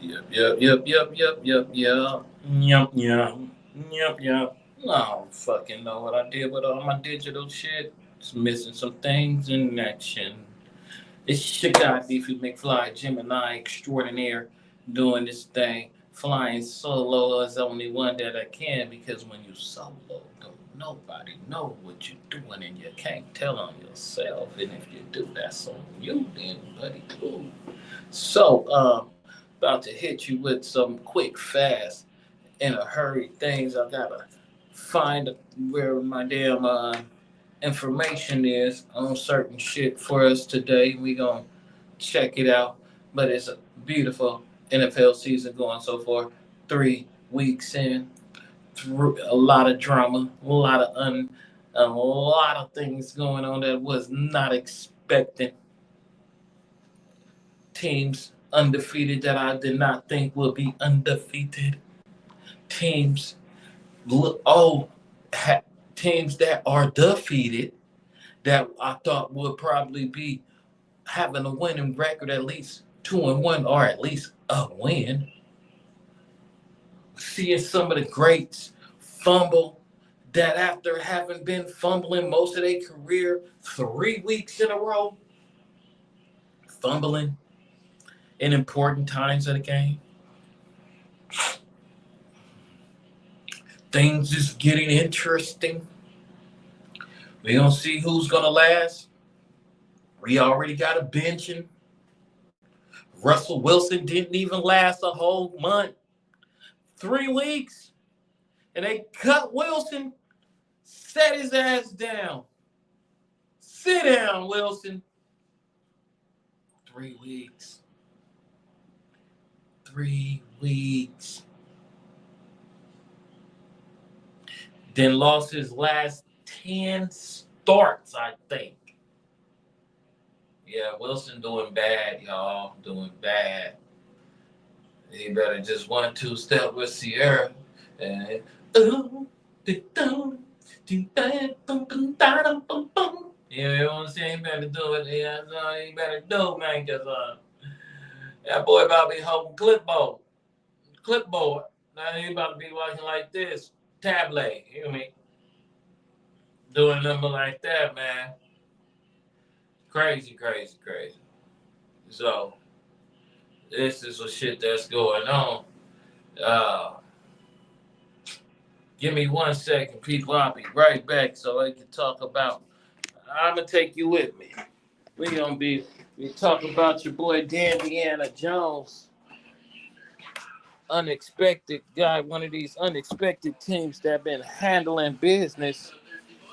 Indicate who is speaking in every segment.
Speaker 1: Yep, yep, yep, yep, yep, yep, yep. Yep, yep. Yep, yep. I don't fucking know what I did with all my digital shit. It's missing some things in action. It's your guy, Beefy McFly, Gemini extraordinaire, doing this thing, flying solo as only one that I can, because when you solo, don't nobody know what you're doing and you can't tell on yourself. And if you do, that's on you then, buddy. Ooh. So, about to hit you with some quick, fast, in a hurry things. I gotta find where my damn information is on certain shit for us today. We gonna check it out. But it's a beautiful NFL season going so far. 3 weeks in, through a lot of drama, a lot of things going on that was not expected. Teams undefeated that I did not think would be undefeated. Teams, oh, teams that are defeated that I thought would probably be having a winning record, at least 2-1, or at least a win. Seeing some of the greats fumble that after having been fumbling most of their career 3 weeks in a row, fumbling in important times of the game. Things is getting interesting. We gonna see who's gonna last. We already got a benching. Russell Wilson didn't even last a whole month. 3 weeks. And they cut Wilson, set his ass down. Sit down, Wilson. 3 weeks. 3 weeks. Then lost his last 10 starts, I think. Yeah, Wilson doing bad, y'all. Doing bad. He better just 1-2 step with Sierra. And ooh, you know what I'm saying? He better do it. Yeah, so he better do, man, because that boy about to be holding clipboard. Now he about to be walking like this, tablet. You know what I mean? Doing nothing like that, man. Crazy, crazy, crazy. So this is the shit that's going on. Uh, Give me 1 second, people. I'll be right back so I can talk about. I'm gonna take you with me. We gonna be we talk about your boy Dandiana Jones, unexpected guy, one of these unexpected teams that been handling business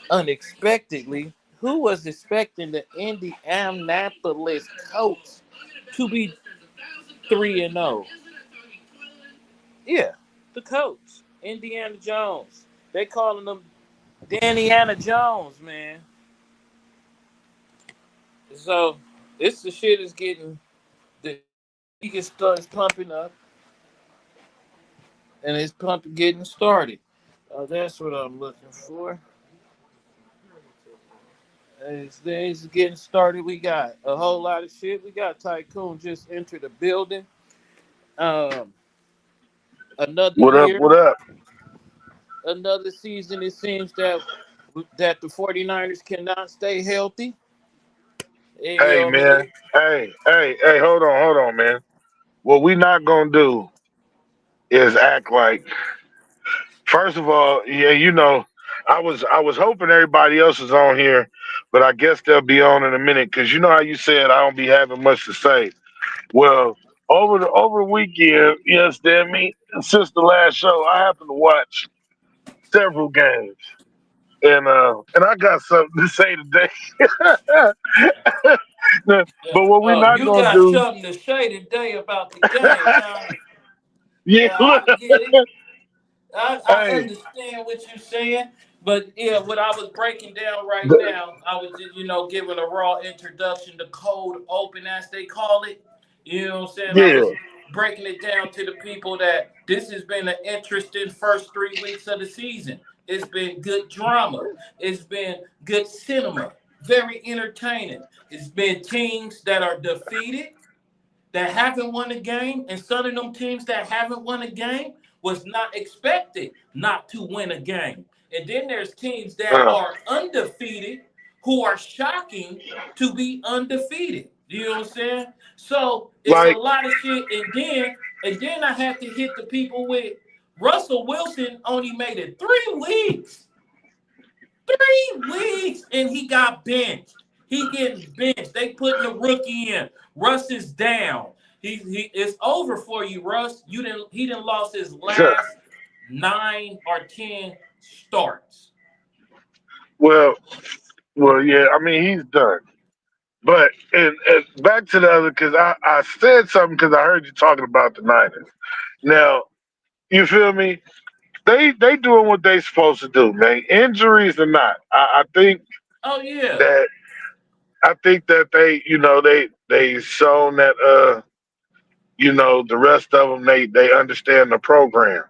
Speaker 1: unexpectedly. Who was expecting the Indianapolis Colts to be 3-0? Yeah, the Colts, Indiana Jones. They calling them Dandiana Jones, man. So this the shit is getting the league starts pumping up and it's pumping getting started. That's what I'm looking for. It's getting started. We got a whole lot of shit. We got Tycoon just entered the building. Um, Another
Speaker 2: What up?
Speaker 1: year,
Speaker 2: What up?
Speaker 1: another season. It seems that the 49ers cannot stay healthy. You
Speaker 2: Hey,
Speaker 1: know what I
Speaker 2: man.
Speaker 1: mean?
Speaker 2: Hey. Hold on, man. What we not gonna do is act like. First of all, yeah, I was hoping everybody else is on here, but I guess they'll be on in a minute because you know how you said I don't be having much to say. Well, over the weekend, yes, damn me, since the last show, I happened to watch several games. And I got something to say today. But what we
Speaker 1: Oh,
Speaker 2: not
Speaker 1: you
Speaker 2: gonna
Speaker 1: got
Speaker 2: do,
Speaker 1: something to say today about the game, huh?
Speaker 2: yeah,
Speaker 1: Yeah,
Speaker 2: look,
Speaker 1: I get it. I
Speaker 2: hey,
Speaker 1: understand what you're saying, but yeah, what I was breaking down right
Speaker 2: the,
Speaker 1: now, I was just, giving a raw introduction, the cold open as they call it. You know what I'm saying? I
Speaker 2: yeah,
Speaker 1: was breaking it down to the people that this has been an interesting first 3 weeks of the season. It's been good drama. It's been good cinema. Very entertaining. It's been teams that are defeated that haven't won a game, and some of them teams that haven't won a game was not expected not to win a game. And then there's teams that
Speaker 2: uh,
Speaker 1: are undefeated who are shocking to be undefeated. You know what I'm saying? So it's a
Speaker 2: like
Speaker 1: lot of shit. And then I had to hit the people with Russell Wilson only made it 3 weeks. 3 weeks and he got benched. He getting benched. They putting the rookie in. Russ is down. He it's over for you, Russ. He didn't lost his last 9 or 10 starts.
Speaker 2: well, well, yeah. I mean, he's done. But and back to the other, because I said something because I heard you talking about the Niners. Now you feel me? They doing what they supposed to do, man. Injuries or not, I think
Speaker 1: Oh yeah.
Speaker 2: that they, they shown that the rest of them they understand the program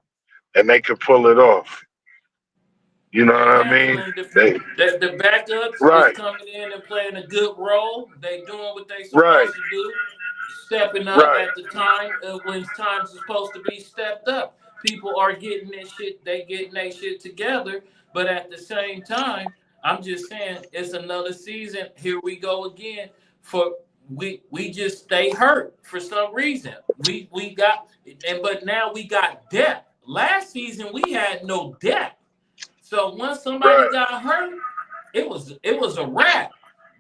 Speaker 2: and they can pull it off. You know what
Speaker 1: They
Speaker 2: I mean?
Speaker 1: handling
Speaker 2: They
Speaker 1: the backups is
Speaker 2: right,
Speaker 1: coming in and playing a good role. They doing what they
Speaker 2: right,
Speaker 1: supposed to do, stepping up
Speaker 2: right.
Speaker 1: at the time when times is supposed to be stepped up. People are getting this shit. They getting their shit together, but at the same time, I'm just saying it's another season. Here we go again. For we just stay hurt for some reason. We got but now we got depth. Last season we had no depth. So once somebody
Speaker 2: Right.
Speaker 1: got hurt, it was a wrap.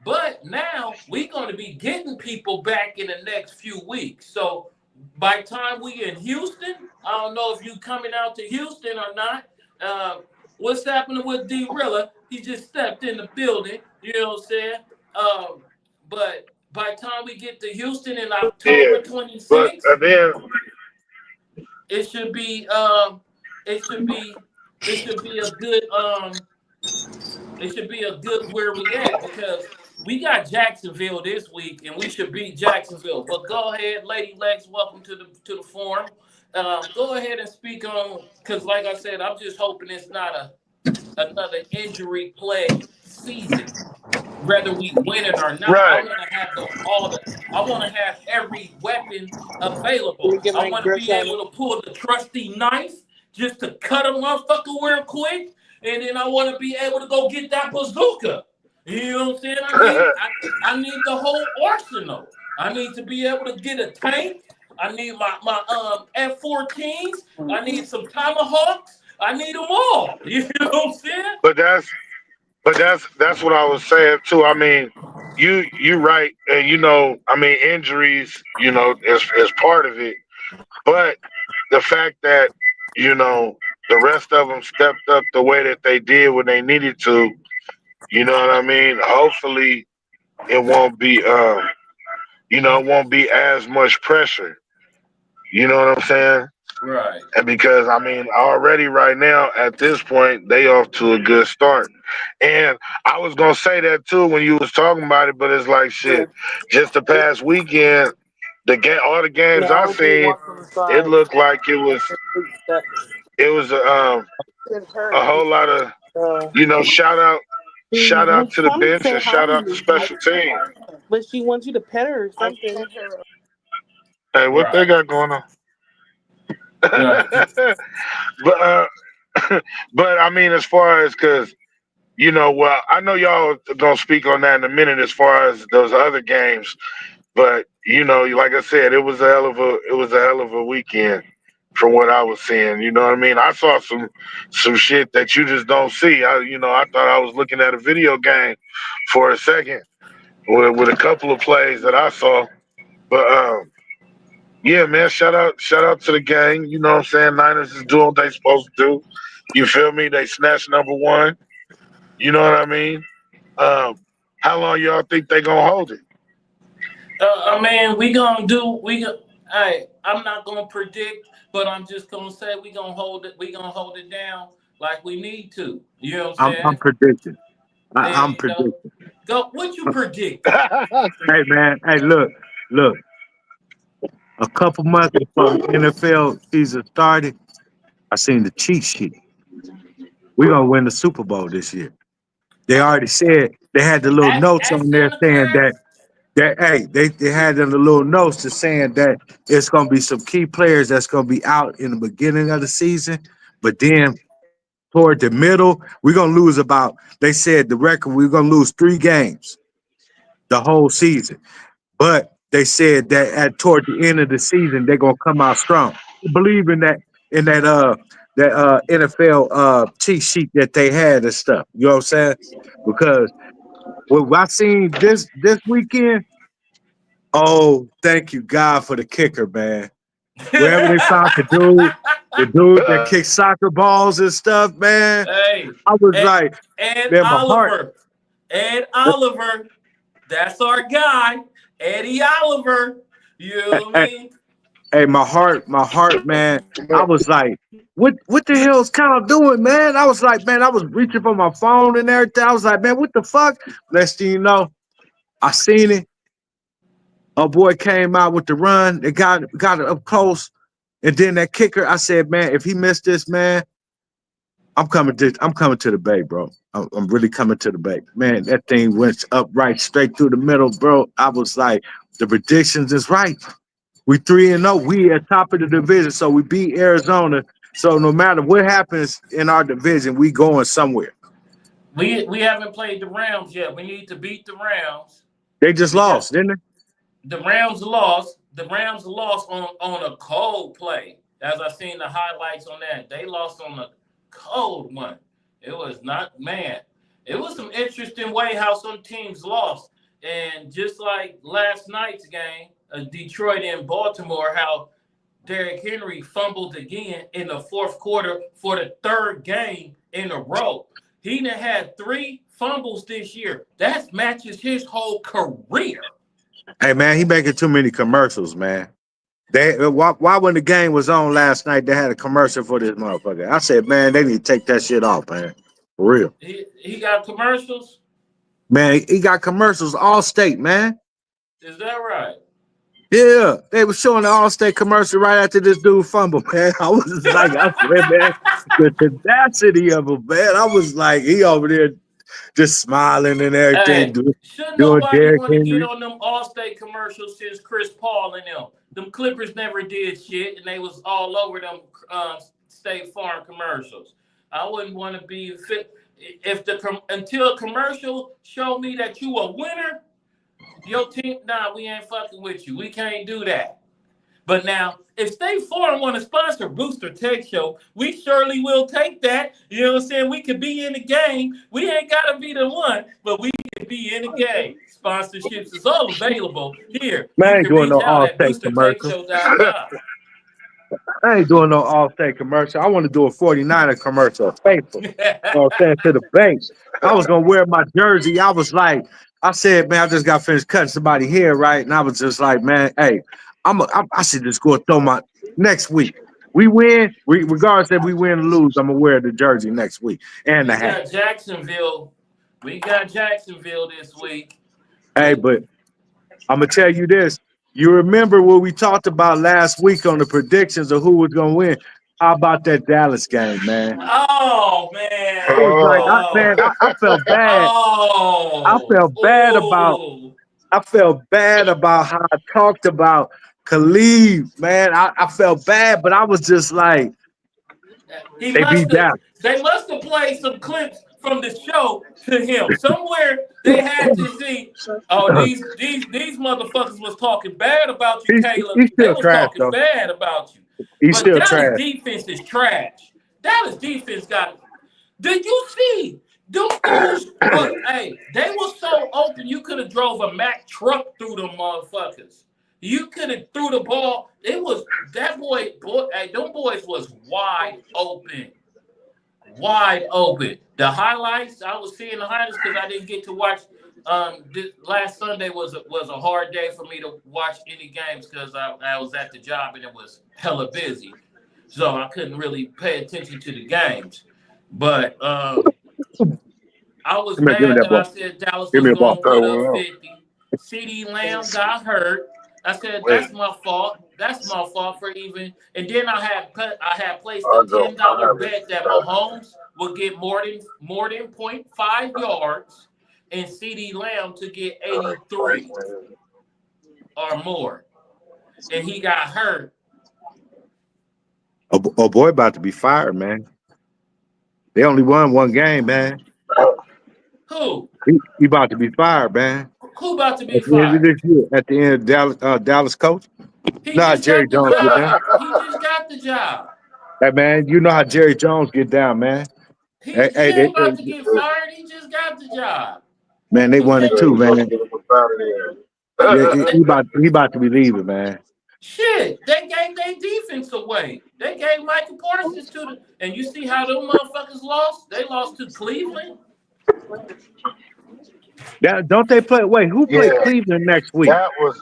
Speaker 1: But now we're going to be getting people back in the next few weeks. So by the time we in Houston, I don't know if you coming out to Houston or not. Uh, what's happening with D Rilla? He just stepped in the building. You know what I'm saying? Um, but by the time we get to Houston in
Speaker 2: Yeah.
Speaker 1: October
Speaker 2: But
Speaker 1: 26th,
Speaker 2: then
Speaker 1: it should be it should be it should be a good it should be a good where we at because we got Jacksonville this week and we should beat Jacksonville. But go ahead, Lady Lex, welcome to the forum. Go ahead and speak on because like I said, I'm just hoping it's not another injury plague season. Whether we win it or not, I
Speaker 2: right.
Speaker 1: want to have I want to have every weapon
Speaker 3: Let me
Speaker 1: available.
Speaker 3: get
Speaker 1: I
Speaker 3: my
Speaker 1: want to
Speaker 3: grips
Speaker 1: be
Speaker 3: on it.
Speaker 1: able to pull the trusty knife just to cut a motherfucker real quick, and then I want to be able to go get that bazooka. You know what I'm saying? I need the whole arsenal. I need to be able to get a tank. I need my F-14s. I need some tomahawks. I need them all. You know what I'm saying?
Speaker 2: but that's what I was saying too. I mean, you right, and I mean, injuries, is part of it. But the fact that the rest of them stepped up the way that they did when they needed to, you know what I mean. Hopefully, it won't be it won't be as much pressure. You know what I'm saying?
Speaker 1: Right.
Speaker 2: And because I mean, already right now at this point, they off to a good start. And I was gonna say that too when you was talking about it, but it's like
Speaker 3: Yeah.
Speaker 2: shit. Just the past weekend, all the games I
Speaker 3: No, we
Speaker 2: seen,
Speaker 3: walked on the
Speaker 2: it
Speaker 3: side.
Speaker 2: looked like
Speaker 3: That
Speaker 2: it was
Speaker 3: didn't hurt.
Speaker 2: a whole lot of
Speaker 3: Uh,
Speaker 2: shout out
Speaker 3: was
Speaker 2: to the
Speaker 3: trying to
Speaker 2: bench
Speaker 3: say
Speaker 2: and
Speaker 3: hi
Speaker 2: shout
Speaker 3: to
Speaker 2: out to
Speaker 3: you,
Speaker 2: special teams.
Speaker 3: but she wants you to pet her or something.
Speaker 2: Hey, what they
Speaker 1: Right.
Speaker 2: got going on?
Speaker 1: Right.
Speaker 2: but but I mean, as far as because well, I know y'all gonna speak on that in a minute as far as those other games, but like I said, it was a hell of a weekend from what I was seeing. You know what I mean? I saw some shit that you just don't see. I thought I was looking at a video game for a second with a couple of plays that I saw. But yeah, man, shout out to the gang. You know what I'm saying? Niners is doing what they supposed to do. You feel me? They snatched number one. You know what I mean? Um, how long y'all think they gonna hold it?
Speaker 1: I mean, we gonna do. Hey, I'm not gonna predict, but I'm just gonna say we gonna hold it. We gonna hold it down like we need to. You know what I'm
Speaker 4: I'm
Speaker 1: saying?
Speaker 4: predicting.
Speaker 1: And
Speaker 4: I'm predicting.
Speaker 1: go. What you predicting?
Speaker 4: Hey man, hey look. A couple months before the NFL season started, I seen the cheat sheet. We're gonna win the Super Bowl this year. They already said they had the little
Speaker 1: Ask
Speaker 4: notes
Speaker 1: ask
Speaker 4: on there
Speaker 1: Santa
Speaker 4: saying that
Speaker 1: Claus.
Speaker 4: They had in the little notes to saying that it's gonna be some key players that's gonna be out in the beginning of the season, but then toward the middle, we're gonna lose about. They said the record we're gonna lose 3 games the whole season, but they said that at toward the end of the season they're gonna come out strong. I believe in that NFL cheat sheet that they had and stuff. You know what I'm saying? Because what I seen this weekend. Oh, thank you, God, for the kicker, man. Wherever they found the dude that
Speaker 2: Uh,
Speaker 4: kicked soccer balls and stuff, man.
Speaker 1: Hey,
Speaker 4: I was
Speaker 1: Ed,
Speaker 4: like,
Speaker 1: Ed
Speaker 4: man, my heart,
Speaker 1: Oliver. Ed Oliver. That's our guy. Eddie Oliver. You know what I
Speaker 4: hey,
Speaker 1: mean?
Speaker 4: my heart, man. I was like, what the hell's kind of doing, man? I was like, man, I was reaching for my phone and everything. I was like, man, what the fuck? Next thing you know, I seen it. A boy came out with the run. They got it up close. And then that kicker, I said, man, if he missed this, man, I'm coming to the bay, bro. I'm really coming to the bay. Man, that thing went up right straight through the middle, bro. I was like, the predictions is right. We 3-0. We at top of the division, so we beat Arizona. So no matter what happens in our division, we going somewhere.
Speaker 1: We haven't played the Rams yet. We need to beat the Rams.
Speaker 4: They just
Speaker 1: We got
Speaker 4: lost, didn't they?
Speaker 1: the Rams lost. The Rams lost on a cold play. As I seen the highlights on that, they lost on a cold one. It was not man. It was some interesting way how some teams lost, and just like last night's game, Detroit and Baltimore, how Derrick Henry fumbled again in the fourth quarter for the third game in a row. He done had 3 fumbles this year. That matches his whole career.
Speaker 4: Hey man, he making too many commercials, man. Why when the game was on last night, they had a commercial for this motherfucker. I said, man, they need to take that shit off, man. For real.
Speaker 1: He got commercials.
Speaker 4: Man, he got commercials all state, man.
Speaker 1: Is that right?
Speaker 4: Yeah, they were showing the all-state commercial right after this dude fumble, man. I was just like, I said, man, the tenacity of him, man. I was like, he over there just smiling and everything,
Speaker 1: Hey, shouldn't
Speaker 4: doing
Speaker 1: nobody
Speaker 4: Derrick
Speaker 1: want to get
Speaker 4: Henry.
Speaker 1: on them All-State commercials since Chris Paul and them? Them Clippers never did shit, and they was all over them State Farm commercials. I wouldn't want to be fit if until a commercial show me that you a winner. Your team, nah, we ain't fucking with you. We can't do that. But now, if State Farm want to sponsor Booster Tech Show, we surely will take that. You know what I'm saying? We could be in the game. We ain't got to be the one, but we can be in the game. Sponsorships is all available here.
Speaker 4: Man,
Speaker 1: You
Speaker 4: I ain't
Speaker 1: can
Speaker 4: doing
Speaker 1: reach
Speaker 4: no
Speaker 1: out at
Speaker 4: all-state commercial.
Speaker 1: boostertechshow.com.
Speaker 4: I ain't doing no all-state commercial. I want to do a 49er commercial, faithful. You know what I'm saying? To the banks. I was gonna wear my jersey. I was like, I said, man, I just got finished cutting somebody hair, right? And I was just like, man, hey, I should just go throw my next week. We win, regardless if we win or lose, I'm gonna wear the jersey next week and the
Speaker 1: we
Speaker 4: hat.
Speaker 1: got Jacksonville. We got Jacksonville this week.
Speaker 4: Hey,
Speaker 1: We,
Speaker 4: but I'm gonna tell you this. You remember what we talked about last week on the predictions of who was gonna win? How about that Dallas game, man?
Speaker 1: oh, man.
Speaker 4: I was like,
Speaker 1: Oh.
Speaker 4: I felt bad. I
Speaker 1: Oh.
Speaker 4: felt bad about
Speaker 1: Oh.
Speaker 4: I felt bad about how I talked about Khalid, man. I felt bad, but I was just like,
Speaker 1: He
Speaker 4: they
Speaker 1: must
Speaker 4: beat
Speaker 1: have.
Speaker 4: Dallas.
Speaker 1: They must have played some clips from the show to him. Somewhere they had to see. Oh, these motherfuckers was talking bad about you, Caleb.
Speaker 4: He's
Speaker 1: They
Speaker 4: still
Speaker 1: was
Speaker 4: trash,
Speaker 1: talking
Speaker 4: though.
Speaker 1: bad about you.
Speaker 4: He's
Speaker 1: But
Speaker 4: still
Speaker 1: Dallas
Speaker 4: trash.
Speaker 1: defense is trash. Dallas defense got. Did you see? Them fools was. Hey, they were so open. You could have drove a Mack truck through them motherfuckers. You could have threw the ball. It was that boy. Hey, them boys was wide open, wide open. The highlights I was seeing the highlights because I didn't get to watch. This last Sunday was a hard day for me to watch any games because I was at the job and it was hella busy, so I couldn't really pay attention to the games. But I was
Speaker 4: Give me
Speaker 1: mad
Speaker 4: that
Speaker 1: that I
Speaker 4: ball.
Speaker 1: said Dallas
Speaker 4: Give
Speaker 1: was
Speaker 4: me the
Speaker 1: going
Speaker 4: ball.
Speaker 1: to put up 50. CD Lamb got hurt. I said
Speaker 2: Wait,
Speaker 1: that's my fault. That's my fault for even. And then I had placed a
Speaker 2: I'll go. I'll
Speaker 1: $10
Speaker 2: have it.
Speaker 1: bet that Mahomes would get more than .5 yards and CD Lamb to get 83. or more, and he got hurt.
Speaker 4: Oh boy, about to be fired, man. They only won one game, man.
Speaker 1: Who?
Speaker 4: He about to be fired, man.
Speaker 1: Who about to be
Speaker 4: At the end of
Speaker 1: fired?
Speaker 4: this year, at the end of Dallas coach.
Speaker 1: He
Speaker 4: Nah,
Speaker 1: just
Speaker 4: Jerry
Speaker 1: got the
Speaker 4: Jones get down.
Speaker 1: job. He just got the job.
Speaker 4: Hey man, you know how Jerry Jones get down, man.
Speaker 1: He
Speaker 4: Hey,
Speaker 1: he
Speaker 4: hey
Speaker 1: ain't about to get fired. He just got the job.
Speaker 4: man, they
Speaker 1: Cause
Speaker 4: won
Speaker 1: they
Speaker 4: it too, man.
Speaker 1: he,
Speaker 4: Yeah,
Speaker 1: they
Speaker 4: he about to be leaving, man.
Speaker 1: shit. They gave their defense away. They gave Michael Parsons to the, and you see how them motherfuckers lost. They lost to Cleveland.
Speaker 4: Don't they play? Wait, who play
Speaker 2: Yeah,
Speaker 4: Cleveland next week?
Speaker 2: that was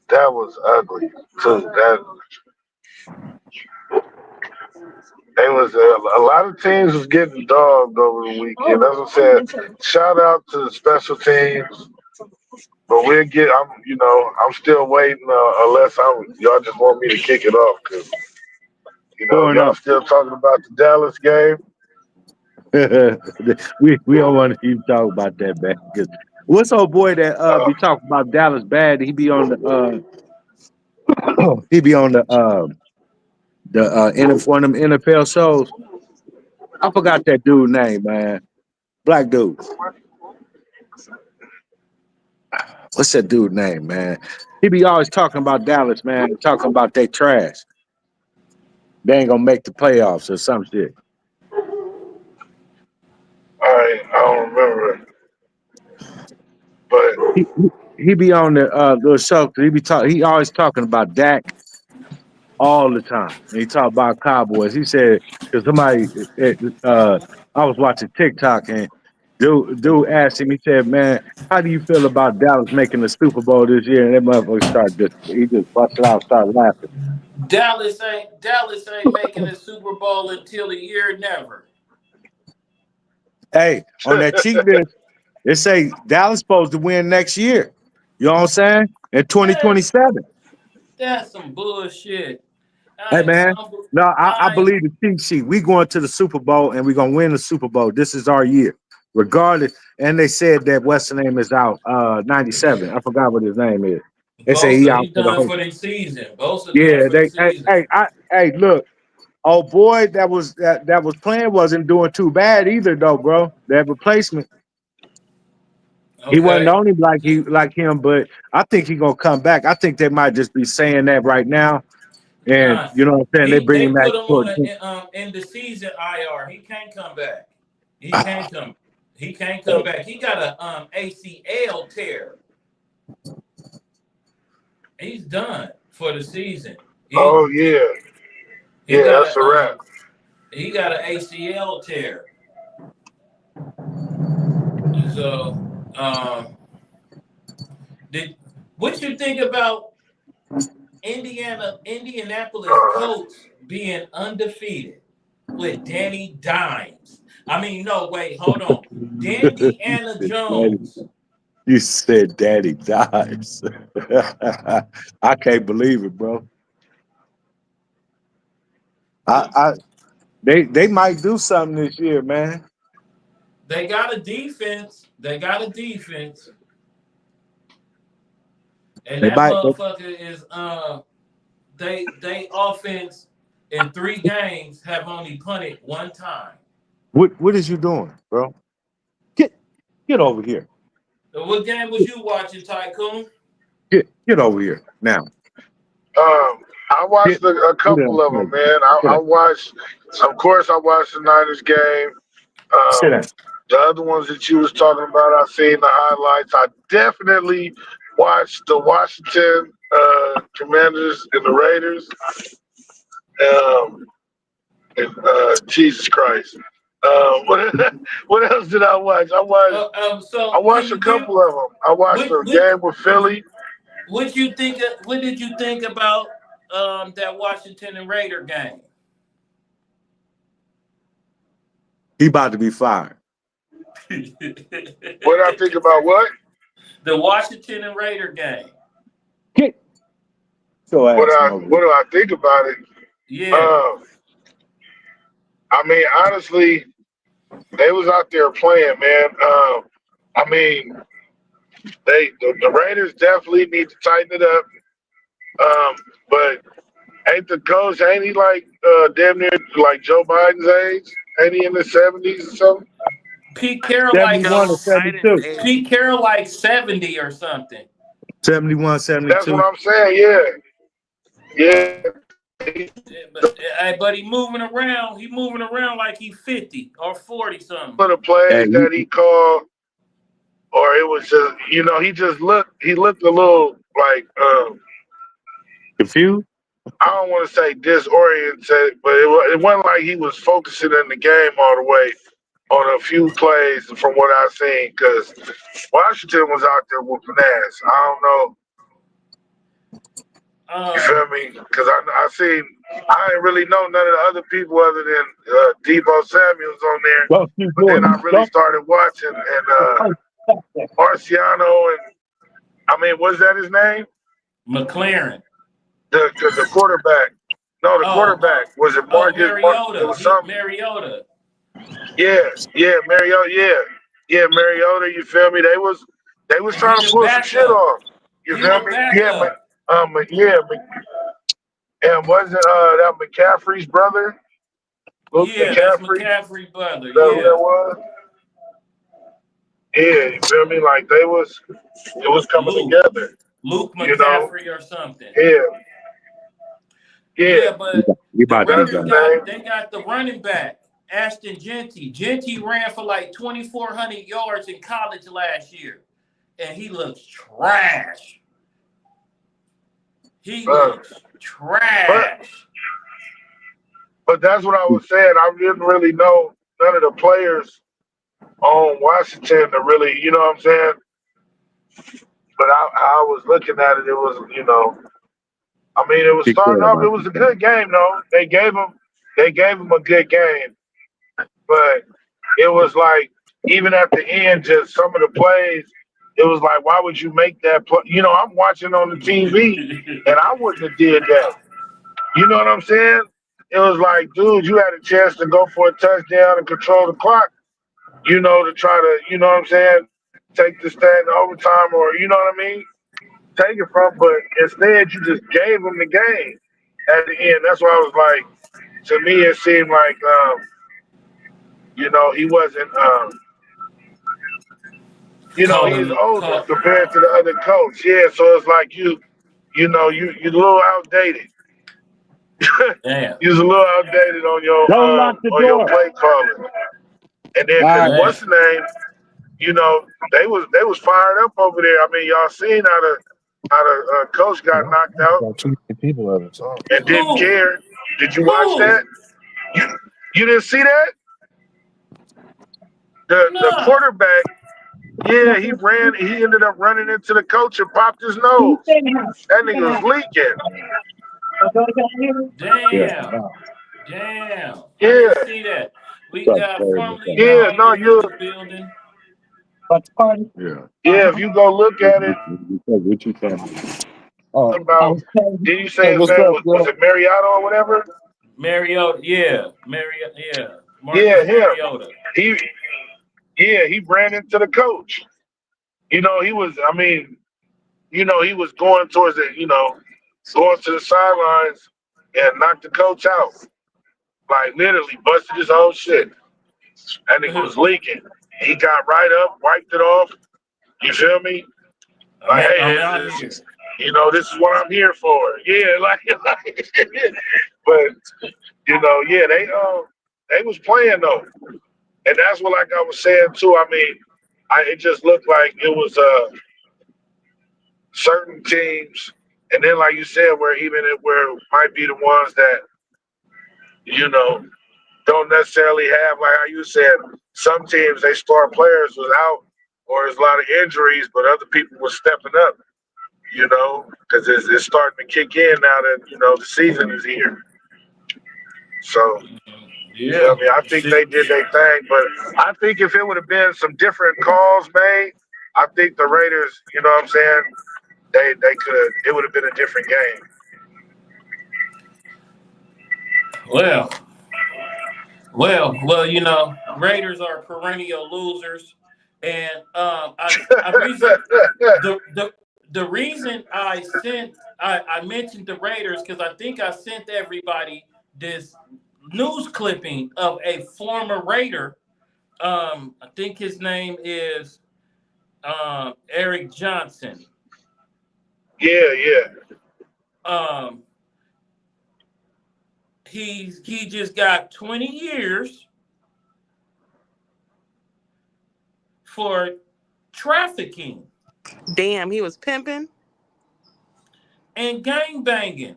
Speaker 2: that was ugly too. That they was a lot of teams was getting dogged over the weekend. As I said, shout out to the special teams, but we'll get. I'm still waiting. Unless y'all just want me to kick it off because
Speaker 4: Going
Speaker 2: y'all
Speaker 4: up.
Speaker 2: still talking about the Dallas game.
Speaker 4: We don't want to even talk about that, man. 'Cause what's old boy that
Speaker 2: Uh,
Speaker 4: be talking about Dallas bad? He be on the he be on one of them NFL shows. I forgot that dude name, man. Black dude. What's that dude name, man? He be always talking about Dallas, man. Talking about they trash. They ain't gonna make the playoffs or some shit.
Speaker 2: I don't remember, but
Speaker 4: He be on the show. He be talk. He always talking about Dak all the time. And he talk about Cowboys. He said because somebody, uh, I was watching TikTok and dude asked him. He said, "Man, how do you feel about Dallas making the Super Bowl this year?" And that motherfucker he just busted out, started laughing.
Speaker 1: Dallas ain't making a Super Bowl until the year never.
Speaker 4: Hey, on that cheat list, they say Dallas supposed to win next year. You know what I'm saying? In
Speaker 1: Man,
Speaker 4: 2027.
Speaker 1: that's some bullshit.
Speaker 4: Hey
Speaker 1: I,
Speaker 4: man,
Speaker 1: I'm,
Speaker 4: no, I
Speaker 1: I
Speaker 4: believe the cheat sheet. We going to the Super Bowl and we're gonna win the Super Bowl. This is our year, regardless. And they said that what's the name is out 97. I forgot what his name is. They say he
Speaker 1: Bosa,
Speaker 4: out
Speaker 1: he
Speaker 4: for the
Speaker 1: done
Speaker 4: whole.
Speaker 1: for the season. Bosa done
Speaker 4: Yeah,
Speaker 1: for the season.
Speaker 4: hey, look, oh boy, that was playing wasn't doing too bad either though, bro. That replacement, he wasn't
Speaker 1: Okay.
Speaker 4: only like him, but I think he gonna come back. I think they might just be saying that right now, and
Speaker 1: Nah,
Speaker 4: you know what I'm saying. They bring
Speaker 1: they
Speaker 4: him back
Speaker 1: put him on
Speaker 4: towards.
Speaker 1: the in the season IR. He can't come back. He can't come. He can't come back. He got a ACL tear. He's done for the season. He
Speaker 2: oh
Speaker 1: he,
Speaker 2: yeah,
Speaker 1: he
Speaker 2: yeah,
Speaker 1: got
Speaker 2: that's a
Speaker 1: a
Speaker 2: wrap.
Speaker 1: he got an ACL tear. So did what you think about Indianapolis
Speaker 2: Uh,
Speaker 1: Colts being undefeated with Danny Dimes? I mean, no, wait, hold on. Dandiana Jones.
Speaker 4: You said daddy dies. I can't believe it, bro.
Speaker 1: Them,
Speaker 4: I they might do something this year, man.
Speaker 1: they got a defense. They got a defense. And
Speaker 4: They
Speaker 1: that
Speaker 4: might.
Speaker 1: motherfucker is they offense in 3 games have only punted 1 time.
Speaker 4: What is you doing, bro? Get get over here.
Speaker 1: What game was you watching, Tycoon?
Speaker 4: Get over here now.
Speaker 2: I watched a
Speaker 4: Get
Speaker 2: couple
Speaker 4: down.
Speaker 2: of them, man. I watched, of course, I watched the Niners game.
Speaker 4: Sit down.
Speaker 2: The other ones that you was talking about, I seen the highlights. I definitely watched the Washington Commanders and the Raiders. Um, Jesus Christ. What else did I watch? I
Speaker 1: So can
Speaker 2: watched a
Speaker 1: you give
Speaker 2: couple of them. I watched
Speaker 1: what
Speaker 2: the
Speaker 1: what
Speaker 2: game with Philly.
Speaker 1: what you think? What did you think about that Washington and Raider game?
Speaker 4: He about to be fired.
Speaker 2: What did I think about what?
Speaker 1: The Washington and Raider game.
Speaker 4: Get your
Speaker 2: What
Speaker 4: ass
Speaker 2: I
Speaker 4: over
Speaker 2: what
Speaker 4: here.
Speaker 2: do I think about it?
Speaker 1: Yeah.
Speaker 2: Um, I mean, honestly, they was out there playing, man. I mean, The Raiders definitely need to tighten it up. But ain't the coach? Ain't he like damn near like Joe Biden's age? Ain't he in the 70s or something?
Speaker 1: Pete Carroll like
Speaker 4: 71 or
Speaker 5: Joe Biden's
Speaker 4: 72.
Speaker 5: age.
Speaker 1: Pete Carroll like 70 or something.
Speaker 4: 71,
Speaker 2: That's what
Speaker 4: 72.
Speaker 2: I'm saying. Yeah.
Speaker 1: But he moving around. He moving around like he 50 or 40 something.
Speaker 2: For the
Speaker 4: Hey,
Speaker 2: plays that he called, or it was just he looked a little like
Speaker 4: confused?
Speaker 2: I don't want to say disoriented, but it wasn't like he was focusing in the game all the way on a few plays from what I've seen. Because Washington was out there whooping ass. I don't know. You feel me? Because I ain't really know none of the other people other than Debo Samuel's on there.
Speaker 4: Don't keep
Speaker 2: But then
Speaker 4: doing
Speaker 2: I
Speaker 4: it.
Speaker 2: really started watching, and Marciano, and I mean, was that his name?
Speaker 1: McLaren.
Speaker 2: The quarterback. No, the
Speaker 1: Oh,
Speaker 2: quarterback. Was it Marcus? It
Speaker 1: Mariota.
Speaker 2: was something.
Speaker 1: Mariota.
Speaker 2: Yeah, Mariota. Yeah, Mariota. You feel me? They was
Speaker 1: He
Speaker 2: trying to
Speaker 1: the
Speaker 2: pull some shit
Speaker 1: backup.
Speaker 2: off. You
Speaker 1: He
Speaker 2: feel
Speaker 1: the
Speaker 2: me? Yeah,
Speaker 1: backup.
Speaker 2: yeah. And wasn't that McCaffrey's brother, Luke
Speaker 1: Yeah, that's
Speaker 2: McCaffrey? Is
Speaker 1: McCaffrey brother.
Speaker 2: that who that
Speaker 1: Yeah.
Speaker 2: was? Yeah, you feel me? Like it was coming
Speaker 1: Luke.
Speaker 2: together.
Speaker 1: Luke
Speaker 2: You know?
Speaker 1: McCaffrey or something.
Speaker 2: Yeah, yeah.
Speaker 1: Yeah, but
Speaker 4: You
Speaker 1: the
Speaker 4: about to be
Speaker 2: That's
Speaker 1: Raiders
Speaker 2: his
Speaker 4: done.
Speaker 2: name.
Speaker 1: got the running back, Ashton Genty. Genty ran for like 2,400 yards in college last year. And he looks trash. He
Speaker 2: Uh,
Speaker 1: looks
Speaker 2: but
Speaker 1: trash.
Speaker 2: but that's what I was saying. I didn't really know none of the players on Washington to really, you know what I'm saying? But I was looking at it. It was, I mean, it was
Speaker 4: Keep
Speaker 2: starting
Speaker 4: quiet
Speaker 2: off. It
Speaker 4: about
Speaker 2: was a good game, though. They gave him a good game, but it was like even at the end, just some of the plays. It was like, why would you make that play? I'm watching on the TV, and I wouldn't have did that. You know what I'm saying? It was like, dude, you had a chance to go for a touchdown and control the clock. To try to, you know what I'm saying, take this thing to overtime, or you know what I mean, take it from. But instead, you just gave them the game at the end. That's why I was like, to me, it seemed like, he wasn't, he's
Speaker 1: calling,
Speaker 2: older
Speaker 1: call,
Speaker 2: compared to the other coach. Yeah, so it's like you're a little outdated.
Speaker 1: damn,
Speaker 2: You're a little outdated on
Speaker 4: Don't lock the
Speaker 2: your
Speaker 4: door.
Speaker 2: play calling. And then,
Speaker 4: All
Speaker 2: cause
Speaker 4: right.
Speaker 2: what's
Speaker 1: damn.
Speaker 2: the name? They was fired up over there. I mean, y'all seen how the coach got knocked out
Speaker 5: Got too many people at it.
Speaker 2: and didn't
Speaker 1: Who?
Speaker 2: care. Did you watch that?
Speaker 1: Who?
Speaker 2: You didn't see that? The
Speaker 1: Nah.
Speaker 2: quarterback, yeah, he ran. He ended up running into the coach and popped his nose. That nigga was leaking.
Speaker 4: Yeah.
Speaker 1: Damn. Damn. I
Speaker 2: Yeah,
Speaker 1: didn't see that. We got formerly
Speaker 2: yeah.
Speaker 1: known
Speaker 2: No,
Speaker 1: is in the building.
Speaker 4: Yeah.
Speaker 2: yeah. If you go look at it,
Speaker 4: What you saying?
Speaker 2: about did you say
Speaker 5: Hey,
Speaker 2: his
Speaker 5: what's
Speaker 2: name
Speaker 5: up,
Speaker 2: was
Speaker 5: bro?
Speaker 2: it Mariotto or whatever?
Speaker 1: Mariota, yeah. Mariota, yeah.
Speaker 2: Yeah,
Speaker 1: Marcus
Speaker 2: him.
Speaker 1: Mariota.
Speaker 2: He he ran into the coach. He was. I mean, he was going towards going to the sidelines and knocked the coach out. Like literally busted his whole shit. That nigga was leaking. He got right up, wiped it off. You feel me? Like, hey,
Speaker 1: I'm
Speaker 2: this
Speaker 1: out
Speaker 2: is,
Speaker 1: here.
Speaker 2: this is what I'm here for. Yeah, but yeah, they was playing though, and that's what like I was saying too. I mean, it just looked like it was certain teams, and then like you said, where it might be the ones that you know don't necessarily have, like how you said, some teams they star players was out or there's a lot of injuries, but other people were stepping up, because it's starting to kick in now that the season is here. So you feel
Speaker 1: Yeah.
Speaker 2: me? I think they did their thing, but I think if it would have been some different calls made, I think the Raiders, you know what I'm saying, they could. It would have been a different game.
Speaker 1: Well, Raiders are perennial losers. And I reason the the reason I mentioned the Raiders because I think I sent everybody this news clipping of a former Raider. I think his name is Eric Johnson.
Speaker 2: Yeah.
Speaker 1: Um, he just got 20 years for trafficking
Speaker 3: Damn, he was pimping.
Speaker 1: and gang banging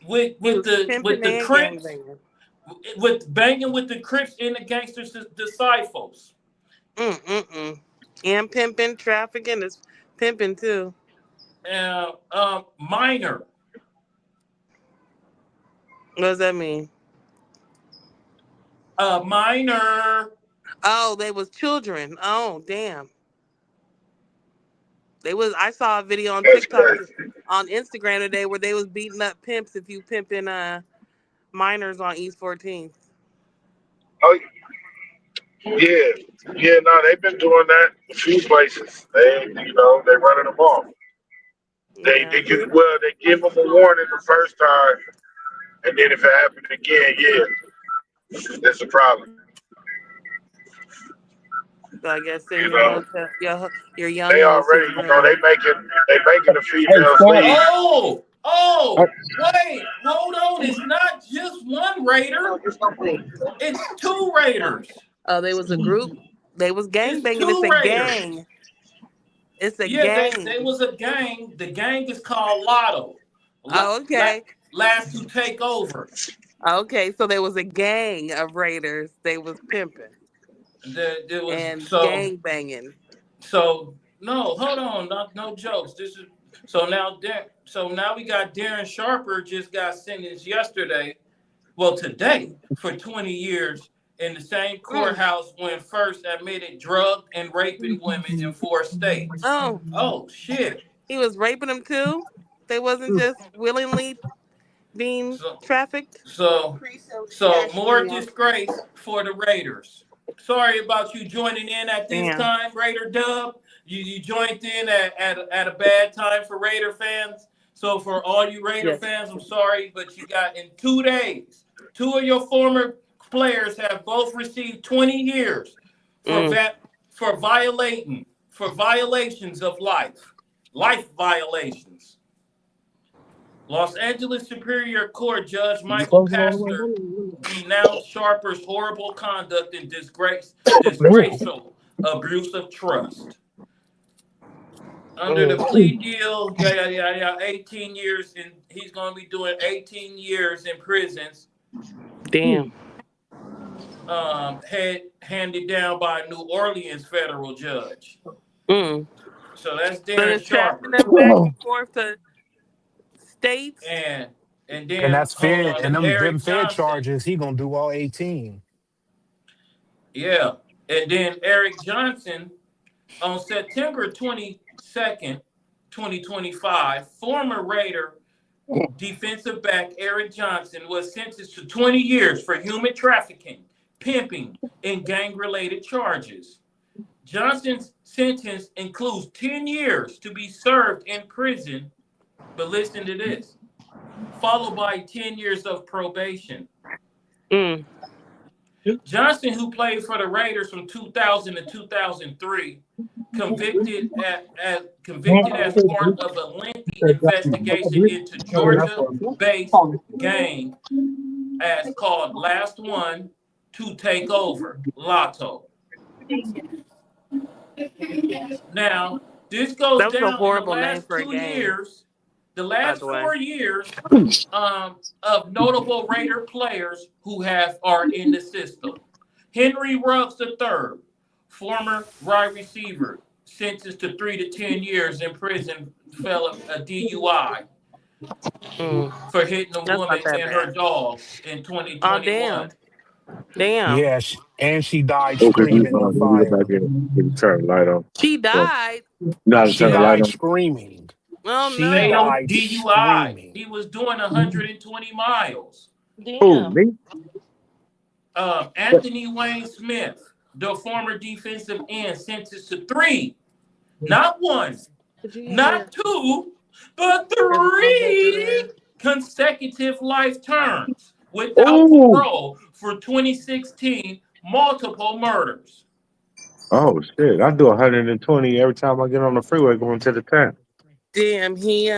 Speaker 1: with
Speaker 3: He
Speaker 1: with
Speaker 3: was
Speaker 1: the with
Speaker 3: pimping
Speaker 1: the
Speaker 3: and
Speaker 1: Crips,
Speaker 3: gangbanging.
Speaker 1: with banging with the Crips and the gangsters disciples.
Speaker 3: Mm. And pimping, trafficking is pimping too.
Speaker 1: Minor,
Speaker 3: What does that mean?
Speaker 1: minor.
Speaker 3: Oh, they was children. Oh, damn. They was. I saw a video on
Speaker 2: That's
Speaker 3: TikTok,
Speaker 2: crazy.
Speaker 3: on Instagram today, where they was beating up pimps if you pimping minors on East 14th.
Speaker 2: Oh yeah, yeah. No, they've been doing that a few places. They running them off.
Speaker 3: Yeah.
Speaker 2: They give them a warning the first time, and then if it happened again, yeah, that's a problem.
Speaker 3: So I guess
Speaker 2: You
Speaker 3: send your
Speaker 2: know,
Speaker 3: hotel, your young
Speaker 2: they
Speaker 3: ones to the
Speaker 2: already,
Speaker 3: ground.
Speaker 2: they making the
Speaker 4: Hey,
Speaker 2: females
Speaker 4: Fat,
Speaker 2: leave.
Speaker 1: Wait, hold on. It's not just one Raider. It's two Raiders.
Speaker 3: Oh, they was a group. They was gang
Speaker 1: It's
Speaker 3: banging. It's
Speaker 1: two
Speaker 3: a
Speaker 1: Raiders.
Speaker 3: gang. It's a
Speaker 1: Yeah, they
Speaker 3: gang.
Speaker 1: was a gang. The gang is called Lotto. La,
Speaker 3: Oh,
Speaker 1: la,
Speaker 3: okay.
Speaker 1: last to take over.
Speaker 3: Okay, so there was a gang of raiders. They was pimping
Speaker 1: There was
Speaker 3: and gang banging.
Speaker 1: so no, hold on, no jokes. This is so now we got Darren Sharper just got sentenced yesterday, well today, for 20 years in the same
Speaker 3: Mm.
Speaker 1: courthouse when first admitted drug and raping women in 4 states.
Speaker 3: Oh,
Speaker 1: Oh shit.
Speaker 3: he was raping them too. They wasn't just willingly being
Speaker 1: So
Speaker 3: trafficked.
Speaker 1: so so more disgrace for the Raiders. Sorry about you joining in at this
Speaker 3: Damn.
Speaker 1: time, Raider Dub. You joined in at a bad time for Raider fans. So for all you Raider
Speaker 3: Yes.
Speaker 1: fans, I'm sorry, but you got in 2 days. Two of your former players have both received 20 years for
Speaker 3: Mm.
Speaker 1: that for violations of life violations. Los Angeles Superior Court Judge Michael Pastor denounced Sharper's horrible conduct and disgraceful abuse of trust. Under the
Speaker 3: Mm.
Speaker 1: plea deal, 18 years, and he's going to be doing 18 years in prisons.
Speaker 3: Damn.
Speaker 1: Handed down by a New Orleans federal judge.
Speaker 3: Mm.
Speaker 1: So that's
Speaker 3: So
Speaker 1: Darren
Speaker 3: it's traveling
Speaker 1: Sharper,
Speaker 3: them back and forth to states.
Speaker 1: and
Speaker 5: And
Speaker 1: then
Speaker 5: that's
Speaker 1: hold
Speaker 5: fair.
Speaker 1: on,
Speaker 5: And them
Speaker 1: Eric
Speaker 5: fair
Speaker 1: Johnson.
Speaker 5: charges, he gonna do all 18.
Speaker 1: Yeah. And then Eric Johnson on September 22nd, 2025, former Raider defensive back Eric Johnson was sentenced to 20 years for human trafficking, pimping, and gang-related charges. Johnson's sentence includes 10 years to be served in prison, but listen to this, followed by 10 years of probation.
Speaker 3: Mm.
Speaker 1: Johnson, who played for the Raiders from 2000 to 2003, convicted as part of a lengthy investigation into Georgia-based gang as called Last One to Take Over, Lotto. Now, this goes
Speaker 3: That was a
Speaker 1: down in the
Speaker 3: horrible name
Speaker 1: last
Speaker 3: for a
Speaker 1: two
Speaker 3: gang,
Speaker 1: years, the
Speaker 3: by
Speaker 1: last
Speaker 3: the way.
Speaker 1: 4 years of notable Raider players who are in the system. Henry Ruggs III, former wide receiver, sentenced to 3 to 10 years in prison, fell a DUI
Speaker 3: Mm.
Speaker 1: for hitting a
Speaker 3: That's not
Speaker 1: woman
Speaker 3: that
Speaker 1: and her
Speaker 3: bad.
Speaker 1: dog in
Speaker 3: Oh,
Speaker 1: 2021.
Speaker 3: damn. Damn.
Speaker 5: Yeah, and she died
Speaker 4: okay,
Speaker 5: screaming on
Speaker 4: we go back
Speaker 5: fire.
Speaker 4: in. We can turn the light on.
Speaker 3: She
Speaker 4: So,
Speaker 3: died.
Speaker 4: you know how to
Speaker 5: She
Speaker 4: turn the light
Speaker 5: died
Speaker 4: on?
Speaker 5: screaming.
Speaker 3: Oh,
Speaker 5: She
Speaker 3: no.
Speaker 5: died
Speaker 1: DUI.
Speaker 5: screaming.
Speaker 1: He was doing 120 miles.
Speaker 4: Who,
Speaker 3: Damn.
Speaker 4: me?
Speaker 1: Anthony Wayne Smith, the former defensive end, sentenced to 3, not 1,
Speaker 3: But you can hear
Speaker 1: not 2, but
Speaker 3: there's a little baby
Speaker 1: 3
Speaker 3: there.
Speaker 1: consecutive life terms without
Speaker 4: Oh,
Speaker 1: parole for 2016 multiple murders.
Speaker 4: oh shit! I do 120 every time I get on the freeway going to the town.
Speaker 3: Damn, he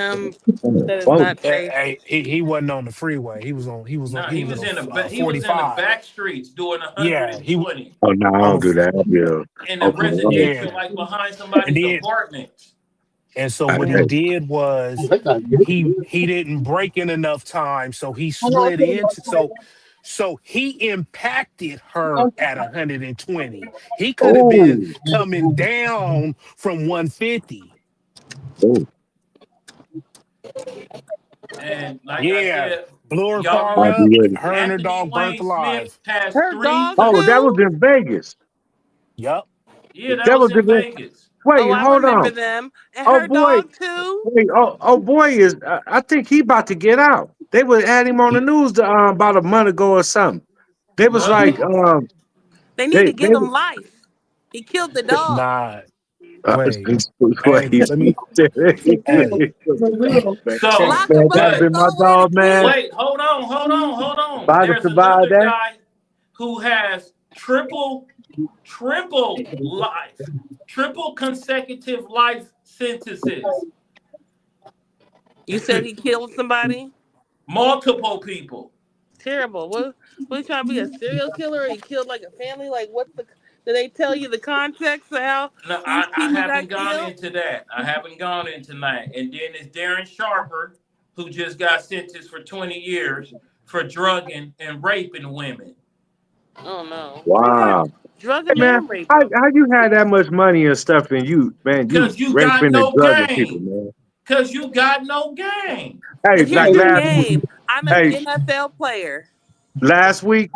Speaker 3: that is
Speaker 4: Whoa.
Speaker 3: not safe.
Speaker 5: Hey, he wasn't on the freeway.
Speaker 1: No,
Speaker 5: He
Speaker 1: he
Speaker 5: was at
Speaker 1: was in the
Speaker 5: a
Speaker 1: he was in the
Speaker 5: 45.
Speaker 1: back streets doing
Speaker 5: Yeah, he
Speaker 1: 120
Speaker 4: Oh no, I
Speaker 5: on a
Speaker 4: don't do that. Yeah.
Speaker 1: in a
Speaker 4: Okay. All right.
Speaker 1: residential,
Speaker 5: yeah,
Speaker 1: like behind
Speaker 5: and
Speaker 1: somebody's
Speaker 5: then
Speaker 1: apartment.
Speaker 5: and so what he
Speaker 3: Mm.
Speaker 4: Hey,
Speaker 5: did was he didn't break in enough time, so he slid into so he impacted her at 120. He could have been
Speaker 4: oh,
Speaker 5: coming down from 150.
Speaker 4: oh,
Speaker 1: And like I
Speaker 5: Yeah,
Speaker 1: said,
Speaker 5: blew her
Speaker 1: y'all
Speaker 5: car
Speaker 4: I'll
Speaker 1: remember
Speaker 5: up.
Speaker 4: be ready.
Speaker 5: Her and her
Speaker 1: Anthony
Speaker 5: dog burnt
Speaker 1: Wayne Smith
Speaker 5: alive.
Speaker 1: has
Speaker 3: Her
Speaker 1: three.
Speaker 3: dog
Speaker 4: Oh, that was
Speaker 3: too?
Speaker 4: in Vegas.
Speaker 5: Yup.
Speaker 1: Yeah, that
Speaker 4: That
Speaker 1: was
Speaker 4: was
Speaker 1: in
Speaker 4: in.
Speaker 1: Vegas.
Speaker 3: Oh,
Speaker 4: Wait,
Speaker 3: I
Speaker 4: hold
Speaker 3: remember
Speaker 4: on.
Speaker 3: them. And
Speaker 4: Oh
Speaker 3: her
Speaker 4: boy,
Speaker 3: dog too?
Speaker 4: wait. Oh boy is. I think he about to get out. They would had him on the
Speaker 5: He,
Speaker 4: news about a month ago or something. They was
Speaker 1: Was
Speaker 4: like,
Speaker 1: he?
Speaker 3: They need to
Speaker 4: they
Speaker 3: give him life. He killed the dog.
Speaker 5: nah.
Speaker 4: uh,
Speaker 5: Wait.
Speaker 4: wait.
Speaker 5: Hey, let me. Hey,
Speaker 4: Man,
Speaker 5: check.
Speaker 3: Lock him
Speaker 4: that
Speaker 3: up and
Speaker 1: But
Speaker 4: been my
Speaker 3: throw away the
Speaker 4: dog, man.
Speaker 3: kid.
Speaker 1: wait, hold on.
Speaker 4: If I'd have
Speaker 1: There's
Speaker 4: survived
Speaker 1: another
Speaker 4: that,
Speaker 1: guy who has triple life, triple consecutive life sentences.
Speaker 3: You said he killed somebody?
Speaker 1: Multiple people.
Speaker 3: Terrible. What he trying to be a serial killer? Or he killed like a family? Like what's the did they tell you the context of how
Speaker 1: No,
Speaker 3: these
Speaker 1: I
Speaker 3: people
Speaker 1: haven't
Speaker 3: got
Speaker 1: gone
Speaker 3: killed?
Speaker 1: into that. I haven't gone into that. And then it's Darren Sharper, who just got sentenced for 20 years for drugging and raping women.
Speaker 3: Oh no.
Speaker 4: wow. Hey
Speaker 3: Drugging
Speaker 4: man,
Speaker 3: and raping them.
Speaker 4: how you had that much money and stuff, and you man, you
Speaker 1: Cause you got
Speaker 4: raping and
Speaker 1: no
Speaker 4: drugging people,
Speaker 1: game.
Speaker 4: man.
Speaker 1: Cause you got no game.
Speaker 4: Hey,
Speaker 3: And here's
Speaker 4: like
Speaker 3: your
Speaker 4: last week,
Speaker 3: game. I'm an
Speaker 4: hey,
Speaker 3: NFL player.
Speaker 4: last week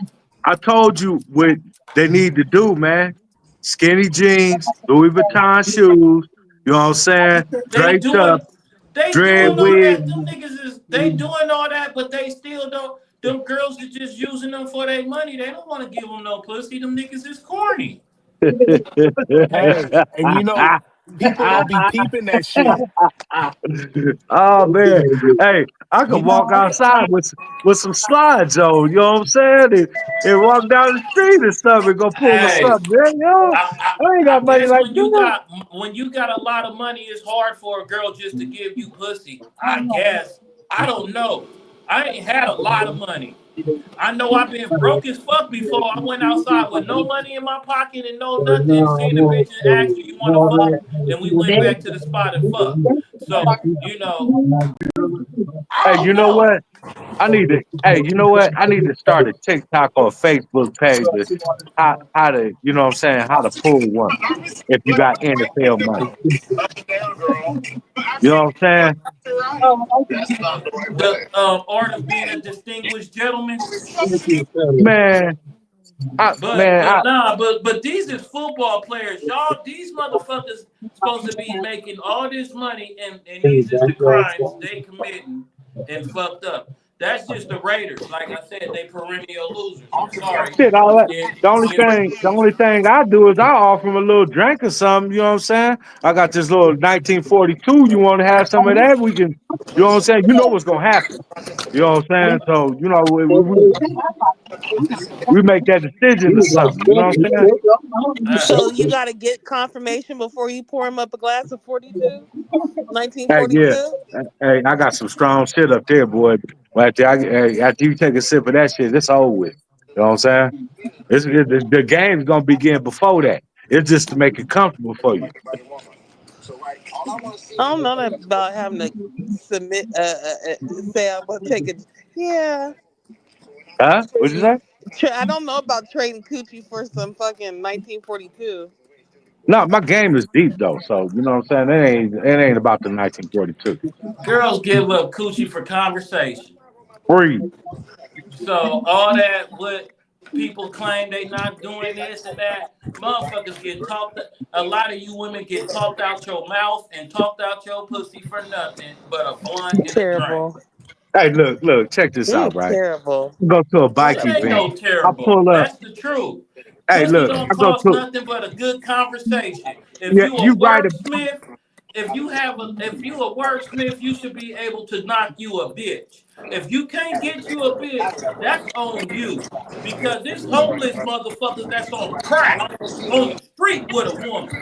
Speaker 4: I told you what they need to do, man. Skinny jeans, Louis Vuitton shoes. You know what I'm saying?
Speaker 1: They
Speaker 4: Draped up,
Speaker 1: doing they
Speaker 4: dread
Speaker 1: doing all
Speaker 4: wig.
Speaker 1: that. Them niggas is they doing all that, but they still don't. Them girls are just using them for their money. They don't want to give them no pussy. Them niggas is corny.
Speaker 5: Hey, and you know, people gonna be peeping that shit.
Speaker 4: Oh man, hey, I could
Speaker 5: You
Speaker 4: walk outside with some slides on. You know what I'm saying? And walk down the street and stuff and go pull a
Speaker 1: Hey,
Speaker 4: something. Man, yo, I ain't
Speaker 1: I
Speaker 4: got money
Speaker 1: guess
Speaker 4: like that.
Speaker 1: when you got a lot of money, it's hard for a girl just to give you pussy. I guess. I don't know. I ain't had a lot of money. I know I've been broke as fuck before. I went outside with no money in my pocket and no nothing. Seen a bitch and asked her, "You want to fuck?" And we went back to the spot and fucked. So I
Speaker 4: Hey,
Speaker 1: don't
Speaker 4: you know
Speaker 1: know.
Speaker 4: what? I need to. Hey, you know what? I need to start a TikTok or Facebook page. To how to, you know what I'm saying? How to pull one if you got NFL money. You know what I'm saying?
Speaker 1: The art of being a distinguished gentleman.
Speaker 4: Man,
Speaker 1: But
Speaker 4: man,
Speaker 1: but nah, but these is football players. Y'all, these motherfuckers supposed to be making all this money, and these is the crimes they committing and fucked up. That's just the Raiders. Like I said, they perennial losers. I'm sorry.
Speaker 4: shit, all that.
Speaker 1: And, you know,
Speaker 4: The only thing I do is I offer him a little drink or something. You know what I'm saying? I got this little 1942. You want to have some of that? We can. You know what I'm saying? You know what's gonna happen. You know what I'm saying? So you know we make that decision or something. You know what I'm saying?
Speaker 1: uh,
Speaker 3: So you gotta get confirmation before you pour him up a glass of 42?
Speaker 4: Hey, yeah.
Speaker 3: 1942?
Speaker 4: Hey, I got some strong shit up there, boy. But after you take a sip of that shit, it's over with. You know what I'm saying? The game's gonna begin before that. It's just to make it comfortable for you.
Speaker 3: I don't know that about having to submit, say I'm gonna take it. Yeah.
Speaker 4: Huh? What'd you say?
Speaker 3: I don't know about trading coochie for some fucking 1942.
Speaker 4: No, my game is deep though. So you know what I'm saying? It ain't about the 1942.
Speaker 1: girls give up coochie for conversation.
Speaker 4: Free.
Speaker 1: So all that what people claim they not doing this and that, motherfuckers get talked. A lot of you women get talked out your mouth and talked out your pussy for nothing but a blunt and a drink.
Speaker 3: Terrible.
Speaker 4: Hey, look, check this
Speaker 3: You're
Speaker 4: out, right?
Speaker 3: terrible.
Speaker 4: Go to a bike
Speaker 1: It ain't
Speaker 4: event.
Speaker 1: no
Speaker 4: I
Speaker 1: terrible.
Speaker 4: pull up.
Speaker 1: That's the truth.
Speaker 4: Hey,
Speaker 1: Pussy
Speaker 4: look,
Speaker 1: don't
Speaker 4: I go
Speaker 1: cost
Speaker 4: to
Speaker 1: nothing but a good conversation. If
Speaker 4: yeah.
Speaker 1: you a
Speaker 4: You right.
Speaker 1: wordsmith, if you a wordsmith, you should be able to knock you a bitch. If you can't get you a bitch, that's on you. Because there's homeless motherfuckers that's on crack on the street with a woman.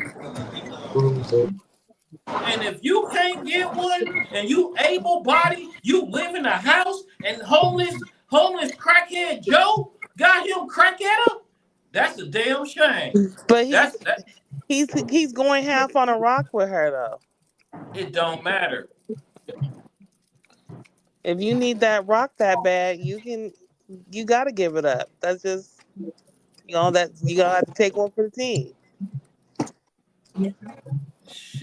Speaker 1: And if you can't get one and you able body, you live in a house and homeless crackhead Joe got him crack at him, that's a damn shame.
Speaker 3: But
Speaker 1: That's that
Speaker 3: he's going half on a rock with her though.
Speaker 1: it don't matter.
Speaker 3: If you need that rock that bad, you gotta give it up. That's just that you gotta have to take one for the team.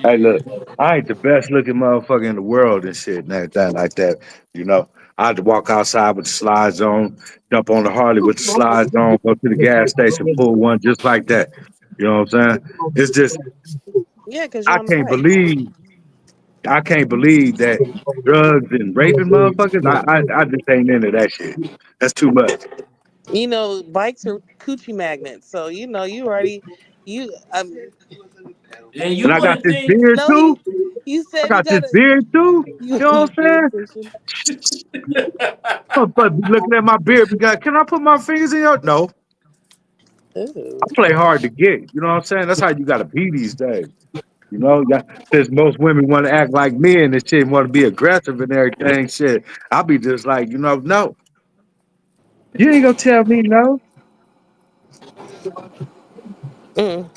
Speaker 4: Hey, look,
Speaker 1: Shit.
Speaker 4: I ain't the best looking motherfucker in the world and shit and everything like that. You know, I had to walk outside with the slides on, jump on the Harley with the slides on, go to the gas station, pull one just like that. You know what I'm saying? It's just
Speaker 3: Yeah, because you're
Speaker 4: I
Speaker 3: on the
Speaker 4: can't
Speaker 3: bike.
Speaker 4: believe I can't believe that drugs and raping motherfuckers. I just ain't into that shit. That's too much.
Speaker 3: Bikes are coochie magnets, so you already you
Speaker 1: And
Speaker 4: And
Speaker 1: you
Speaker 4: I got
Speaker 1: wouldn't
Speaker 4: this
Speaker 1: think
Speaker 4: beard
Speaker 3: no
Speaker 4: too.
Speaker 3: you
Speaker 4: I
Speaker 3: said you
Speaker 4: got this
Speaker 3: gotta
Speaker 4: beard too.
Speaker 3: you
Speaker 4: You know what I'm
Speaker 3: beard
Speaker 4: saying?
Speaker 3: fishing.
Speaker 4: Motherfucker be looking at my beard. Be like, can I put my fingers in your? No, I
Speaker 3: Ooh.
Speaker 4: play hard to get. You know what I'm saying? That's how you got to be these days. You know, since most women want to act like men and shit, want to be aggressive and everything, shit. I'll be just like, no, you ain't gonna tell me no.
Speaker 3: Mm.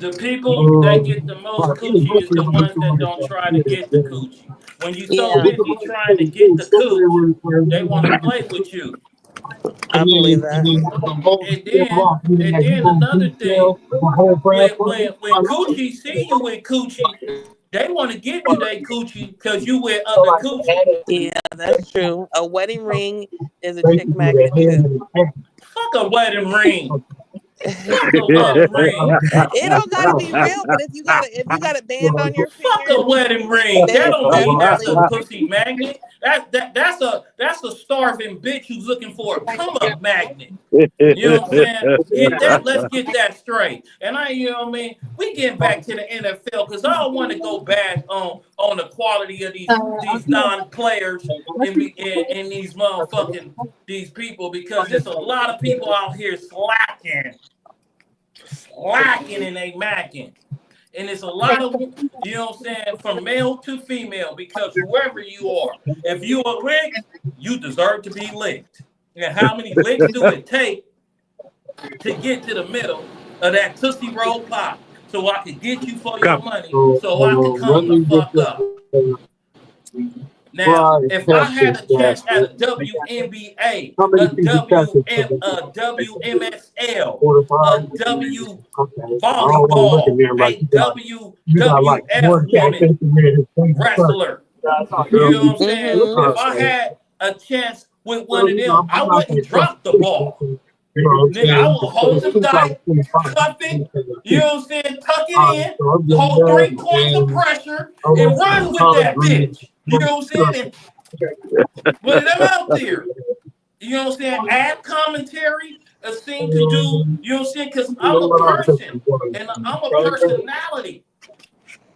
Speaker 1: the people that get the most coochie is the ones that don't try to get the coochie. When you so
Speaker 3: Yeah,
Speaker 1: busy trying to get the cooch, they want to play with you.
Speaker 3: I believe that.
Speaker 1: And then another thing, when coochie see you with coochie, they want to give you that coochie because you with other coochie.
Speaker 3: Yeah, that's true. A wedding ring is a chick magnet too.
Speaker 1: Fuck a wedding ring. Fuck a wedding ring.
Speaker 3: It don't gotta be real, but if you got a band on your
Speaker 1: Fuck
Speaker 3: finger,
Speaker 1: a wedding ring. That
Speaker 3: then
Speaker 1: don't mean that's a
Speaker 3: definitely.
Speaker 1: pussy magnet. That's a starving bitch who's looking for a come up magnet. You know what I'm saying? Let's get that straight. And you know what I mean? We getting back to the NFL because I don't want to go back on the quality of these non-players in these motherfucking these people because there's a lot of people out here slacking and they macking. And it's a lot of, you know what I'm saying, from male to female, because whoever you are, if you are licked, you deserve to be licked. And how many licks do it take to get to the middle of that Tootsie Roll pop so I could get you for your
Speaker 4: Come.
Speaker 1: money so I could come the fuck up? Now, if I had a chance at a WNBA, a WMSL, a W volleyball, a WWF woman wrestler, you know what I'm saying?
Speaker 3: Hmm.
Speaker 1: If I had a chance with one of them, I wouldn't drop the ball. Nigga, I will hold it tight, cuff it, you know what I'm saying? Tuck it in, hold 3 points of pressure, and run with that bitch. You know what I'm saying? And put them out there. You know what I'm saying? Add commentary, a scene to do, you know what I'm saying? Because I'm a person and I'm a personality.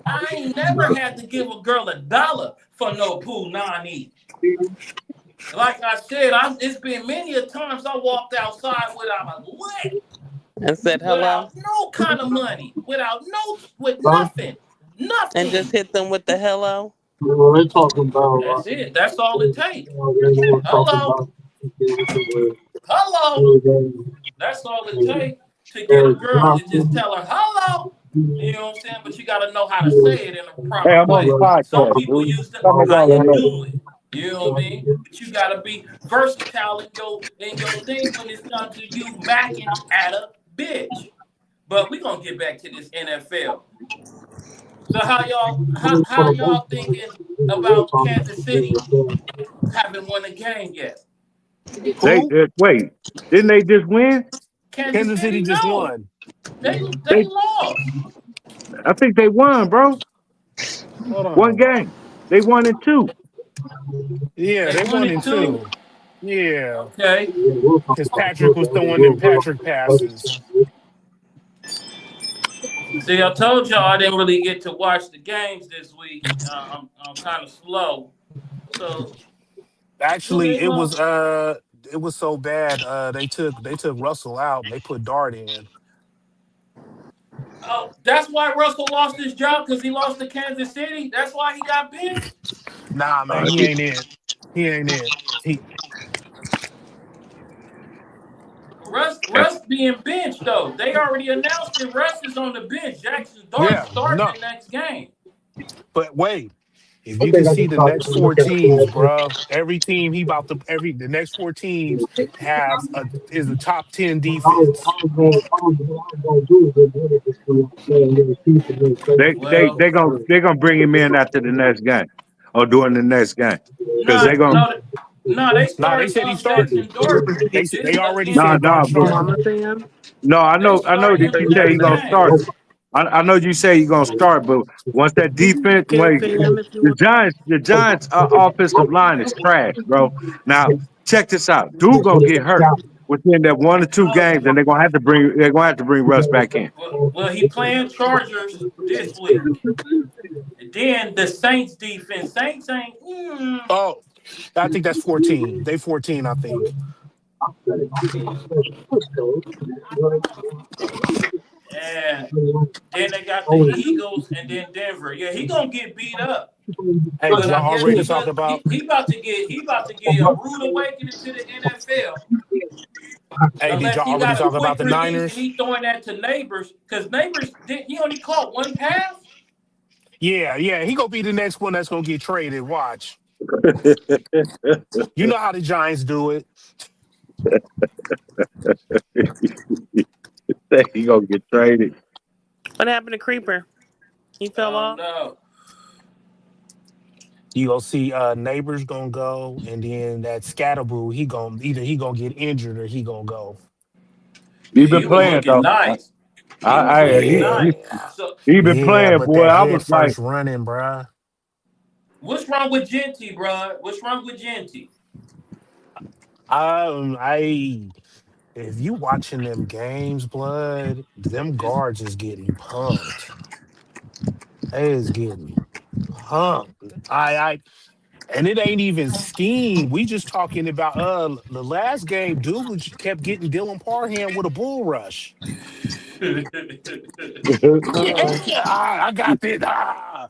Speaker 1: I ain't never had to give a girl $1 for no pool non-eat. Like I said, it's been many a times I walked outside without a lick,
Speaker 3: And said hello,
Speaker 1: without no kind of money, with nothing,
Speaker 3: and just
Speaker 1: nothing.
Speaker 3: hit them with the hello.
Speaker 1: That's it. That's all it takes. Hello, hello. That's all it takes to get a girl to just tell her hello. You know what I'm saying? But you got to know how to say it in a
Speaker 4: Hey,
Speaker 1: proper
Speaker 4: I'm on the
Speaker 1: way. Some
Speaker 4: podcast,
Speaker 1: people
Speaker 4: dude.
Speaker 1: use the
Speaker 4: Come make
Speaker 1: how
Speaker 4: all that
Speaker 1: you
Speaker 4: noise.
Speaker 1: doing. You know what I mean? But you got to be versatile in your thing when it's come to you macking at a bitch. But we gonna get back to this NFL. So how y'all thinking about Kansas City haven't won a game yet?
Speaker 5: Who?
Speaker 4: Wait. Didn't they just win?
Speaker 1: Kansas
Speaker 5: Kansas City
Speaker 1: City,
Speaker 5: just
Speaker 1: no,
Speaker 5: won.
Speaker 1: they
Speaker 4: They,
Speaker 1: lost.
Speaker 4: I think they won, bro.
Speaker 5: Hold
Speaker 4: One
Speaker 5: on.
Speaker 4: game. They won in two.
Speaker 5: Yeah,
Speaker 1: They
Speaker 5: they
Speaker 1: won
Speaker 5: won
Speaker 1: it
Speaker 5: in
Speaker 1: too.
Speaker 5: two. Yeah,
Speaker 1: Okay.
Speaker 5: because Patrick was throwing them Patrick passes.
Speaker 1: See, I told y'all I didn't really get to watch the games this week. I'm kind of slow. So who
Speaker 5: Actually,
Speaker 1: they lost?
Speaker 5: it was so bad. They took Russell out and they put Dart in.
Speaker 1: Oh, that's why Russell lost his job because he lost to Kansas City. That's why he got benched.
Speaker 5: Nah, man, he
Speaker 2: He,
Speaker 5: ain't it. He ain't it. He
Speaker 1: Russ being benched though. They already announced that Russ is on the bench. Jackson Dart
Speaker 5: yeah,
Speaker 1: starting
Speaker 5: no.
Speaker 1: the next game.
Speaker 5: But wait, if you can see the next four teams, bro, every team he about to every the next four teams have a is a top 10 defense.
Speaker 1: Well,
Speaker 4: they gonna bring him in after the next game or during the next game because
Speaker 1: no,
Speaker 4: they gonna
Speaker 1: no, no. They
Speaker 5: Nah, they
Speaker 1: started
Speaker 5: said he's starting.
Speaker 1: Jackson Dart
Speaker 5: They
Speaker 1: this
Speaker 5: already
Speaker 1: against.
Speaker 4: no
Speaker 5: said Dart
Speaker 4: but
Speaker 5: starting.
Speaker 4: no
Speaker 1: They
Speaker 4: I know
Speaker 1: starting
Speaker 4: that
Speaker 1: him
Speaker 4: you
Speaker 1: the
Speaker 4: say he
Speaker 1: next
Speaker 4: gonna
Speaker 1: game.
Speaker 4: start. I know you say you're gonna start, but once that defense, wait, the Giants offensive line is trash, bro. Now check this out. Dude gonna get hurt within that 1 or 2 games, and they're gonna have to bring Russ back in.
Speaker 1: Well, he playing Chargers this week. And then the Saints defense. Saints ain't.
Speaker 5: Oh, I think that's 14. They 14, I think.
Speaker 1: And then they got the Eagles and then Denver. Yeah, he gonna get beat up.
Speaker 5: Hey, did
Speaker 1: But I
Speaker 5: y'all
Speaker 1: guess
Speaker 5: already talk
Speaker 1: because
Speaker 5: about
Speaker 1: he about to get a rude awakening to the NFL.
Speaker 5: hey, did
Speaker 1: Unless
Speaker 5: y'all
Speaker 1: he
Speaker 5: already
Speaker 1: got a
Speaker 5: talk about
Speaker 1: quick
Speaker 5: the
Speaker 1: release and
Speaker 5: Niners?
Speaker 1: he throwing that to neighbors. Because neighbors did he only caught one pass?
Speaker 5: Yeah, yeah. He gonna be the next one that's gonna get traded. Watch. You know how the Giants do it.
Speaker 4: He gonna get traded.
Speaker 3: What happened to Creeper? He fell off.
Speaker 1: No.
Speaker 5: You gonna see neighbors gonna go, and then that Scatterboo, he gonna get injured or he gonna go.
Speaker 4: He
Speaker 1: He
Speaker 4: been
Speaker 1: was
Speaker 4: playing
Speaker 1: looking
Speaker 4: though.
Speaker 1: nice. He was looking
Speaker 5: Yeah,
Speaker 1: nice. So
Speaker 4: He been
Speaker 5: yeah,
Speaker 4: playing,
Speaker 5: but
Speaker 4: boy.
Speaker 5: that
Speaker 4: I was
Speaker 5: head
Speaker 4: like,
Speaker 5: first running, bruh.
Speaker 1: what's wrong with Genty, bro? What's wrong with Genty?
Speaker 5: I if you watching them games, blood, them
Speaker 1: It's
Speaker 5: guards is getting pumped. They is getting pumped. And it ain't even scheme. We just talking about the last game. Dude kept getting Dylan Parham with a bull rush. Yeah,
Speaker 3: Uh-oh.
Speaker 5: I got this.
Speaker 4: I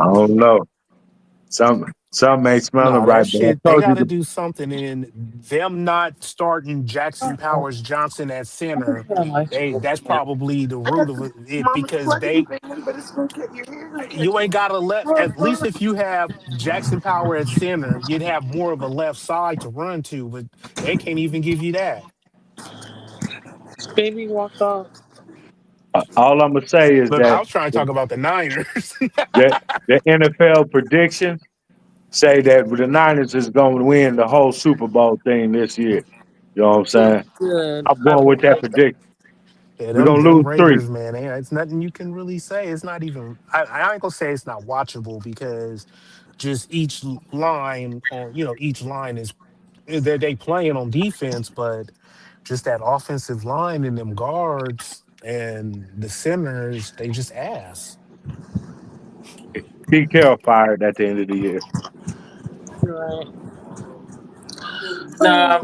Speaker 4: don't know. Some ain't smelling
Speaker 5: No, that
Speaker 4: right, but
Speaker 5: shit,
Speaker 4: I
Speaker 5: they
Speaker 4: told you
Speaker 5: got to
Speaker 4: the
Speaker 5: do something. In them not starting Jackson Powers Johnson at center, that's probably the root of it because you ain't got a left. At least if you have Jackson Power at center, you'd have more of a left side to run to, but they can't even give you that.
Speaker 3: Baby walked off.
Speaker 4: all I'm gonna say is
Speaker 5: Look, I
Speaker 4: that
Speaker 5: was trying to talk about the Niners.
Speaker 4: that the NFL predictions say that the Niners is gonna win the whole Super Bowl thing this year. You know what I'm saying?
Speaker 3: Good.
Speaker 4: I'm
Speaker 3: I
Speaker 4: going with that
Speaker 3: appreciate that.
Speaker 4: prediction.
Speaker 5: Yeah,
Speaker 4: We're gonna
Speaker 5: them
Speaker 4: lose three.
Speaker 5: Raiders, man. It's nothing you can really say. It's not even. I ain't gonna say it's not watchable because just each line on each line is they playing on defense, but just that offensive line and them guards and the centers, they just ass.
Speaker 4: Pete Carroll fired at the end of the year.
Speaker 3: You're right.
Speaker 1: Nah,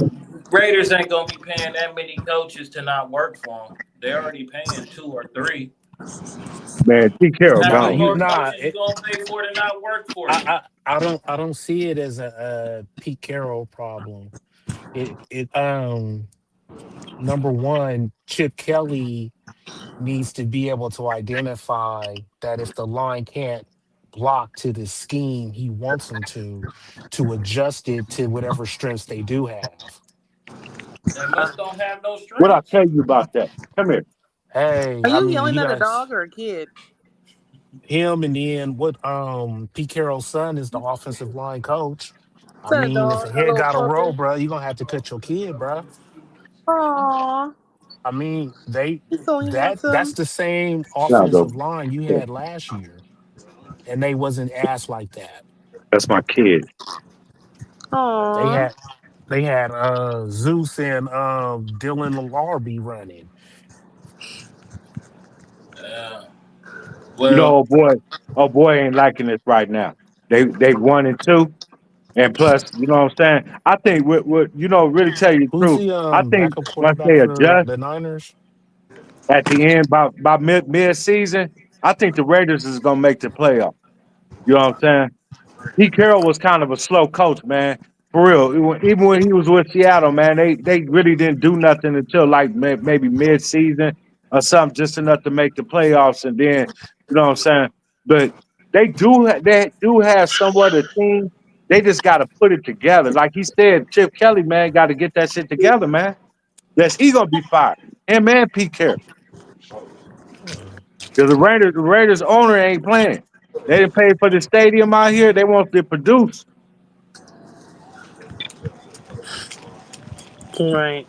Speaker 1: Raiders ain't gonna be paying that many coaches to not work for them. They're already paying two or three.
Speaker 4: Man, Pete Carroll
Speaker 1: How
Speaker 5: Nah,
Speaker 1: many
Speaker 4: gone.
Speaker 5: you
Speaker 1: more
Speaker 5: nah.
Speaker 1: coaches you gonna pay for to not work for
Speaker 5: I,
Speaker 1: you?
Speaker 5: I I don't see it as a Pete Carroll problem. It Number one, Chip Kelly needs to be able to identify that if the line can't block to the scheme he wants them to adjust it to whatever strengths they do have.
Speaker 1: They must don't have no
Speaker 4: What I
Speaker 1: strengths.
Speaker 4: tell you about that? Come here.
Speaker 5: Hey,
Speaker 3: Are
Speaker 5: I
Speaker 3: you
Speaker 5: mean,
Speaker 3: yelling
Speaker 5: you
Speaker 3: at a
Speaker 5: guys,
Speaker 3: dog or a kid?
Speaker 5: him and then what Pete Carroll's son is the offensive line coach.
Speaker 3: Is
Speaker 5: I
Speaker 3: that a
Speaker 5: mean, if
Speaker 3: dog?
Speaker 5: a
Speaker 3: A
Speaker 5: head
Speaker 3: little
Speaker 5: got to roll,
Speaker 3: puppy?
Speaker 5: bro, you're gonna have to cut your kid, bro.
Speaker 3: Aww.
Speaker 5: I mean,
Speaker 3: He's so
Speaker 5: that's
Speaker 3: handsome.
Speaker 5: the same
Speaker 4: No,
Speaker 5: offensive line you had last year, and they wasn't asked like that.
Speaker 4: that's my kid.
Speaker 5: They
Speaker 3: Aww.
Speaker 5: had Zeus and Dylan Larby running.
Speaker 1: Yeah.
Speaker 4: You know,
Speaker 1: Well,
Speaker 4: oh boy ain't liking this right now. They 1-2, and plus, you know what I'm saying. I think what you know, really tell you the
Speaker 5: Who's
Speaker 4: truth.
Speaker 5: the
Speaker 4: I think
Speaker 5: backup
Speaker 4: once
Speaker 5: quarterback
Speaker 4: they
Speaker 5: for
Speaker 4: adjust
Speaker 5: the Niners?
Speaker 4: at the end, by mid season, I think the Raiders is gonna make the playoff. You know what I'm saying? Pete Carroll was kind of a slow coach, man. For real, even when he was with Seattle, man, they really didn't do nothing until like maybe mid season or something, just enough to make the playoffs, and then you know what I'm saying. But they do have somewhat a team. They just got to put it together. Like he said, Chip Kelly, man, got to get that shit together, man. That's he gonna be fired. Him and Pete Carroll,
Speaker 5: Hmm.
Speaker 4: because the Raiders owner ain't playing. They didn't pay for the stadium out here. They want to produce.
Speaker 3: Right.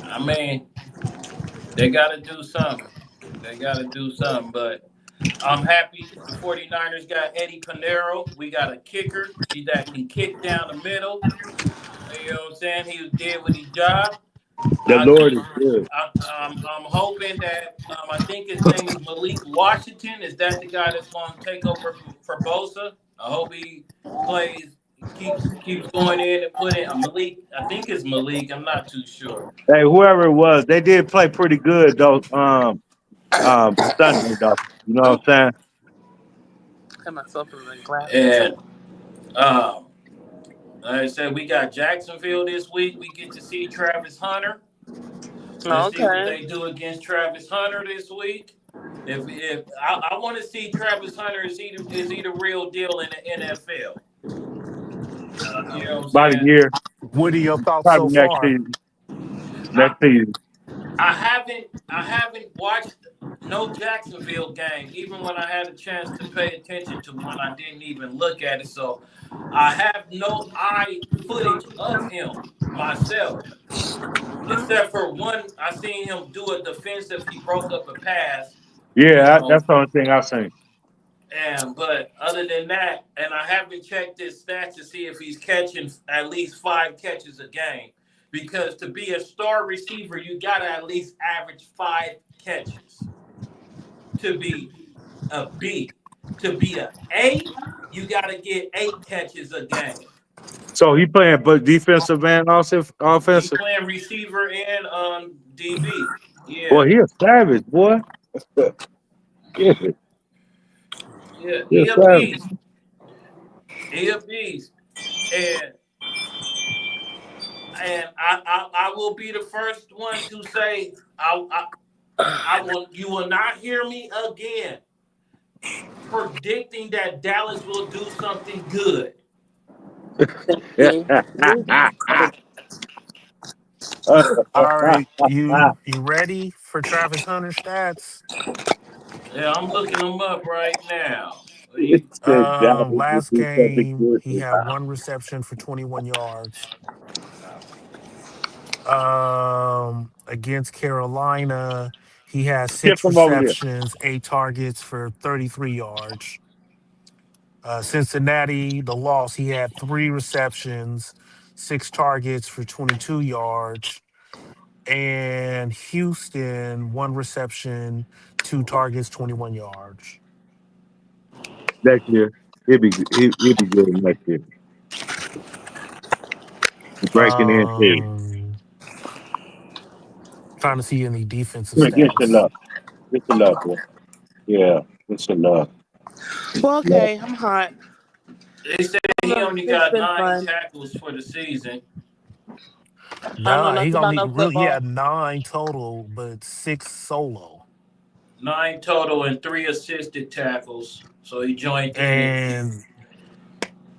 Speaker 1: I mean, they got to do something. They got to do something. But I'm happy the 49ers got Eddie Pinero. We got a kicker that can kick down the middle. You know what I'm saying? He did what he job.
Speaker 4: The
Speaker 1: I
Speaker 4: Lord
Speaker 1: think
Speaker 4: is good.
Speaker 1: I'm hoping that I think his name is Malik Washington. Is that the guy that's going to take over for Bosa? I hope he plays, keeps going in and putting Malik. I think it's Malik. I'm not too sure.
Speaker 4: Hey, whoever it was, they did play pretty good though. Sunday though. You know what
Speaker 3: Oh,
Speaker 4: I'm saying?
Speaker 3: got myself in the glasses.
Speaker 1: And um, like I said, we got Jacksonville this week. We get to see Travis Hunter. Let's see what
Speaker 3: Okay.
Speaker 1: they do against Travis Hunter this week. If I want to see Travis Hunter is he the real deal in the NFL? You know what I'm
Speaker 4: About a
Speaker 1: saying?
Speaker 4: year,
Speaker 5: What are your thoughts so
Speaker 4: probably next
Speaker 5: far?
Speaker 4: season.
Speaker 1: I
Speaker 4: Next season.
Speaker 1: I haven't watched no Jacksonville game, even when I had a chance to pay attention to one. I didn't even look at it, so I have no eye footage of him myself, except for one. I seen him do a defensive. He broke up a pass, you
Speaker 4: Yeah,
Speaker 1: know.
Speaker 4: that's the only thing I seen.
Speaker 1: And but other than that, and I haven't checked his stats to see if he's catching at least 5 catches a game. Because to be a star receiver, you gotta at least average 5 catches to be a B. To be a A, you gotta get 8 catches a game.
Speaker 4: So he playing but defensive and
Speaker 1: He
Speaker 4: offensive.
Speaker 1: playing receiver and DB.
Speaker 4: Boy,
Speaker 1: Yeah,
Speaker 4: he a savage, boy. Yeah,
Speaker 1: yeah,
Speaker 4: he a
Speaker 1: he a
Speaker 4: savage.
Speaker 1: beast. He a beast. And I will be the first one to say you will not hear me again predicting that Dallas will do something good.
Speaker 3: Thank you.
Speaker 5: All right, you ready for Travis Hunter stats?
Speaker 1: Yeah, I'm looking them up right now. You,
Speaker 4: Said Dallas would
Speaker 5: Last
Speaker 4: do something
Speaker 5: game
Speaker 4: good.
Speaker 5: he had one reception for 21 yards. Against Carolina, he has
Speaker 4: Skip
Speaker 5: six
Speaker 4: him over there.
Speaker 5: receptions, 8 targets for 33 yards. Cincinnati, the loss, he had 3 receptions, 6 targets for 22 yards. And Houston, 1 reception, 2 targets, 21 yards.
Speaker 4: Next year, he'll be good next year. Breaking in too.
Speaker 5: Um, Trying to see any defensive
Speaker 4: Get the
Speaker 5: stats.
Speaker 4: love. Get the love, boy. Yeah, get the love.
Speaker 3: Well,
Speaker 4: Yeah.
Speaker 3: okay, I'm hot.
Speaker 1: they say he only
Speaker 3: It's
Speaker 1: got
Speaker 3: been
Speaker 1: nine
Speaker 3: fun.
Speaker 1: tackles for the season.
Speaker 3: I don't know
Speaker 5: Nah, he
Speaker 3: nothing about
Speaker 5: only
Speaker 3: no
Speaker 5: really he
Speaker 3: football.
Speaker 5: had 9 total, but 6 solo.
Speaker 1: 9 total and 3 assisted tackles. So he joined in.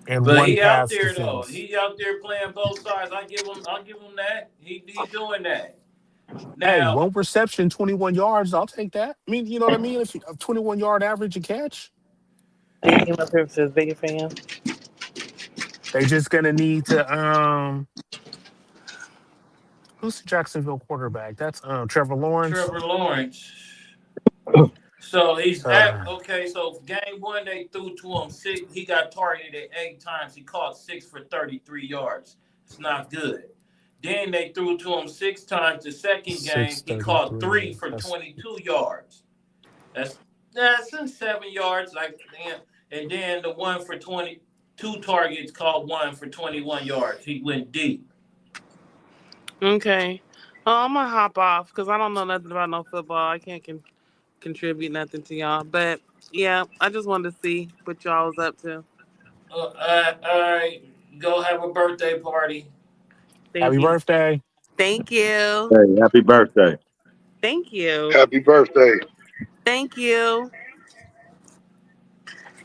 Speaker 5: And
Speaker 1: But
Speaker 5: one
Speaker 1: he out
Speaker 5: pass
Speaker 1: there though.
Speaker 5: defense.
Speaker 1: He out there playing both sides. I'll give him that. He doing that.
Speaker 5: Hey,
Speaker 1: Now,
Speaker 5: one reception, 21 yards. I'll take that. I mean, you know what I mean? If a 21-yard average a catch,
Speaker 3: He came up here and says, big fan.
Speaker 5: they just gonna need to who's the Jacksonville quarterback? That's Trevor Lawrence.
Speaker 1: Trevor Lawrence. So he's at
Speaker 5: Uh
Speaker 1: okay. So game one they threw to him six. He got targeted 8 times. He caught 6 for 33 yards. It's not good. Then they threw to him 6 times the second game. He caught 3
Speaker 5: 633.
Speaker 1: for
Speaker 5: That's
Speaker 1: 22 yards. That's in 7 yards. And then the one for 22 targets caught 1 for 21 yards. He went deep.
Speaker 3: Okay. I'm gonna hop off because I don't know nothing about no football. I can't contribute nothing to y'all. But yeah, I just wanted to see what y'all was up to.
Speaker 1: All right, go have a birthday party.
Speaker 3: Thank
Speaker 5: happy
Speaker 3: you.
Speaker 5: birthday.
Speaker 3: Thank you.
Speaker 4: Hey, happy birthday.
Speaker 3: Thank you.
Speaker 2: Happy birthday.
Speaker 3: Thank you.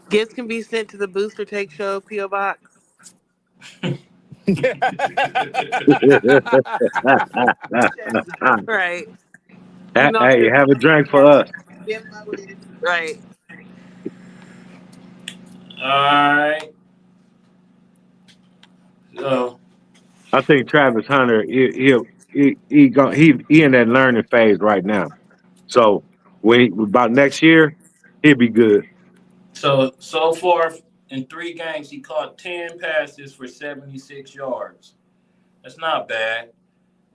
Speaker 3: Gifts can be sent to the Booster Take Show PO Box. Right. You know
Speaker 4: Hey, have a drink for us.
Speaker 3: get my wish. Right.
Speaker 1: All right. So,
Speaker 4: I think Travis Hunter, he in that learning phase right now. So about next year, he'll be good.
Speaker 1: so far in 3 games, he caught 10 passes for 76 yards. That's not bad.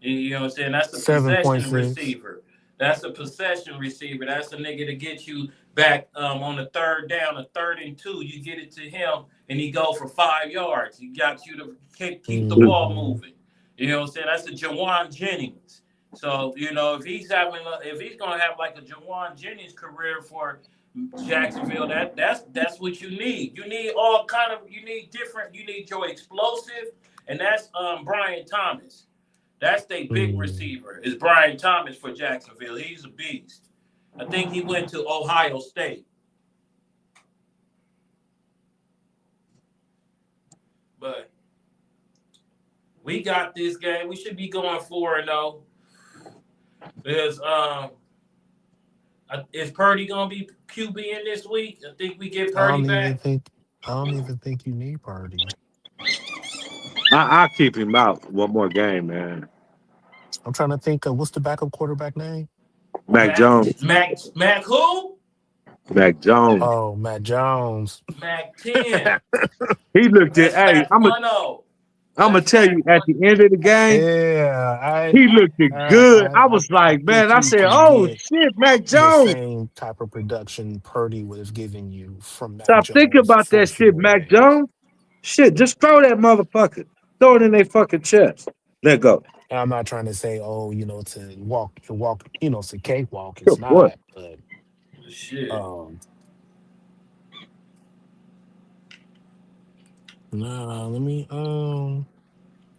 Speaker 1: You know what I'm saying? That's a possession
Speaker 5: 7.6.
Speaker 1: receiver. That's a possession receiver. That's a nigga to get you back on the third down, a 3rd and 2. You get it to him, and he go for 5 yards. He got you to keep the ball
Speaker 5: Hmm.
Speaker 1: moving. You know what I'm saying? That's a Jawan Jennings. So if he's gonna have like a Jawan Jennings career for Jacksonville, that's what you need. You need different. You need your explosive, and that's Brian Thomas. That's their big
Speaker 5: Mm.
Speaker 1: receiver. Is Brian Thomas for Jacksonville. He's a beast. I think he went to Ohio State. But we got this game. We should be going 4-0. Because is Purdy gonna be QB in this week? I think we get
Speaker 5: I
Speaker 1: Purdy
Speaker 5: don't even
Speaker 1: back.
Speaker 5: think. I don't even think you need party.
Speaker 4: I'll keep him out one more game, man.
Speaker 5: I'm trying to think of what's the backup quarterback name?
Speaker 4: Mac Jones.
Speaker 1: Mac who?
Speaker 4: Mac Jones.
Speaker 5: Oh, Matt Jones.
Speaker 1: Mac 10.
Speaker 4: He looked at.
Speaker 1: That's
Speaker 4: Hey,
Speaker 1: Mac 1-0.
Speaker 4: I'm gonna
Speaker 1: That's
Speaker 4: tell you
Speaker 1: Mac
Speaker 4: at
Speaker 1: 1.
Speaker 4: the end of the game,
Speaker 5: Yeah,
Speaker 4: he looked good. I
Speaker 5: I
Speaker 4: was like, man.
Speaker 5: think
Speaker 4: I
Speaker 5: you
Speaker 4: said,
Speaker 5: can
Speaker 4: oh
Speaker 5: get
Speaker 4: shit, Mac
Speaker 5: the
Speaker 4: Jones.
Speaker 5: same type of production Purdy would have given you from Mac
Speaker 4: Stop thinking
Speaker 5: Jones
Speaker 4: about
Speaker 5: for a
Speaker 4: that
Speaker 5: few
Speaker 4: shit,
Speaker 5: more
Speaker 4: Mac
Speaker 5: games.
Speaker 4: Jones. Shit, just throw that motherfucker. Throw it in their fucking chest. Let go.
Speaker 5: And I'm not trying to say, oh, to walk, it's a cakewalk. It's
Speaker 4: Of course.
Speaker 5: not, but
Speaker 1: Shit.
Speaker 5: um, nah. Let me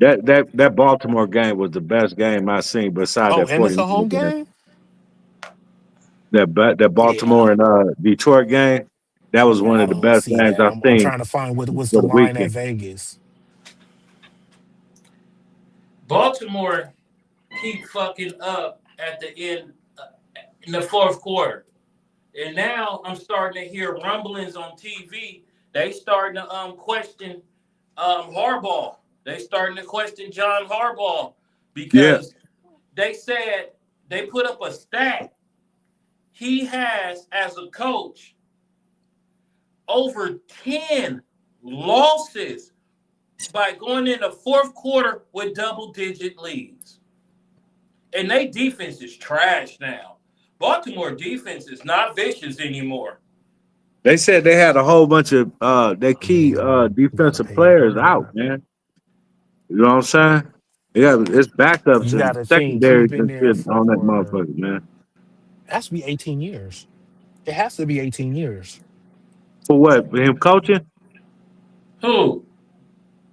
Speaker 4: That Baltimore game was the best game I seen beside
Speaker 5: Oh,
Speaker 4: that
Speaker 5: and it's a
Speaker 4: 49
Speaker 5: home
Speaker 4: game.
Speaker 5: game.
Speaker 4: That
Speaker 5: Yeah,
Speaker 4: Baltimore and Detroit game, that was one
Speaker 5: I
Speaker 4: of the
Speaker 5: don't
Speaker 4: best
Speaker 5: see
Speaker 4: games
Speaker 5: that.
Speaker 4: I've
Speaker 5: I'm
Speaker 4: seen
Speaker 5: trying to find what's the
Speaker 4: for the
Speaker 5: line at
Speaker 4: weekend.
Speaker 5: Vegas.
Speaker 1: Baltimore keep fucking up at the end in the fourth quarter. And now I'm starting to hear rumblings on TV. They starting to question Harbaugh. They starting to question John Harbaugh
Speaker 4: Yeah,
Speaker 1: because they said they put up a stat. He has, as a coach, over 10 losses by going in the fourth quarter with double-digit leads. And they defense is trash now. Baltimore defense is not vicious anymore.
Speaker 4: they said they had a whole bunch of their key
Speaker 5: Yeah, gotta
Speaker 4: defensive
Speaker 5: pay
Speaker 4: players out,
Speaker 5: attention.
Speaker 4: man. You know what I'm saying? Yeah, it's backups
Speaker 5: You
Speaker 4: and
Speaker 5: gotta think he's
Speaker 4: secondaries
Speaker 5: been
Speaker 4: and
Speaker 5: there
Speaker 4: shit on that
Speaker 5: for
Speaker 4: motherfucker, man.
Speaker 5: has to be 18 years. It has to be 18 years.
Speaker 4: For what? For him coaching?
Speaker 1: Who?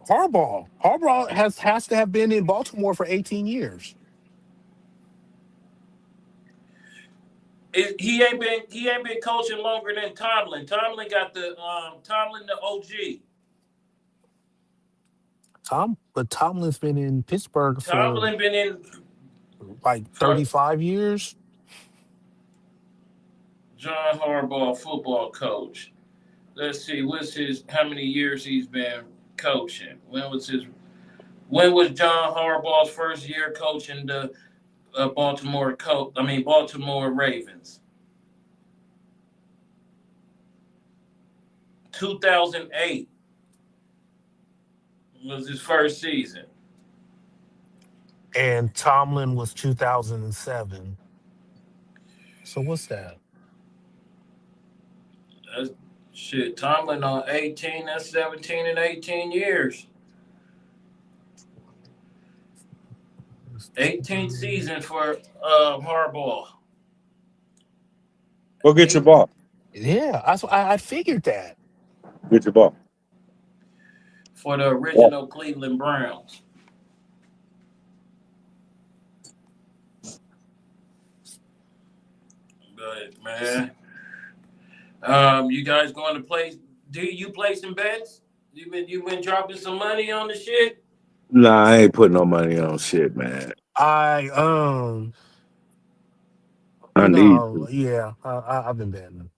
Speaker 5: Harbaugh has to have been in Baltimore for 18 years.
Speaker 1: He ain't been coaching longer than Tomlin. Tomlin the OG.
Speaker 5: But Tomlin's been in Pittsburgh for
Speaker 1: Tomlin been in
Speaker 5: like
Speaker 1: for
Speaker 5: 35 years.
Speaker 1: John Harbaugh football coach. Let's see, what's his how many years he's been coaching? When was John Harbaugh's first year coaching the Baltimore Ravens? 2008 was his first season.
Speaker 5: and Tomlin was 2007. So what's that?
Speaker 1: That's shit. Tomlin on 18. That's 17 and 18 years. 18th season for Harbaugh.
Speaker 4: Go get your
Speaker 1: Eight
Speaker 4: ball.
Speaker 5: Yeah, I figured that.
Speaker 4: Get your ball.
Speaker 1: for the
Speaker 4: Yeah.
Speaker 1: original Cleveland Browns. But man, you guys going to play? Do you play some bets? You been dropping some money on the shit?
Speaker 4: Nah, I ain't putting no money on shit, man.
Speaker 5: I
Speaker 4: I need to.
Speaker 5: yeah, I've been betting.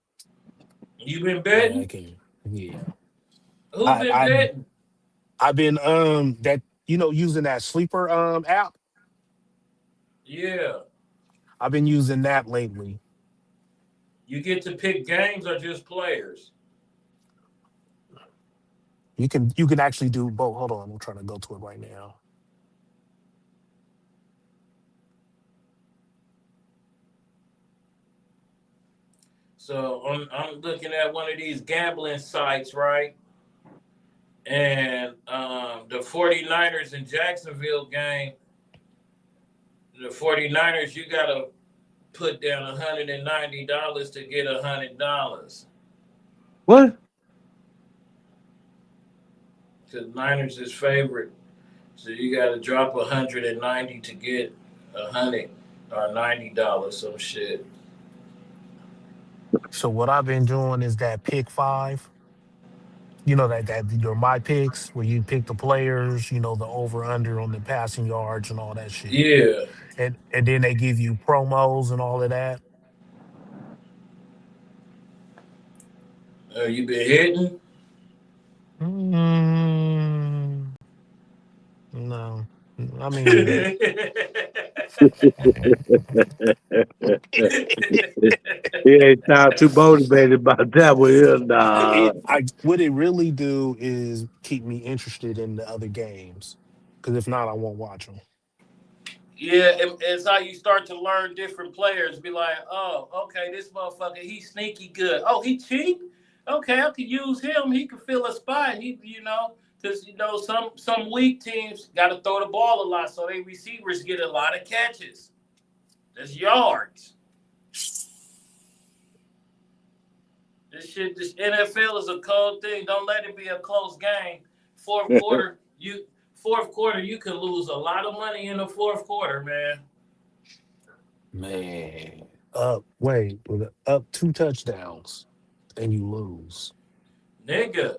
Speaker 1: You been
Speaker 5: I
Speaker 1: betting?
Speaker 5: can, yeah.
Speaker 1: Who
Speaker 5: I
Speaker 1: been
Speaker 5: I
Speaker 1: betting?
Speaker 5: I've been that using that sleeper app.
Speaker 1: Yeah.
Speaker 5: I've been using that lately.
Speaker 1: You get to pick games or just players?
Speaker 5: You can actually do both. Hold on, I'm trying to go to it right now.
Speaker 1: So I'm looking at one of these gambling sites, right? And the 49ers and Jacksonville game, the 49ers, you got to put down $190 to get $100.
Speaker 4: What?
Speaker 1: Because Niners is favorite. So you got to drop 190 to get 100 or $90, some shit.
Speaker 5: So what I've been doing is that pick five. That your my picks where you pick the players. The over under on the passing yards and all that shit.
Speaker 1: Yeah.
Speaker 5: And then they give you promos and all of that.
Speaker 1: You been hitting?
Speaker 5: Mm, no, I mean,
Speaker 1: it
Speaker 4: He ain't sound too motivated about that one here, nah.
Speaker 5: I what it really do is keep me interested in the other games, because if not, I won't watch them.
Speaker 1: Yeah, it's how you start to learn different players. Be like, oh, okay, this motherfucker, he's sneaky good. Oh, he cheap. Okay, I could use him. He could fill a spot. Because some weak teams got to throw the ball a lot, so they receivers get a lot of catches. That's yards. This NFL is a cold thing. Don't let it be a close game. Fourth quarter, you can lose a lot of money in the fourth quarter, man.
Speaker 5: Man, up two touchdowns and you lose.
Speaker 1: Nigga,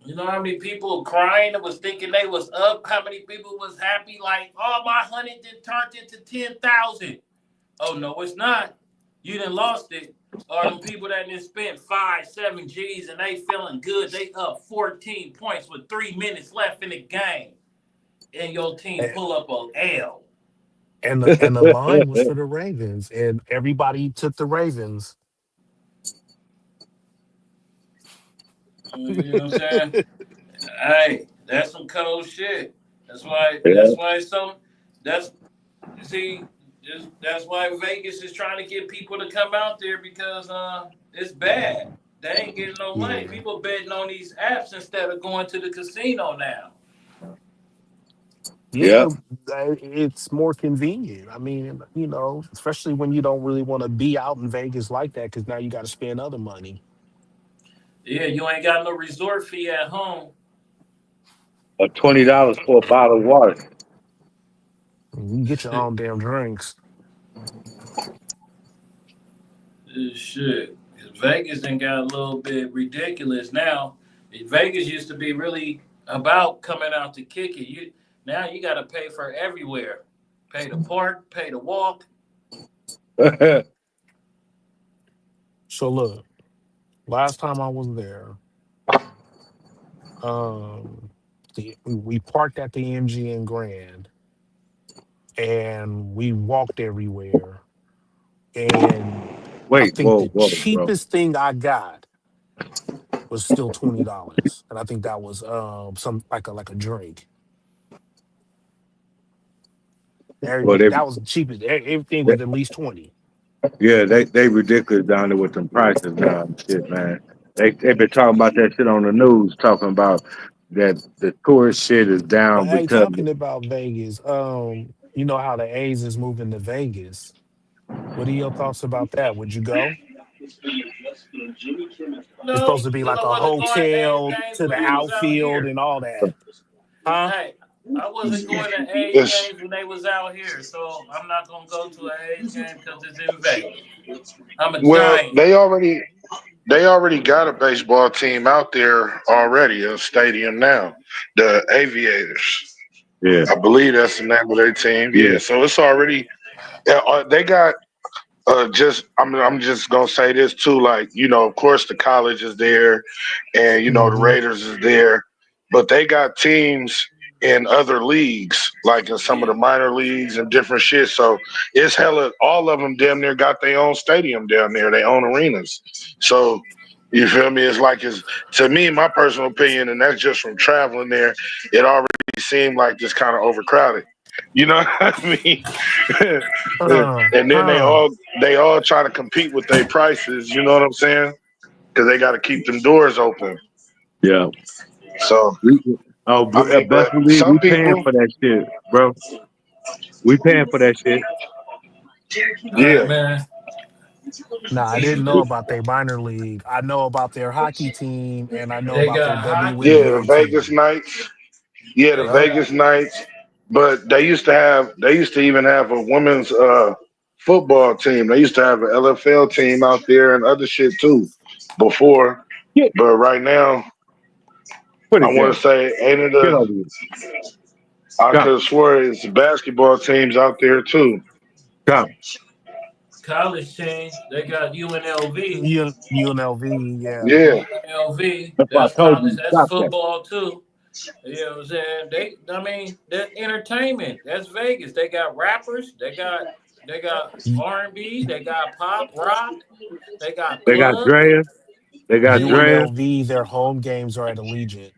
Speaker 1: you know how many people crying and was thinking they was up? How many people was happy like, oh, my 100 then turned into 10,000? Oh, no, it's not. You done lost it. Or them people that done spent 5, 7 G's and they feeling good. They up 14 points with 3 minutes left in the game. And your team
Speaker 5: A-
Speaker 1: pull up a L.
Speaker 5: And the line was for the Ravens, and everybody took the Ravens.
Speaker 1: You know what I'm saying? Hey, that's some cold shit. That's why.
Speaker 4: Yeah.
Speaker 1: That's why some. That's see. That's why Vegas is trying to get people to come out there because it's bad. They ain't getting no money.
Speaker 5: Yeah.
Speaker 1: People betting on these apps instead of going to the casino now.
Speaker 5: Yeah,
Speaker 4: Yeah.
Speaker 5: it's more convenient. I mean, especially when you don't really want to be out in Vegas like that, because now you got to spend other money.
Speaker 1: Yeah, you ain't got no resort fee at home.
Speaker 4: Or $20 for a bottle of water.
Speaker 5: You can get your own damn drinks.
Speaker 1: Shit. Vegas done got a little bit ridiculous now. Vegas used to be really about coming out to kick it. Now you got to pay for everywhere. Pay to park, pay to walk.
Speaker 5: So look, last time I was there, um, we parked at the MGM Grand and we walked everywhere. And I
Speaker 4: Wait,
Speaker 5: think the
Speaker 4: bro.
Speaker 5: cheapest thing I got was still $20, and I think that was some like a drink.
Speaker 4: Well, they,
Speaker 5: That was the cheapest. Everything was at least 20.
Speaker 4: yeah, they ridiculous down there with them prices now and shit, man. They been talking about that shit on the news, talking about that the tourist shit is
Speaker 5: But
Speaker 4: down
Speaker 5: hey,
Speaker 4: because
Speaker 5: talking about Vegas, you know how the A's is moving to Vegas. What are your thoughts about that? Would you go? It's supposed
Speaker 1: No,
Speaker 5: to be
Speaker 1: because
Speaker 5: like
Speaker 1: I
Speaker 5: a
Speaker 1: wasn't going to A's
Speaker 5: hotel
Speaker 1: games
Speaker 5: to the
Speaker 1: when they was out
Speaker 5: outfield
Speaker 1: here.
Speaker 5: and all that. Huh?
Speaker 1: Hey, I wasn't going to A's
Speaker 2: It's
Speaker 1: games when they was out here, so I'm not gonna go to an A's game because it's in Vegas. I'm a
Speaker 2: well,
Speaker 1: Giant.
Speaker 2: they already got a baseball team out there already, a stadium now, the Aviators.
Speaker 4: yeah,
Speaker 2: I believe that's the name of their team.
Speaker 4: yeah.
Speaker 2: Yeah, so it's already they got just I'm just gonna say this too, like, of course the college is there, and the
Speaker 5: Hmm.
Speaker 2: Raiders is there, but they got teams in other leagues, like in some of the minor leagues and different shit. So it's hella all of them damn near got their own stadium down there, their own arenas. So you feel me? It's like it's to me, my personal opinion, and that's just from traveling there. It already seemed like just kind of overcrowded. You know what I mean? And then they
Speaker 5: Huh.
Speaker 2: all try to compete with their prices. You know what I'm saying? Because they got to keep them doors open.
Speaker 4: Yeah.
Speaker 2: So
Speaker 4: We, oh,
Speaker 2: I mean,
Speaker 4: best
Speaker 2: but
Speaker 4: believe
Speaker 2: some
Speaker 4: we paying
Speaker 2: people,
Speaker 4: for that shit, bro. We paying for that shit.
Speaker 2: yeah,
Speaker 1: Man,
Speaker 5: Nah, I didn't know about their minor league. I know about their hockey team and I know
Speaker 1: they
Speaker 5: about their
Speaker 1: got hockey.
Speaker 2: yeah, the
Speaker 5: WNBA
Speaker 2: Vegas
Speaker 5: team.
Speaker 2: Knights, yeah, the
Speaker 1: They
Speaker 5: Yep.
Speaker 2: Vegas
Speaker 1: got
Speaker 2: Knights. But they used to even have a women's football team. They used to have an LFL team out there and other shit too before.
Speaker 4: Get
Speaker 2: But right now,
Speaker 4: put
Speaker 2: I
Speaker 4: it
Speaker 2: want
Speaker 4: down.
Speaker 2: to say, ain't it
Speaker 4: Get over here.
Speaker 2: I
Speaker 4: Come,
Speaker 2: could have swore it's basketball teams out there too.
Speaker 4: come.
Speaker 1: college team. They got UNLV.
Speaker 5: UNLV, yeah.
Speaker 2: Yeah,
Speaker 1: UNLV.
Speaker 4: That's why I
Speaker 1: That's
Speaker 4: told
Speaker 1: college.
Speaker 4: you to
Speaker 1: That's
Speaker 4: stop that.
Speaker 1: football too. You know what I'm saying? I mean, that entertainment. That's Vegas. They got rappers. They got R&B. They got pop rock. They got
Speaker 4: They got
Speaker 1: clubs.
Speaker 4: Drea. They got
Speaker 1: Yeah,
Speaker 4: Drea.
Speaker 5: UNLV, their home games are at Allegiant.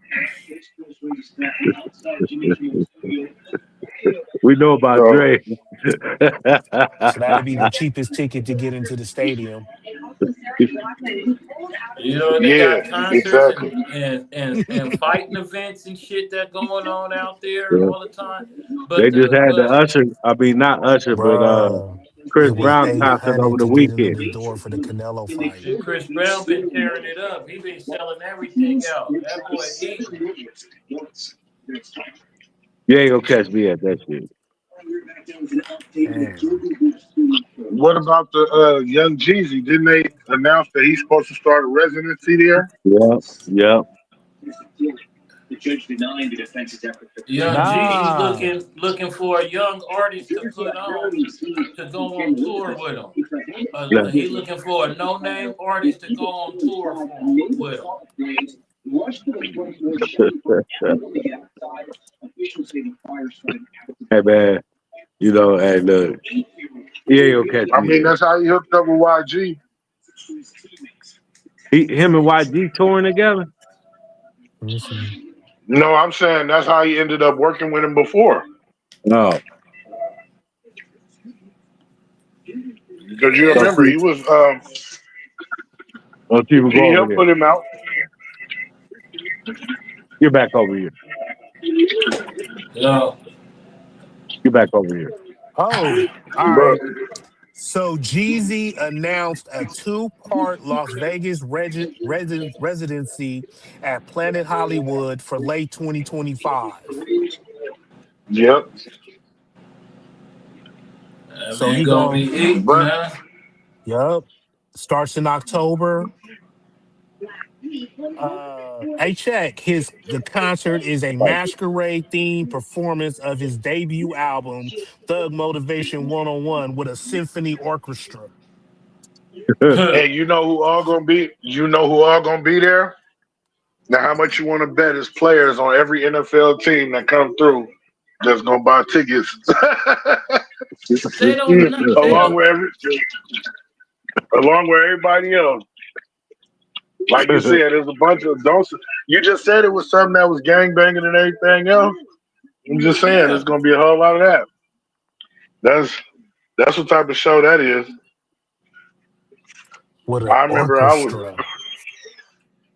Speaker 4: We know about
Speaker 2: so
Speaker 4: Dre.
Speaker 5: So that'd be the cheapest ticket to get into the stadium.
Speaker 1: you know they
Speaker 2: yeah,
Speaker 1: got concerts
Speaker 2: exactly.
Speaker 1: and fighting events and shit that going on out there
Speaker 4: Yeah.
Speaker 1: all the time.
Speaker 4: They
Speaker 1: But
Speaker 4: just
Speaker 1: the
Speaker 4: had the
Speaker 1: but
Speaker 4: Usher. I mean, not Usher, but
Speaker 5: Bruh,
Speaker 4: Chris
Speaker 5: it was
Speaker 1: he
Speaker 4: Brown concert over
Speaker 5: 800
Speaker 4: the
Speaker 5: to get into
Speaker 4: weekend.
Speaker 5: the door for the Canelo fight.
Speaker 1: shit, Chris Brown been tearing it up. He been selling everything out. That boy eating.
Speaker 4: You ain't gonna catch me at that shit.
Speaker 5: Damn.
Speaker 2: What about the young Jeezy? Didn't they announce that he's supposed to start a residency there?
Speaker 4: Yep, yep.
Speaker 1: Young Jeezy
Speaker 5: Nah.
Speaker 1: looking for a young artist to put on to go on tour with him.
Speaker 4: Yeah.
Speaker 1: He looking for a no name artist to go on tour with him.
Speaker 4: Hey man, hey look, he ain't gonna catch
Speaker 2: I
Speaker 4: me
Speaker 2: mean,
Speaker 4: at.
Speaker 2: that's how he hooked up with YG.
Speaker 4: Him and YG touring together.
Speaker 5: Let me see.
Speaker 2: No, I'm saying that's how he ended up working with him before.
Speaker 4: No,
Speaker 2: Because you
Speaker 4: don't
Speaker 2: remember
Speaker 1: Yeah.
Speaker 4: you,
Speaker 2: he was
Speaker 4: don't you even go
Speaker 2: he
Speaker 4: over
Speaker 2: helped
Speaker 4: there.
Speaker 2: put him out.
Speaker 4: Get back over here.
Speaker 1: Yeah.
Speaker 4: Get back over here.
Speaker 5: Oh, all
Speaker 2: But
Speaker 5: right. So Jeezy announced a two-part Las Vegas residency at Planet Hollywood for late 2025.
Speaker 2: yep.
Speaker 1: I
Speaker 5: So
Speaker 1: mean,
Speaker 5: he
Speaker 1: gonna be
Speaker 5: going,
Speaker 1: eating,
Speaker 2: But
Speaker 1: huh?
Speaker 5: yep, starts in October. Hey, check his the concert is a masquerade themed performance of his debut album, Thug Motivation 101, with a symphony orchestra.
Speaker 2: and you know who all gonna be there? Now how much you wanna bet is players on every NFL team that come through that's gonna buy tickets.
Speaker 1: they don't. They
Speaker 2: along
Speaker 1: don't.
Speaker 2: with every along with everybody else. Like you said, there's a bunch of don't. You just said it was something that was gang banging and everything else. I'm just saying,
Speaker 1: Yeah.
Speaker 2: there's gonna be a whole lot of that. That's that's what type of show that is.
Speaker 5: With an
Speaker 2: I remember I was
Speaker 5: orchestra.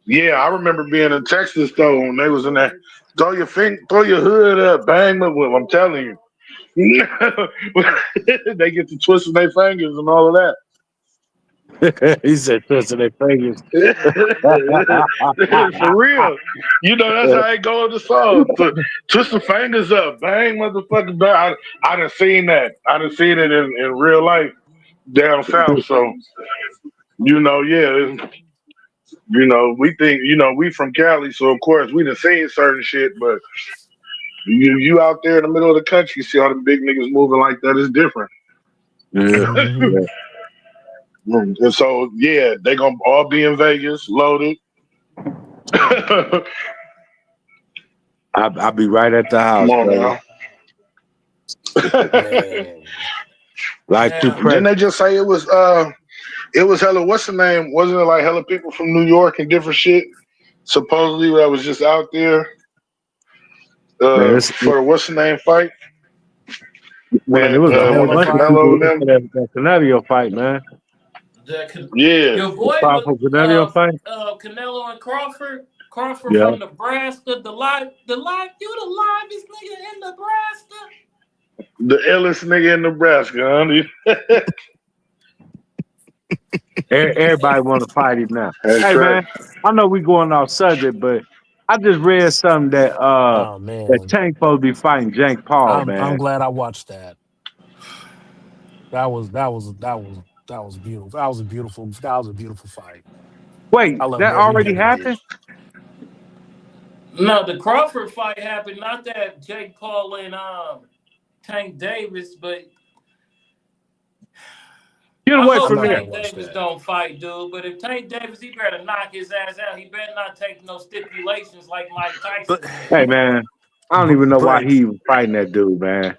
Speaker 2: yeah, I remember being in Texas though when they was in there. Throw your hood up, bang my whip. I'm telling you. They get to twisting their fingers and all of that.
Speaker 4: He said, twisting their fingers.
Speaker 2: For real. You know, that's how it go in the song. Twist the fingers up. Bang, motherfucker. Bang. I done seen that. I done seen it in real life down south. So, yeah. We think, we from Cali. So, of course, we done seen certain shit. But you out there in the middle of the country, see all the big niggas moving like that. It's different.
Speaker 4: Yeah,
Speaker 5: Hmm.
Speaker 4: yeah.
Speaker 2: And so, yeah, they going to all be in Vegas, loaded. Come
Speaker 4: I'll be right at the house,
Speaker 2: on
Speaker 4: brother.
Speaker 2: now.
Speaker 5: Man.
Speaker 4: Like to
Speaker 1: Now,
Speaker 2: Didn't
Speaker 4: press.
Speaker 2: they just say it was hella what's the name? Wasn't it like hella people from New York and different shit? Supposedly that was just out there
Speaker 4: Man,
Speaker 2: for the what's the name fight
Speaker 4: man, it was a whole
Speaker 2: when the
Speaker 5: Canelo
Speaker 4: bunch of
Speaker 5: fight.
Speaker 2: Canelo
Speaker 4: people
Speaker 2: and
Speaker 4: in
Speaker 2: them.
Speaker 4: for that Canelo fight, man.
Speaker 2: Yeah,
Speaker 1: your
Speaker 4: The
Speaker 1: boy was
Speaker 4: powerful Canelo fight.
Speaker 1: Canelo and Crawford. Crawford
Speaker 4: Yeah.
Speaker 1: from Nebraska. You the livest nigga in Nebraska.
Speaker 2: the illest nigga in Nebraska, huh?
Speaker 4: Everybody want to fight him now.
Speaker 2: That's
Speaker 4: Hey
Speaker 2: right.
Speaker 4: man, I know we going off subject, but I just read something
Speaker 5: Oh
Speaker 4: that
Speaker 5: man.
Speaker 4: Tank supposed to be fighting Jake Paul,
Speaker 5: I'm
Speaker 4: man.
Speaker 5: glad I watched that. That was beautiful. That was a beautiful fight.
Speaker 4: Wait,
Speaker 5: I loved
Speaker 4: that
Speaker 5: every
Speaker 4: already
Speaker 5: bit of it.
Speaker 4: happened?
Speaker 1: No, the Crawford fight happened. Not that Jake Paul and Tank Davis, but
Speaker 4: Get
Speaker 1: I
Speaker 4: away
Speaker 5: I'm
Speaker 1: hope
Speaker 4: from
Speaker 5: not
Speaker 4: there.
Speaker 5: gonna
Speaker 1: Tank
Speaker 5: watch
Speaker 1: Davis
Speaker 5: that.
Speaker 1: don't fight, dude. But if Tank Davis, he better knock his ass out. He better not take no stipulations like Mike
Speaker 5: But
Speaker 1: Tyson did.
Speaker 4: Hey man, I don't
Speaker 5: but,
Speaker 4: even know why
Speaker 5: but
Speaker 4: he was fighting that dude, man.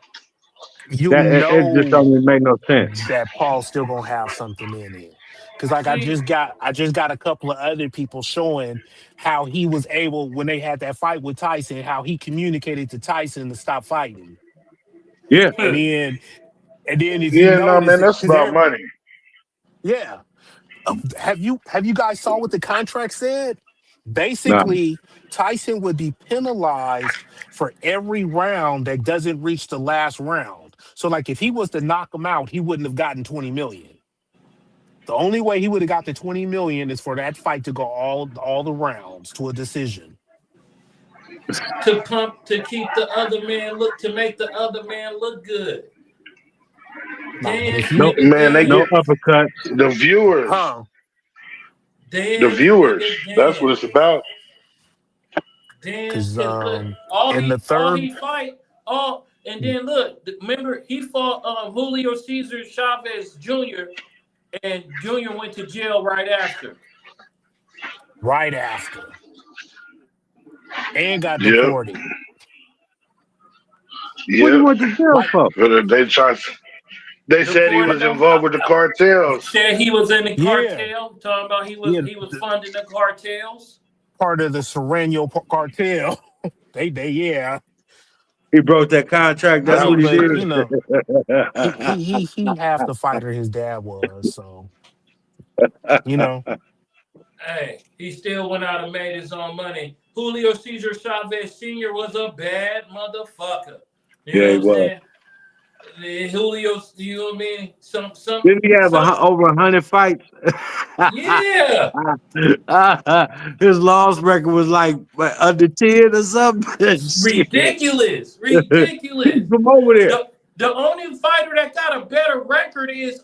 Speaker 5: you
Speaker 4: It just
Speaker 5: know
Speaker 4: don't even make no sense.
Speaker 5: that Paul's still gonna have something in it. Cause like
Speaker 1: See,
Speaker 5: I just got a couple of other people showing how he was able when they had that fight with Tyson, how he communicated to Tyson to stop fighting.
Speaker 4: Yeah.
Speaker 5: And then if you
Speaker 2: Yeah, no
Speaker 5: notice
Speaker 2: man,
Speaker 5: it,
Speaker 2: that's
Speaker 5: because
Speaker 2: about
Speaker 5: they're
Speaker 2: money.
Speaker 5: yeah. Have you guys saw what the contract said?
Speaker 4: Nah.
Speaker 5: Basically, Tyson would be penalized for every round that doesn't reach the last round. So like if he was to knock him out, he wouldn't have gotten 20 million. The only way he would have got the 20 million is for that fight to go all the rounds to a decision.
Speaker 1: to keep the other man to make the other man look good.
Speaker 5: Nah, but if
Speaker 1: Then
Speaker 5: you
Speaker 4: No,
Speaker 1: nigga,
Speaker 2: Man, they
Speaker 4: no
Speaker 2: get
Speaker 1: then
Speaker 4: uppercuts.
Speaker 2: the viewers.
Speaker 5: huh,
Speaker 2: The
Speaker 1: then
Speaker 2: viewers.
Speaker 1: nigga,
Speaker 2: That's what it's about.
Speaker 5: because
Speaker 1: cause look,
Speaker 5: in the
Speaker 1: all
Speaker 5: third
Speaker 1: he fight all, and then look, remember he fought Julio Cesar Chavez Jr. and Jr. went to jail right after.
Speaker 5: right after and got
Speaker 2: Yep.
Speaker 5: deported.
Speaker 4: What he
Speaker 2: Yep.
Speaker 4: went to jail
Speaker 5: Like
Speaker 4: for?
Speaker 2: But they said he was
Speaker 1: Deported him.
Speaker 2: involved with the cartels.
Speaker 1: Said he was in the
Speaker 5: yeah,
Speaker 1: cartel. Talking about
Speaker 5: yeah,
Speaker 1: he was funding the cartels.
Speaker 5: part of the Serrano cartel. They yeah.
Speaker 4: He broke that contract.
Speaker 5: I
Speaker 4: That's what
Speaker 5: mean,
Speaker 4: he
Speaker 5: but
Speaker 4: did.
Speaker 5: he half the fighter his dad was, so you know.
Speaker 1: Hey, he still went out and made his own money. Julio Cesar Chavez Sr. was a bad motherfucker. You
Speaker 4: Yeah,
Speaker 1: know
Speaker 4: he
Speaker 1: what I'm
Speaker 4: was.
Speaker 1: saying? Julio, you know what I mean?
Speaker 4: Didn't he have
Speaker 1: Some,
Speaker 4: over 100 fights?
Speaker 1: yeah.
Speaker 4: His loss record was like what, under 10 or something. Shit.
Speaker 1: Ridiculous. Ridiculous.
Speaker 4: Come over there.
Speaker 1: The only fighter that got a better record is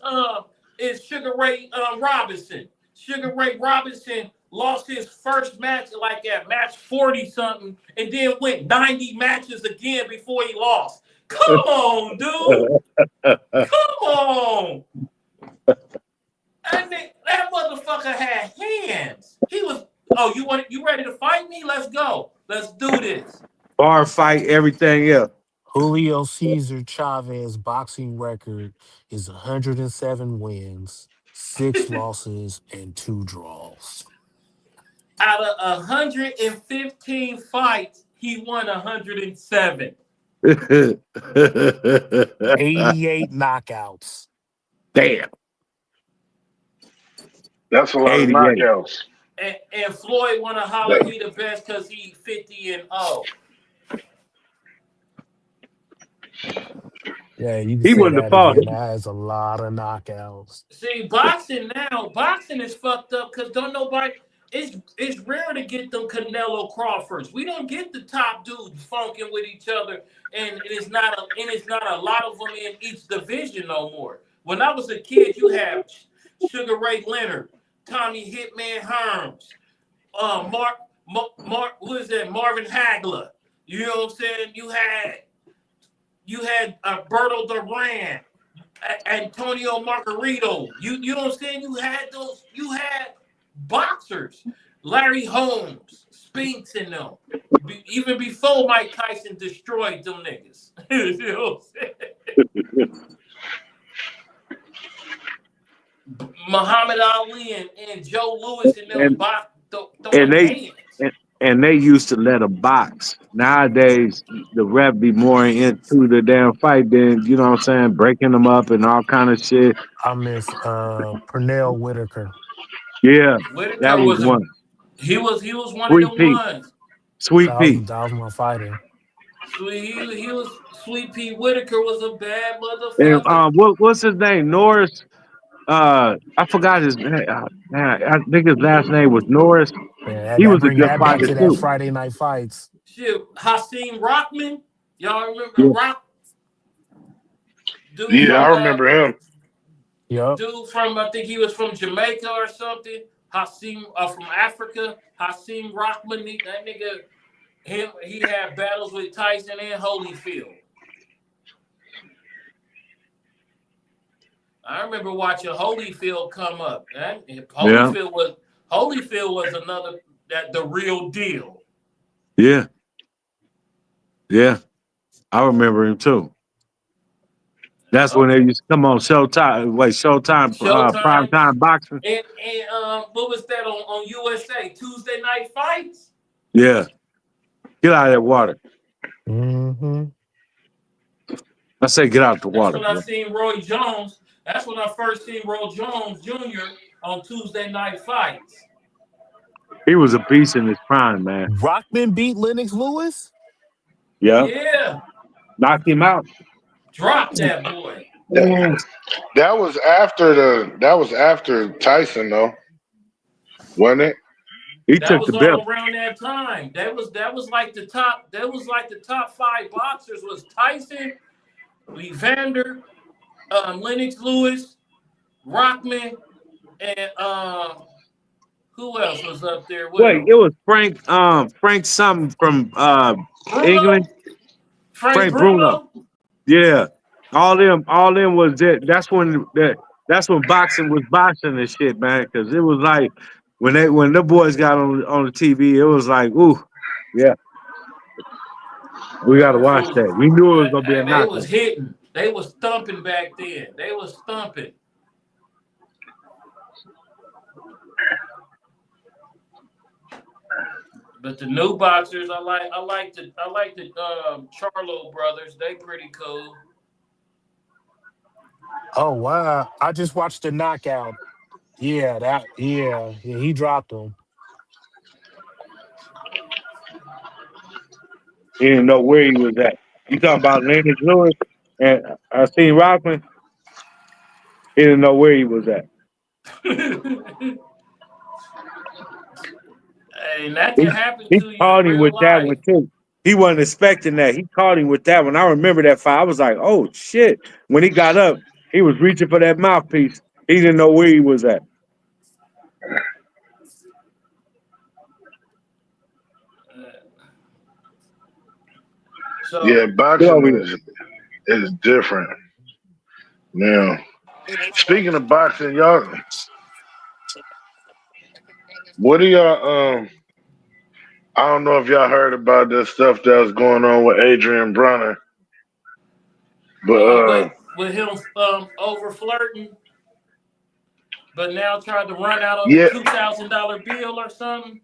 Speaker 1: Sugar Ray Robinson. Sugar Ray Robinson lost his first match like at match 40 something and then went 90 matches again before he lost. Come on, dude. Come on. That motherfucker had hands. He was you ready to fight me? Let's go. Let's do this.
Speaker 4: Bar fight, everything else.
Speaker 5: Julio Cesar Chavez boxing record is 107 wins, 6 losses, and 2 draws.
Speaker 1: Out of 115 fights, he won 107.
Speaker 5: 88 knockouts.
Speaker 4: Damn.
Speaker 2: That's a lot of
Speaker 4: 88.
Speaker 2: knockouts.
Speaker 1: And Floyd want to holler he the best because he 50-0.
Speaker 5: Yeah, you can
Speaker 4: He
Speaker 5: say
Speaker 4: wouldn't have
Speaker 5: that
Speaker 4: fought
Speaker 5: again.
Speaker 4: him.
Speaker 5: That has a lot of knockouts.
Speaker 1: See, boxing is fucked up because don't nobody. It's rare to get them Canelo Crawfords. We don't get the top dudes funking with each other, and it's not a lot of them in each division no more. When I was a kid, you had Sugar Ray Leonard, Tommy Hitman Hearns, what is that? Marvin Hagler. You know what I'm saying? You had Berto Duran, Antonio Margarito. You know what I'm saying? You had boxers, Larry Holmes, Spinks and them. Even before Mike Tyson destroyed them niggas. You know what I'm saying? Muhammad Ali and Joe Louis and them
Speaker 4: And and
Speaker 1: throwing
Speaker 4: they
Speaker 1: hands.
Speaker 4: and they used to let them box. Nowadays, the ref be more into the damn fight than you know what I'm saying, breaking them up and all kind of shit.
Speaker 5: I miss Pernell Whitaker.
Speaker 4: Yeah, that
Speaker 1: Whitaker
Speaker 4: was
Speaker 1: was
Speaker 4: one.
Speaker 1: he was one of
Speaker 4: Sweet
Speaker 1: them
Speaker 4: Pete,
Speaker 1: ones.
Speaker 4: Sweet Pete,
Speaker 5: That was my fighter.
Speaker 1: He was Sweet Pete Whitaker was a bad
Speaker 4: and
Speaker 1: motherfucker.
Speaker 4: what's his name? Norris. I forgot his name. Man, I think his last name was Norris.
Speaker 5: Man,
Speaker 4: He
Speaker 5: that
Speaker 4: was a
Speaker 5: bring
Speaker 4: good
Speaker 5: that back
Speaker 4: fighter
Speaker 5: to that
Speaker 4: too.
Speaker 5: Friday night fights.
Speaker 1: Shit, Hakeem Rockman. Y'all remember
Speaker 4: Yeah,
Speaker 1: Rock? Dude
Speaker 2: Yeah, I
Speaker 1: from
Speaker 5: Yup,
Speaker 2: remember him.
Speaker 5: yup.
Speaker 1: I think he was from Jamaica or something. Hakeem from Africa. Hakeem Rockman. That nigga. He had battles with Tyson and Holyfield. I remember watching Holyfield come up.
Speaker 4: yeah,
Speaker 1: Holyfield was another the real deal.
Speaker 4: yeah, yeah. I remember him too. That's when
Speaker 1: Yup.
Speaker 4: they used to come on Showtime. Wait, Showtime, prime
Speaker 1: Showtime.
Speaker 4: time boxing.
Speaker 1: And what was that on USA? Tuesday Night Fights?
Speaker 4: Yeah, get out of that water.
Speaker 5: Mm-hmm.
Speaker 4: I say get out the
Speaker 1: That's
Speaker 4: water,
Speaker 1: when I
Speaker 4: bro.
Speaker 1: seen Roy Jones. That's when I first seen Roy Jones Jr. on Tuesday Night Fights.
Speaker 4: He was a beast in his prime, man.
Speaker 5: Rockman beat Lennox Lewis.
Speaker 4: Yeah,
Speaker 1: Yeah,
Speaker 4: knocked him out.
Speaker 1: drop that boy.
Speaker 2: That, that was after Tyson though, wasn't it?
Speaker 4: He
Speaker 1: That
Speaker 4: took the
Speaker 1: was
Speaker 4: belt.
Speaker 1: all around that time. That was like the top. That was like the top five boxers was Tyson, Evander, Lennox Lewis, Rockman, and who else was up there with
Speaker 4: Wait,
Speaker 1: him?
Speaker 4: it was Frank something from England.
Speaker 1: Bruno, Frank
Speaker 4: Frank Bruno.
Speaker 1: Bruno.
Speaker 4: Yeah. All them was it. That's when boxing was boxing and shit, man. Cause it was like when the boys got on the TV, it was like, ooh, yeah, we gotta
Speaker 1: Them
Speaker 4: watch
Speaker 1: fools,
Speaker 4: that. We knew it was gonna be a
Speaker 1: they was
Speaker 4: knockout.
Speaker 1: hitting. They was thumping back then. They was thumping. But the new boxers, I like the Charlo brothers. They pretty cool.
Speaker 5: Oh wow! I just watched the knockout. Yeah, he dropped him.
Speaker 4: He didn't know where he was at. You talking about Lennox Lewis and I seen Rockman, he didn't know where he was at.
Speaker 1: Hey, that
Speaker 4: He,
Speaker 1: can happen
Speaker 4: he
Speaker 1: to you in
Speaker 4: caught him
Speaker 1: real
Speaker 4: with that
Speaker 1: life.
Speaker 4: one too. He wasn't expecting that. He caught him with that one. I remember that fight. I was like, oh shit. When he got up, he was reaching for that mouthpiece. He didn't know where he was at.
Speaker 2: Yeah,
Speaker 1: So
Speaker 4: Get
Speaker 2: boxing
Speaker 4: over here.
Speaker 2: is different. Now, speaking of boxing, y'all, what do y'all I don't know if y'all heard about this stuff that was going on with Adrian Bronner, but
Speaker 1: with him over flirting, but now trying to run out on a
Speaker 2: yeah,
Speaker 1: $2,000 bill or something.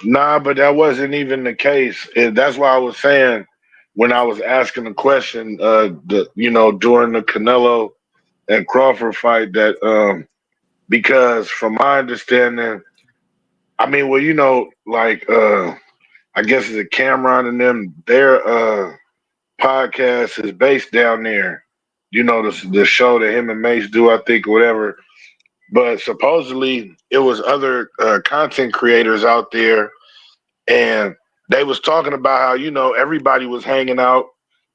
Speaker 2: nah, but that wasn't even the case. That's why I was saying when I was asking the question, during the Canelo and Crawford fight, that because from my understanding, I mean, well, like I guess it's a Cameron and them, their podcast is based down there. The show that him and Mace do, I think, or whatever. But supposedly it was other content creators out there, and they was talking about how everybody was hanging out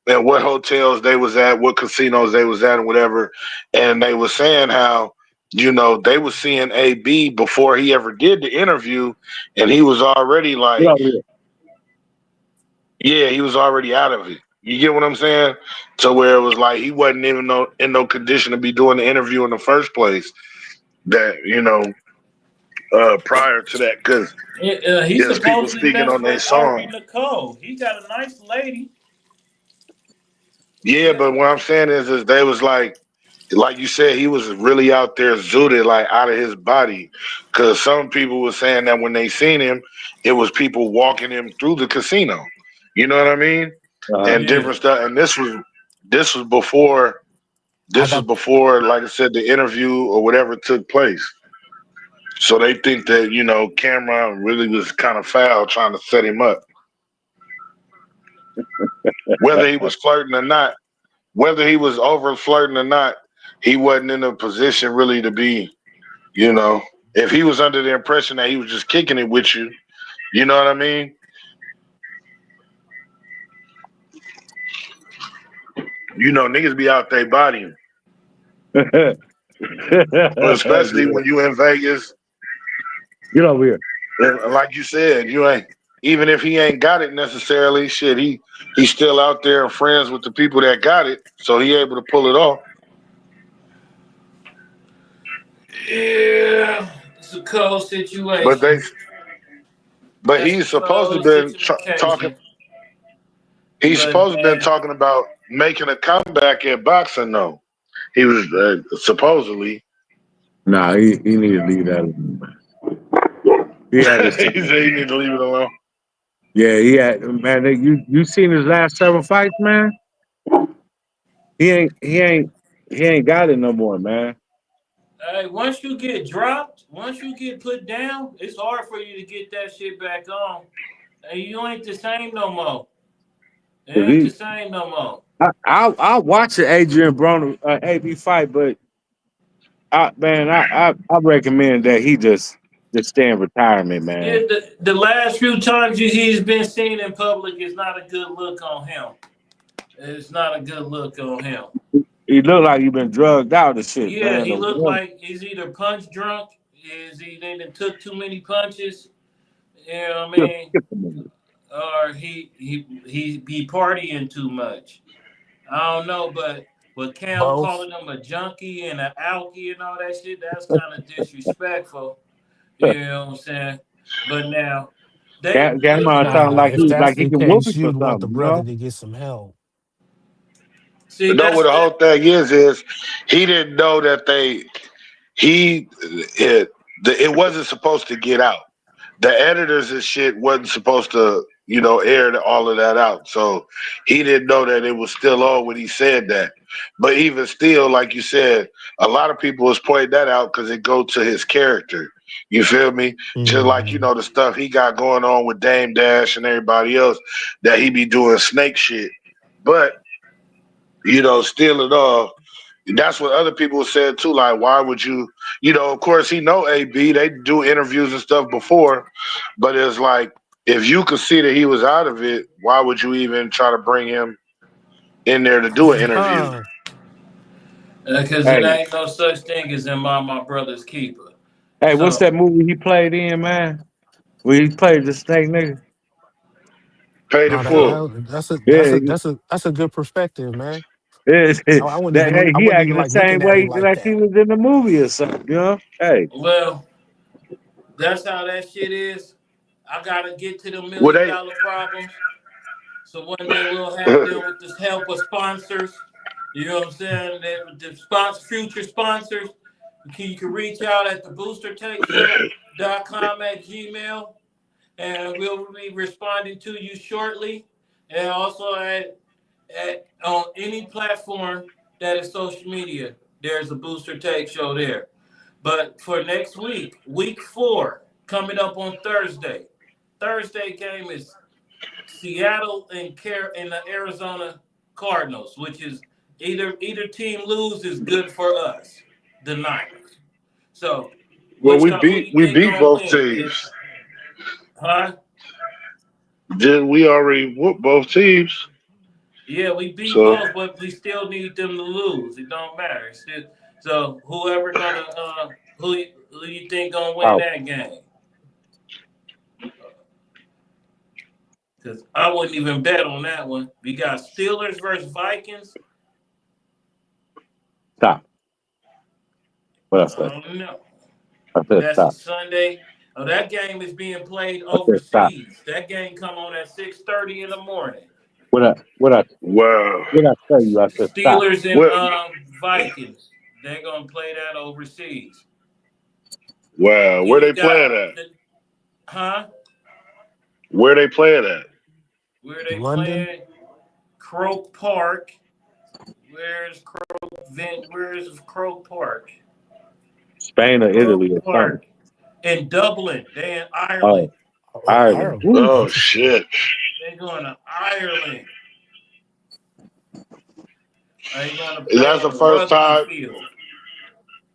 Speaker 2: and what hotels they was at, what casinos they was at, and whatever. And they was saying how they was seeing AB before he ever did the interview, and he was already
Speaker 4: Get
Speaker 2: like,
Speaker 4: over here.
Speaker 2: yeah, he was already out of it. You get what I'm saying? So where it was like he wasn't even in no condition to be doing the interview in the first place. That prior to that, because
Speaker 1: He
Speaker 2: there's people
Speaker 1: supposedly
Speaker 2: speaking
Speaker 1: messed
Speaker 2: on their
Speaker 1: with Ari
Speaker 2: song.
Speaker 1: Nicole. He got a nice lady.
Speaker 2: Yeah,
Speaker 1: Yeah.
Speaker 2: but what I'm saying is they was like you said, he was really out there zooted, like out of his body. Because some people were saying that when they seen him, it was people walking him through the casino. You know what I mean?
Speaker 4: Uh-huh.
Speaker 2: And
Speaker 1: Yeah.
Speaker 2: different stuff. And this was before
Speaker 5: I
Speaker 2: this was
Speaker 5: got
Speaker 2: before, like I said, the interview or whatever took place. So they think that Cameron really was kind of foul trying to set him up, whether he was flirting or not. Whether he was over flirting or not, he wasn't in a position really to be, you know, if he was under the impression that he was just kicking it with you, you know what I mean? Niggas be out there bodying,
Speaker 4: Get
Speaker 2: especially when you in Vegas.
Speaker 4: over here.
Speaker 2: And like you said, you ain't, even if he ain't got it necessarily, shit, he's still out there and friends with the people that got it, so he able to pull it off.
Speaker 1: Yeah. It's a cold
Speaker 2: But they,
Speaker 1: situation.
Speaker 2: but
Speaker 1: That's a
Speaker 2: he's supposed to
Speaker 1: cold
Speaker 2: been talking.
Speaker 1: situation.
Speaker 2: He's
Speaker 1: But
Speaker 2: supposed to been
Speaker 1: man,
Speaker 2: talking about making a comeback at boxing, though. He was supposedly.
Speaker 4: Nah, he need to leave that alone, man. He had his
Speaker 2: He
Speaker 4: time.
Speaker 2: said he need to leave it alone.
Speaker 4: Yeah, he had man. You seen his last several fights, man? He ain't got it no more, man.
Speaker 1: hey, once you get dropped, once you get put down, it's hard for you to get that shit back on. And you ain't the same no more. It
Speaker 4: Cause
Speaker 1: ain't the same no more.
Speaker 4: I watch the Adrian Broner AB fight, but I recommend that he just stay in retirement,
Speaker 1: Yeah,
Speaker 4: man.
Speaker 1: the last few times he's been seen in public is not a good look on him. It's not a good look on him.
Speaker 4: He look like he been drugged out of shit,
Speaker 1: Yeah,
Speaker 4: man.
Speaker 1: he
Speaker 4: The
Speaker 1: looked
Speaker 4: woman,
Speaker 1: like he's either punch drunk, is he didn't took too many punches, you know what I
Speaker 4: skip,
Speaker 1: mean?
Speaker 4: skip the movie.
Speaker 1: Or he be partying too much. I don't know, but with Cam
Speaker 5: both.
Speaker 1: calling him a junkie and an alkie and all that shit, that's kind of disrespectful. You know what I'm saying? But now they
Speaker 4: Gamma sound
Speaker 5: Nah,
Speaker 4: like
Speaker 5: if that's
Speaker 4: he
Speaker 5: the
Speaker 4: can whoop
Speaker 5: case,
Speaker 4: you for
Speaker 5: you'd want the
Speaker 4: something,
Speaker 5: brother to get some help.
Speaker 1: see
Speaker 2: No, what
Speaker 1: that's
Speaker 2: the
Speaker 1: that.
Speaker 2: whole thing is he didn't know that it wasn't supposed to get out. The editors and shit wasn't supposed to, air all of that out. So he didn't know that it was still on when he said that. But even still, like you said, a lot of people was pointing that out because it go to his character. You feel me? Just like
Speaker 5: Hmm.
Speaker 2: the stuff he got going on with Dame Dash and everybody else that he be doing snake shit. But still it all. That's what other people said too. Like, why would you? Of course, he know AB. They do interviews and stuff before, but it's like if you could see that he was out of it, why would you even try to bring him in there to do an interview?
Speaker 5: Huh.
Speaker 1: Because it
Speaker 4: man.
Speaker 1: ain't no such thing as in my brother's keeper.
Speaker 4: Hey, what's
Speaker 1: So
Speaker 4: that movie he played in, man? Where he played the snake nigga?
Speaker 2: Paid in
Speaker 5: No,
Speaker 2: full.
Speaker 4: Yeah,
Speaker 5: that's a good perspective, man. I wouldn't
Speaker 4: that
Speaker 5: even
Speaker 4: hey,
Speaker 5: I
Speaker 4: he
Speaker 5: wouldn't even
Speaker 4: acting the
Speaker 5: like looking
Speaker 4: same
Speaker 5: at it
Speaker 4: way
Speaker 5: like
Speaker 4: like he
Speaker 5: that.
Speaker 4: was in the movie or something, Hey,
Speaker 1: well, that's how that shit is. I gotta get to the
Speaker 2: Well,
Speaker 1: million
Speaker 2: they
Speaker 1: dollar problems. So one day we'll have them with the help of sponsors. You know what I'm saying? The future sponsors. You can reach out at the boostertakeshow.com at gmail, and we'll be responding to you shortly. And also on any platform that is social media, there's a Booster Take show there. But for next week, week 4, coming up on Thursday. Thursday game is Seattle and the Arizona Cardinals, which is either team lose is good for us, the Niners. So,
Speaker 2: Well,
Speaker 1: who you
Speaker 2: we
Speaker 1: think
Speaker 2: beat
Speaker 1: gonna
Speaker 2: both
Speaker 1: win?
Speaker 2: teams.
Speaker 1: Huh?
Speaker 2: Did we already whoop both teams?
Speaker 1: Yeah, we beat
Speaker 2: So
Speaker 1: both, but we still need them to lose. It don't matter. So whoever gonna who you think gonna win
Speaker 4: Out.
Speaker 1: that game? Because I wouldn't even bet on that one. We got Steelers versus Vikings.
Speaker 4: Stop. What I say?
Speaker 1: I don't know.
Speaker 4: I said
Speaker 1: That's a
Speaker 4: stop.
Speaker 1: Sunday. Oh, that game is being played
Speaker 4: I said stop.
Speaker 1: overseas. That game come on at 6:30 in the morning.
Speaker 4: What I
Speaker 2: wow,
Speaker 4: what I tell you? I said stop.
Speaker 1: Steelers and
Speaker 2: what
Speaker 1: Vikings. They're gonna play that overseas.
Speaker 2: wow,
Speaker 1: Then
Speaker 2: where
Speaker 1: you
Speaker 2: they
Speaker 1: got
Speaker 2: playing at?
Speaker 1: huh?
Speaker 2: Where they playing at?
Speaker 1: Where they
Speaker 5: London.
Speaker 1: playing? Croke Park. Where's Croke Park?
Speaker 4: Spain or Italy
Speaker 1: Croke
Speaker 4: or something.
Speaker 1: Park in Dublin. They in Ireland.
Speaker 4: Oh,
Speaker 5: Oh,
Speaker 4: Ireland.
Speaker 5: Ireland.
Speaker 4: Ooh.
Speaker 2: Oh
Speaker 5: Interesting.
Speaker 2: shit!
Speaker 1: They going to Ireland. They going to play
Speaker 2: That's the
Speaker 1: on a
Speaker 2: first
Speaker 1: rugby
Speaker 2: time.
Speaker 1: field.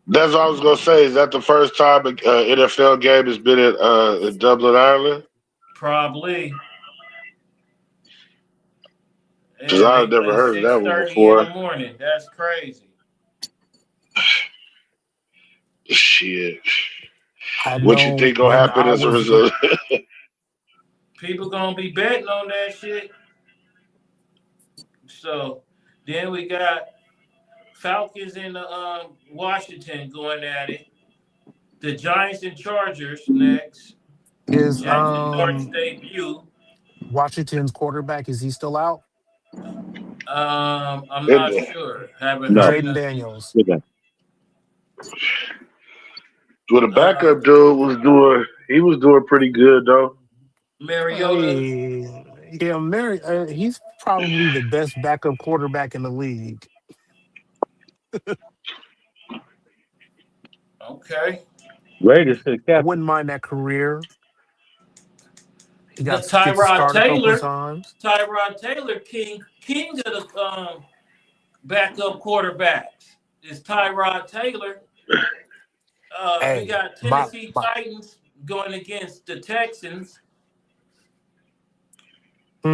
Speaker 2: That's what I was gonna say. Is that the first time an NFL game has been in Dublin, Ireland?
Speaker 1: Probably.
Speaker 2: Because
Speaker 1: And
Speaker 2: I've
Speaker 1: they
Speaker 2: never
Speaker 1: play
Speaker 2: heard of that
Speaker 1: six
Speaker 2: one
Speaker 1: thirty in the
Speaker 2: before.
Speaker 1: morning. That's crazy.
Speaker 2: Shit.
Speaker 5: I
Speaker 2: What you
Speaker 5: know
Speaker 2: think gonna
Speaker 5: when
Speaker 2: happen
Speaker 5: I
Speaker 2: as a
Speaker 5: was in,
Speaker 2: result?
Speaker 1: People gonna be betting on that shit. So then we got Falcons in the Washington going at it. The Giants and Chargers next.
Speaker 5: is
Speaker 1: Jackson Dart's debut.
Speaker 5: Washington's quarterback, is he still out?
Speaker 1: I'm
Speaker 2: In
Speaker 1: not
Speaker 2: the,
Speaker 1: sure. Haven't
Speaker 4: No.
Speaker 1: heard
Speaker 5: Jaden
Speaker 1: nothing.
Speaker 5: Daniels.
Speaker 4: Good night.
Speaker 2: well, the
Speaker 1: Uh,
Speaker 2: backup dude was doing pretty good though.
Speaker 1: Mariota.
Speaker 5: Hey, yeah, Mary. He's probably the best backup quarterback in the league.
Speaker 1: Okay.
Speaker 4: Raiders to the
Speaker 5: I
Speaker 4: captain.
Speaker 5: wouldn't mind that career. He
Speaker 1: The
Speaker 5: get to
Speaker 1: Tyrod
Speaker 5: start a couple
Speaker 1: Taylor.
Speaker 5: times.
Speaker 1: Tyrod Taylor, king of the backup quarterbacks is Tyrod Taylor. We
Speaker 5: Hey,
Speaker 1: got Tennessee Titans going against the Texans.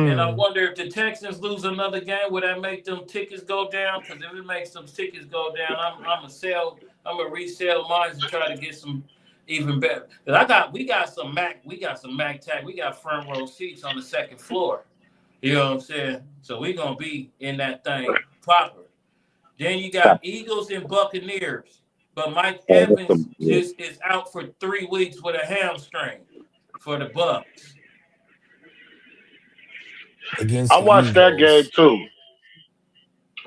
Speaker 1: And I
Speaker 5: hmm,
Speaker 1: wonder if the Texans lose another game, would that make them tickets go down? Because if it makes them tickets go down, I'm gonna resell mine and try to get some even better. Cause we got some Mac tag, we got front row seats on the second floor. You know what I'm saying? So we gonna be in that thing proper. Then you got
Speaker 4: Stop.
Speaker 1: Eagles and Buccaneers, but Mike
Speaker 4: Oh, that's
Speaker 1: Evans
Speaker 4: yeah.
Speaker 1: just is out for 3 weeks with a hamstring for the Bucks.
Speaker 5: against
Speaker 2: I
Speaker 5: the
Speaker 2: watched that game
Speaker 5: Eagles.
Speaker 2: too.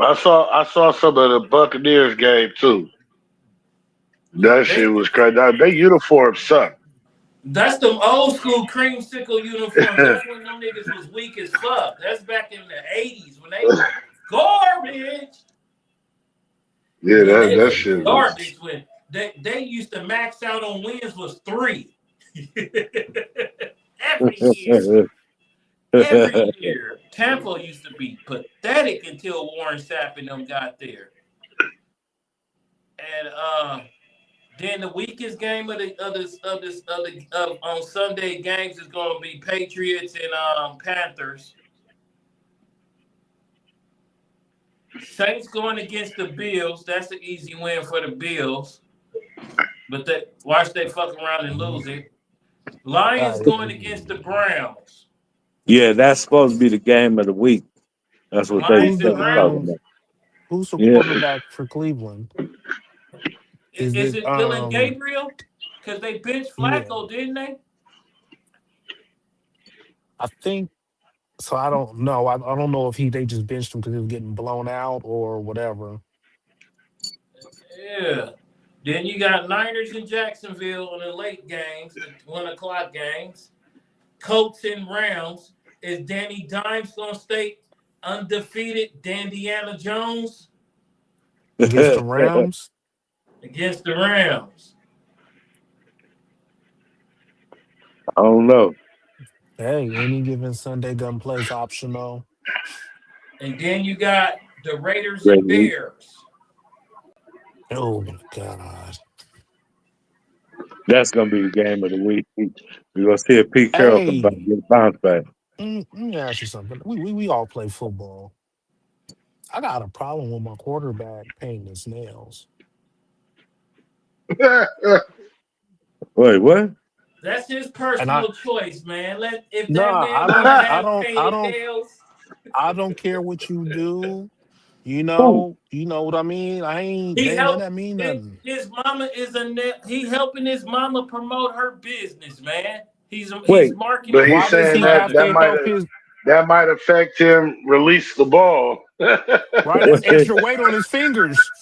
Speaker 2: I saw some of the Buccaneers game too.
Speaker 1: Yeah,
Speaker 2: That shit was crazy. They uniforms suck.
Speaker 1: that's them old school creamsicle uniforms. That's when them niggas was weak as fuck. That's back in the 80s when they was garbage.
Speaker 2: Yeah,
Speaker 1: Yeah, they
Speaker 2: that
Speaker 1: was
Speaker 2: shit was.
Speaker 1: garbage when they used to max out on wins was 3. Every year. Every year. Tampa used to be pathetic until Warren Sapp and them got there. And then the weakest game on Sunday games is going to be Patriots and Panthers. Saints going against the Bills. That's an easy win for the Bills. But watch they fuck around and lose it. Lions going against the Browns.
Speaker 4: Yeah, that's supposed to be the game of the week. That's what they
Speaker 5: Who's
Speaker 1: Lions
Speaker 4: they
Speaker 1: and
Speaker 5: the
Speaker 4: were talking
Speaker 1: Browns.
Speaker 4: about.
Speaker 5: who's the
Speaker 4: Yeah.
Speaker 5: quarterback for Cleveland? Is
Speaker 1: Is
Speaker 5: it
Speaker 1: it Dylan Gabriel? Because they benched
Speaker 5: yeah.
Speaker 1: Flacco, didn't they?
Speaker 5: I think so. I don't know. I don't know if they just benched him because he was getting blown out or whatever.
Speaker 1: Yeah. Then you got Niners in Jacksonville in the late games, the 1 o'clock games. Colts and Rams. Is Danny Dimes gonna stay undefeated? Dandiana Jones
Speaker 5: against the Rams.
Speaker 1: against the Rams.
Speaker 4: I don't know.
Speaker 5: Hey, any given Sunday gun plays optional.
Speaker 1: And then you got the Raiders and
Speaker 4: Great.
Speaker 1: Bears.
Speaker 5: Oh my God.
Speaker 4: That's gonna be the game of the week. We're gonna see if Pete Carroll can
Speaker 5: Hey,
Speaker 4: get a bounce back.
Speaker 5: let me ask you something. We all play football. I got a problem with my quarterback painting his nails.
Speaker 4: Wait, what?
Speaker 1: That's his
Speaker 5: And I
Speaker 1: personal choice, man. Let if that
Speaker 5: nah,
Speaker 1: man want to have
Speaker 5: I
Speaker 1: painted
Speaker 5: don't
Speaker 1: nails.
Speaker 5: I don't care what you do.
Speaker 4: Who?
Speaker 5: You know what I mean? I ain't
Speaker 1: He
Speaker 5: they none
Speaker 1: helped
Speaker 5: that mean nothing.
Speaker 1: his mama is he helping his mama promote her business, man. He's
Speaker 4: Wait,
Speaker 1: marketing
Speaker 2: But
Speaker 1: for
Speaker 5: Why
Speaker 2: he's
Speaker 1: his
Speaker 5: does
Speaker 2: saying
Speaker 5: he
Speaker 2: that
Speaker 5: have
Speaker 1: mother.
Speaker 2: that
Speaker 5: to
Speaker 2: might
Speaker 5: help his
Speaker 2: that might affect him release the ball.
Speaker 5: right? That's
Speaker 4: wait,
Speaker 5: extra weight on his fingers.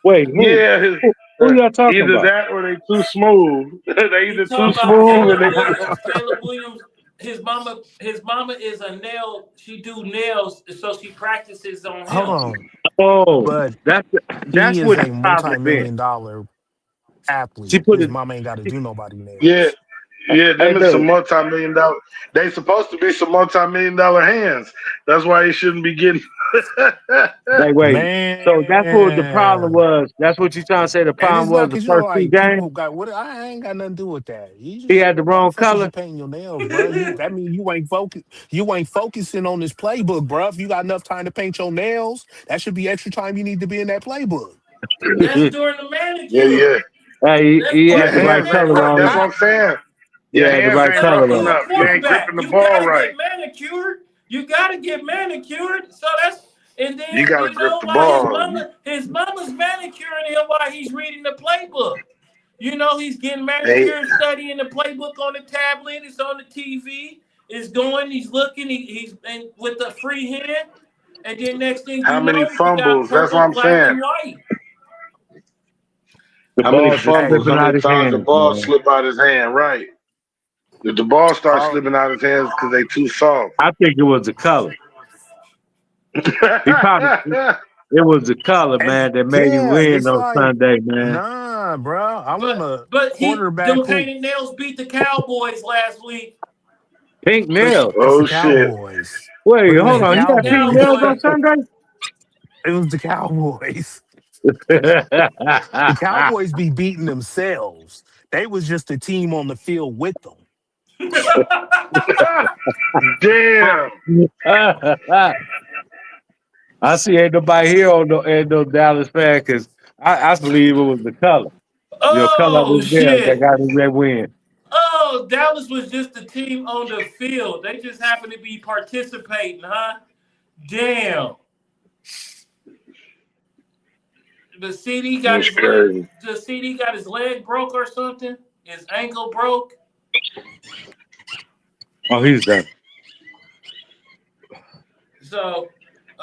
Speaker 4: wait, who?
Speaker 2: Yeah,
Speaker 4: Who y'all talking
Speaker 2: either
Speaker 4: about?
Speaker 2: that or they too smooth. They
Speaker 1: He
Speaker 2: either too
Speaker 1: talking about
Speaker 2: smooth and
Speaker 1: Caleb
Speaker 2: they.
Speaker 1: Williams. Caleb Williams, his mama is a nail. She do nails, so she practices on
Speaker 5: Hold
Speaker 1: him.
Speaker 5: on.
Speaker 4: Oh,
Speaker 5: But
Speaker 4: that's
Speaker 5: he
Speaker 4: that's
Speaker 5: is
Speaker 4: what the
Speaker 5: a
Speaker 4: problem is.
Speaker 5: multi-million dollar
Speaker 4: She
Speaker 5: athlete.
Speaker 4: put
Speaker 5: His
Speaker 4: it.
Speaker 5: mom ain't got to do nobody
Speaker 2: Yeah,
Speaker 5: nails.
Speaker 2: yeah,
Speaker 4: Hey,
Speaker 2: them is some
Speaker 4: look.
Speaker 2: multi-million dollar. They supposed to be some multi-million dollar hands. That's why he shouldn't be getting.
Speaker 4: Wait. So that's what the problem
Speaker 5: Man.
Speaker 4: was. That's what you trying to say. The
Speaker 5: And
Speaker 4: problem
Speaker 5: it's
Speaker 4: was
Speaker 5: not
Speaker 4: the
Speaker 5: because
Speaker 4: first two
Speaker 5: like
Speaker 4: games.
Speaker 5: people got what I ain't got nothing to do with that. You
Speaker 4: He
Speaker 5: just
Speaker 4: had the
Speaker 5: why the
Speaker 4: wrong
Speaker 5: fuck is you
Speaker 4: color.
Speaker 5: painting your nails, bro? You that mean you ain't focusing on this playbook, bro. If you got enough time to paint your nails, that should be extra time you need to be in that playbook.
Speaker 1: That's during the
Speaker 2: Yeah,
Speaker 1: manicure.
Speaker 2: yeah,
Speaker 4: Hey,
Speaker 1: That's
Speaker 4: he
Speaker 5: Yeah,
Speaker 4: had
Speaker 1: part
Speaker 4: the
Speaker 1: of the
Speaker 2: yeah,
Speaker 4: right
Speaker 2: man.
Speaker 4: color
Speaker 2: Right.
Speaker 4: on
Speaker 2: That's
Speaker 4: it.
Speaker 2: what
Speaker 1: manicure.
Speaker 2: I'm saying.
Speaker 4: He
Speaker 2: Your
Speaker 4: had the
Speaker 2: hands
Speaker 4: right
Speaker 2: ain't
Speaker 1: Especially
Speaker 4: color
Speaker 2: rough
Speaker 1: if
Speaker 4: on
Speaker 1: you're
Speaker 4: it.
Speaker 1: a
Speaker 2: enough. You ain't
Speaker 1: quarterback.
Speaker 2: gripping the
Speaker 1: You
Speaker 2: ball
Speaker 1: gotta
Speaker 2: right.
Speaker 1: get manicured. You gotta get manicured. So that's and
Speaker 2: You
Speaker 1: then
Speaker 2: got to
Speaker 1: you
Speaker 2: grip
Speaker 1: know
Speaker 2: the
Speaker 1: why
Speaker 2: ball.
Speaker 1: his mama's manicuring him while he's reading the playbook. You know he's getting
Speaker 2: Hey,
Speaker 1: manicured, studying the playbook on the tablet. It's on the TV. It's going. He's looking. He's and with the free hand. And then next thing
Speaker 2: how
Speaker 1: you
Speaker 2: many
Speaker 1: know, you got
Speaker 2: fumbles? That's what
Speaker 1: purple,
Speaker 2: I'm
Speaker 1: black,
Speaker 2: saying.
Speaker 1: and white.
Speaker 4: The
Speaker 2: How many
Speaker 4: ball just
Speaker 2: fumbles?
Speaker 5: hey,
Speaker 2: How
Speaker 4: slipping
Speaker 2: many
Speaker 4: out his
Speaker 2: times the
Speaker 4: hands,
Speaker 2: ball
Speaker 4: man.
Speaker 2: slip out his hand? Right. If the ball starts
Speaker 5: all
Speaker 2: slipping out his hands because they too soft.
Speaker 4: I think it was the color. He probably it was the color,
Speaker 5: and
Speaker 4: man, that made him
Speaker 5: yeah,
Speaker 4: win
Speaker 5: it's
Speaker 4: on
Speaker 5: like
Speaker 4: Sunday, man.
Speaker 5: nah, bro. I want
Speaker 1: But
Speaker 5: a
Speaker 1: but he
Speaker 5: quarterback
Speaker 1: them
Speaker 5: who
Speaker 1: painted nails beat the Cowboys last week.
Speaker 4: Pink nails.
Speaker 5: it's the
Speaker 2: Oh shit!
Speaker 5: Cowboys.
Speaker 4: Wait,
Speaker 5: But it was
Speaker 4: hold
Speaker 5: the
Speaker 1: It
Speaker 4: on.
Speaker 1: was
Speaker 4: He
Speaker 1: the
Speaker 4: got pink
Speaker 5: Cowboys.
Speaker 4: nails on
Speaker 1: Cowboys.
Speaker 4: Sunday?
Speaker 5: It was the Cowboys. The Cowboys be beating themselves. They was just a team on the field with them.
Speaker 2: Damn.
Speaker 4: I see ain't nobody here on no ain't no Dallas fan because I believe it was the color. Your color of
Speaker 1: Oh
Speaker 4: his nails that
Speaker 1: shit.
Speaker 4: got him that win.
Speaker 1: Oh, Dallas was just the team on the field. They just happened to be participating, huh? Damn. The CD got
Speaker 2: That's
Speaker 1: his leg.
Speaker 2: crazy.
Speaker 1: The CD got his leg broke or something. His ankle broke.
Speaker 4: Oh, he's done.
Speaker 1: So,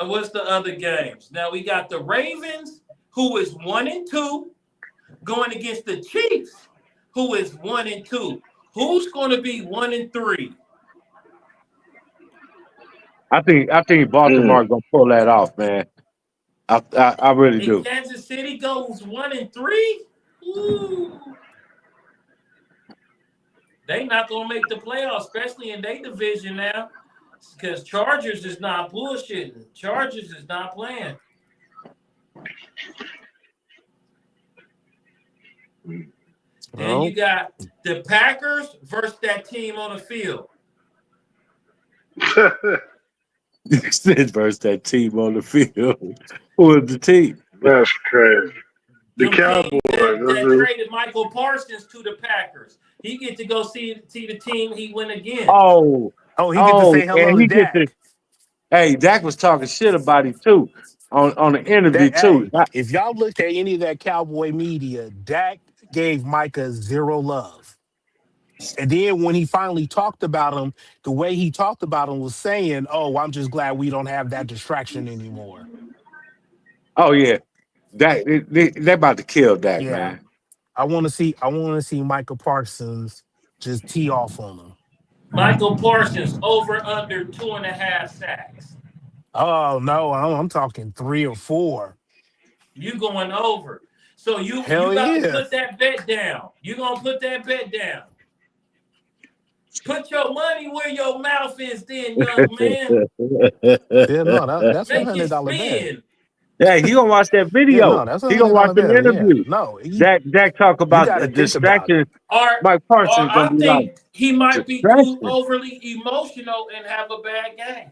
Speaker 1: what's the other games? Now we got the Ravens, who is 1-2, going against the Chiefs, who is 1-2. Who's going to be 1-3?
Speaker 4: I think
Speaker 2: Mm.
Speaker 4: Baltimore gonna pull that off, man. I really
Speaker 1: And
Speaker 4: do.
Speaker 1: Kansas City goes 1-3. Ooh, they not gonna make the playoffs, especially in their division now, because Chargers is not bullshitting. Chargers is not playing. Then you
Speaker 5: Well,
Speaker 1: got the Packers versus that team on the field.
Speaker 4: Sid versus that team on the field. Who was the team?
Speaker 2: That's crazy. The
Speaker 1: Them team
Speaker 2: Cowboys.
Speaker 1: that traded Michael Parsons to the Packers. He get to go see the team he went against.
Speaker 4: Oh,
Speaker 5: oh, he get to
Speaker 4: oh,
Speaker 5: say hello
Speaker 4: and
Speaker 5: to
Speaker 4: he get to.
Speaker 5: Dak.
Speaker 4: Hey, Dak was talking shit about him too on the interview
Speaker 5: That
Speaker 4: too.
Speaker 5: hey, if y'all looked at any of that Cowboy media, Dak gave Micah zero love. And then when he finally talked about him, the way he talked about him was saying, "Oh, I'm just glad we don't have that distraction anymore."
Speaker 4: Oh yeah, Dak they about to kill Dak,
Speaker 5: Yeah,
Speaker 4: man.
Speaker 5: I want to see Michael Parsons just tee off on him.
Speaker 1: Michael Parsons over under 2.5 sacks.
Speaker 5: Oh no, I'm talking 3 or 4.
Speaker 1: You going over. So you
Speaker 5: Hell
Speaker 1: about to
Speaker 5: yeah.
Speaker 1: put that bet down. You gonna put that bet down. Put your money where your mouth is then, young man.
Speaker 5: Yeah, no, that's a
Speaker 1: Make it
Speaker 5: $100 bet.
Speaker 1: spin.
Speaker 4: Yeah, he gonna watch that
Speaker 5: Yeah,
Speaker 4: video.
Speaker 5: no, that's a
Speaker 4: He gonna
Speaker 5: hundred
Speaker 4: watch
Speaker 5: dollar
Speaker 4: them
Speaker 5: bet. Yeah,
Speaker 4: interviews.
Speaker 5: no,
Speaker 4: Dak talk
Speaker 5: you
Speaker 4: about
Speaker 5: got
Speaker 4: a
Speaker 5: to think about it.
Speaker 4: distraction.
Speaker 1: Or
Speaker 4: Mike
Speaker 1: or
Speaker 4: Parsons gonna
Speaker 1: I
Speaker 4: be like
Speaker 1: think he might be too
Speaker 4: distraction.
Speaker 1: overly emotional and have a bad game.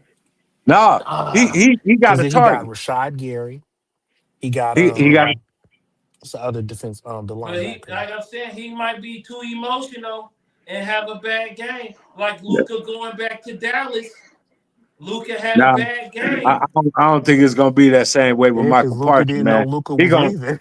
Speaker 4: Nah, he got
Speaker 5: Because
Speaker 4: a
Speaker 5: then he got
Speaker 4: target.
Speaker 5: Rashad Gary. He got
Speaker 4: He got
Speaker 5: what's the other defense the
Speaker 1: But he,
Speaker 5: linebacker.
Speaker 1: like I'm saying, he might be too emotional and have a bad game. Like Luca going back to Dallas. Luca had a
Speaker 4: nah.
Speaker 1: bad game.
Speaker 4: I don't think it's gonna be that same way with
Speaker 5: Yeah, because
Speaker 4: Michael
Speaker 5: Luka
Speaker 4: Parsons,
Speaker 5: didn't know
Speaker 4: man.
Speaker 5: Luka
Speaker 4: He
Speaker 5: was
Speaker 4: gonna
Speaker 5: leaving.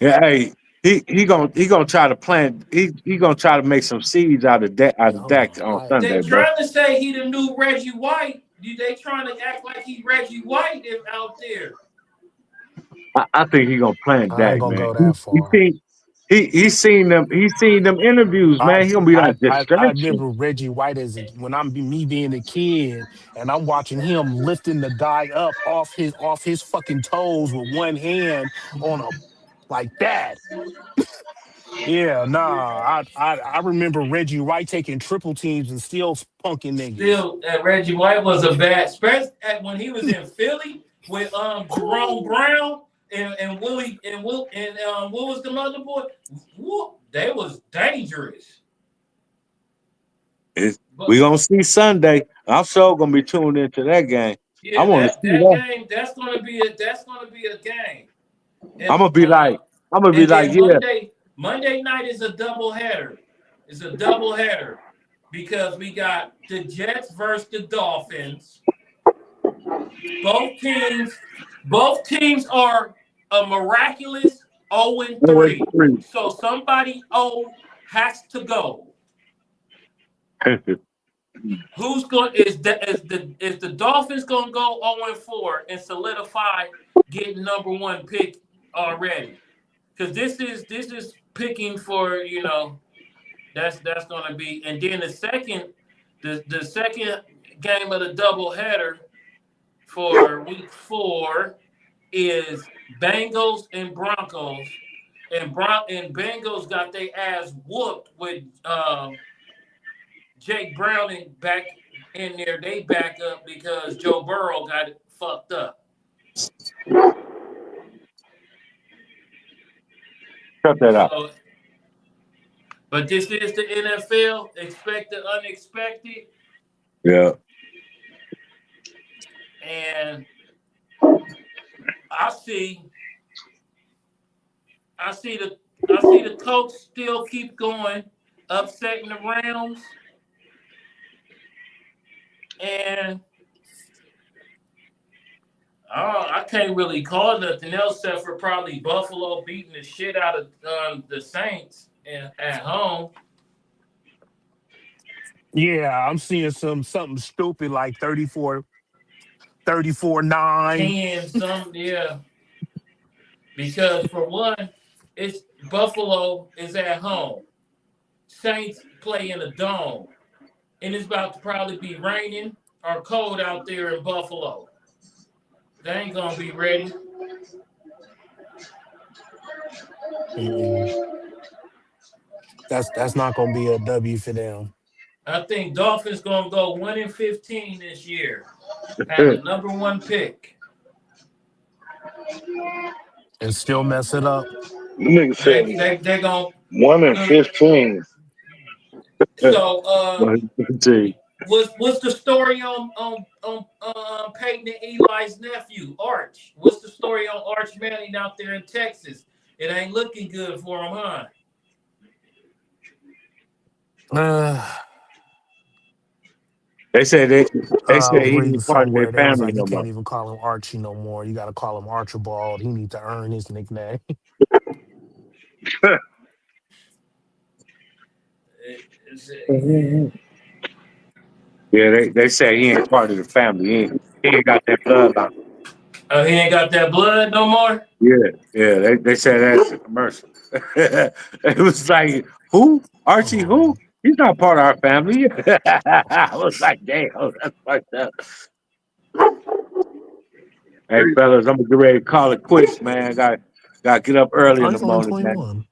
Speaker 4: yeah, hey, he gonna try to plant. He gonna try to make some seeds out of
Speaker 5: No,
Speaker 4: Dak on Sunday,
Speaker 1: They
Speaker 4: bro.
Speaker 1: trying to say he the new Reggie White. They trying to act like he Reggie White if out there.
Speaker 4: I think he gonna plant
Speaker 5: I ain't
Speaker 4: Dak,
Speaker 5: gonna
Speaker 4: man.
Speaker 5: go that
Speaker 4: He
Speaker 5: far.
Speaker 4: think he seen them interviews,
Speaker 5: I
Speaker 4: man. He gonna be like
Speaker 5: I
Speaker 4: distraction.
Speaker 5: remember Reggie White as when I'm me being a kid and I'm watching him lifting the guy up off his fucking toes with one hand on a like that. Yeah, nah. I remember Reggie White taking triple teams and still punking niggas.
Speaker 1: Still, Reggie White was a bad, especially when he was in Philly with Jerome Brown and Willie and Will and what was the mother boy? They was dangerous.
Speaker 4: We
Speaker 1: But
Speaker 4: gonna see Sunday. I'm sure gonna be tuned into that game. I
Speaker 1: yeah,
Speaker 4: want to
Speaker 1: that
Speaker 4: see
Speaker 1: that
Speaker 4: that.
Speaker 1: game that's gonna be a game.
Speaker 4: I'm
Speaker 1: And
Speaker 4: gonna be like,
Speaker 1: and then
Speaker 4: yeah.
Speaker 1: Monday night is a double header. It's a double header because we got the Jets versus the Dolphins. Both teams, both teams are a miraculous 0-3.
Speaker 4: 0-3.
Speaker 1: So somebody has to go. Who's going is the Dolphins gonna go 0-4 and solidify getting number one pick already? Because this is picking for that's gonna be, and then the second game of the doubleheader for week 4 is Bengals and Broncos, and Bengals got their ass whooped with Jake Browning back in there. They back up because Joe Burrow got it fucked up.
Speaker 4: Cut that out.
Speaker 1: So, but this is the NFL. Expect the unexpected,
Speaker 4: Yeah.
Speaker 1: and I see the Colts still keep going, upsetting the Rams, and I can't really call nothing else except for probably Buffalo beating the shit out of the Saints at home.
Speaker 5: Yeah, I'm seeing something stupid like 34-9.
Speaker 1: 10 some, yeah. Because for one, it's Buffalo is at home. Saints play in a dome. And it's about to probably be raining or cold out there in Buffalo. They ain't gonna be ready.
Speaker 5: Mm-mm. That's not gonna be a W for them.
Speaker 1: I think Dolphins gonna go 1-15 this year. Have the number one pick.
Speaker 5: And still mess it up.
Speaker 2: Nigga
Speaker 1: They
Speaker 2: said
Speaker 1: they they gonna
Speaker 2: 1-15.
Speaker 1: so
Speaker 4: See.
Speaker 1: what's the story on Peyton and Eli's nephew Arch? What's the story on Arch Manning out there in Texas? It ain't looking good for him, huh?
Speaker 4: They say
Speaker 5: I was
Speaker 4: he
Speaker 5: reading
Speaker 4: ain't part of their
Speaker 5: somewhere they was
Speaker 4: family
Speaker 5: like, you
Speaker 4: no
Speaker 5: can't
Speaker 4: more.
Speaker 5: even call him Archie no more. You got to call him Archibald. He need to earn his nickname.
Speaker 4: Yeah, they say he ain't part of the family. He ain't got that bloodline.
Speaker 1: Oh, he ain't got that blood no more.
Speaker 4: Yeah. They said that's a commercial. It was like who? Archie who?
Speaker 5: Um,
Speaker 4: He's not part of our family. I was like, damn, that's fucked up. Hey, fellas, I'm gonna get ready to call it quits, man. Got to get up early
Speaker 5: Oh,
Speaker 4: in the
Speaker 5: he's only
Speaker 4: morning, man.
Speaker 5: 21.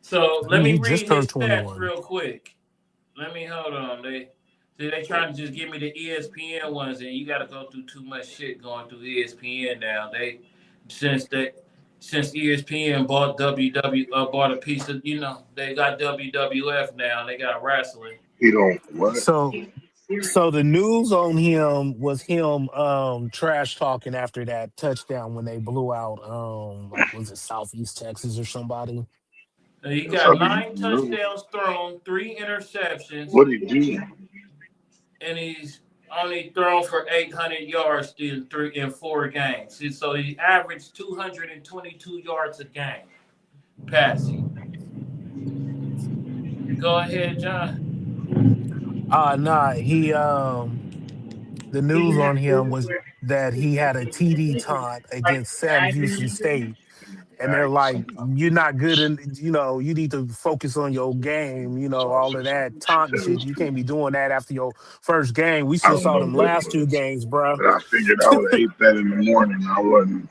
Speaker 1: So let
Speaker 5: He
Speaker 1: me
Speaker 5: just
Speaker 1: read his
Speaker 5: turned
Speaker 1: stats
Speaker 5: 21.
Speaker 1: real quick. Let me hold on. They trying to just give me the ESPN ones, and you got to go through too much shit going through ESPN now. Since they since ESPN bought a piece of they got WWF now. They got wrestling.
Speaker 2: He don't what?
Speaker 5: So so the news on him was him trash talking after that touchdown when they blew out like was it Southeast Texas or somebody?
Speaker 1: He
Speaker 2: That's
Speaker 1: got
Speaker 2: how he
Speaker 1: nine
Speaker 2: do.
Speaker 1: touchdowns thrown, three interceptions,
Speaker 2: What he do?
Speaker 1: and he's only thrown for 800 yards in 4 games. So he averaged 222 yards a game passing. Go ahead, John.
Speaker 5: Nah, he the news on him was that he had a TD taunt against Sam Houston State. And they're like, you're not good in, you need to focus on your game, all of that taunting shit. You can't be doing that after your first game. We
Speaker 2: I
Speaker 5: should have
Speaker 2: don't
Speaker 5: saw
Speaker 2: know
Speaker 5: them
Speaker 2: what it
Speaker 5: last two
Speaker 2: was,
Speaker 5: games, bro.
Speaker 2: but I figured I would hate that in the morning. I wasn't.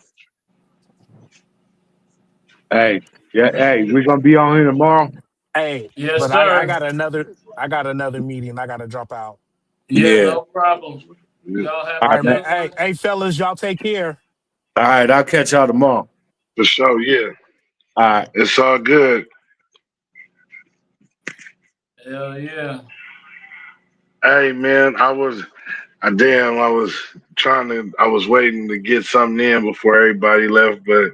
Speaker 4: Hey, yeah, hey, we're gonna be on here tomorrow.
Speaker 5: Hey,
Speaker 1: Yes,
Speaker 5: but I
Speaker 1: sir.
Speaker 5: got another meeting. I gotta drop out.
Speaker 1: Yeah,
Speaker 2: Yeah,
Speaker 1: no problem.
Speaker 2: yeah,
Speaker 1: Y'all have
Speaker 4: All
Speaker 1: a
Speaker 5: All
Speaker 4: right,
Speaker 5: right,
Speaker 4: man.
Speaker 5: man.
Speaker 1: good
Speaker 5: Hey,
Speaker 1: one.
Speaker 5: hey, fellas, y'all take care.
Speaker 4: All right, I'll catch y'all tomorrow.
Speaker 2: for sure. Yeah,
Speaker 4: All right.
Speaker 2: it's all good.
Speaker 1: Hell yeah.
Speaker 2: Hey, man, I was I was waiting to get something in before everybody left, but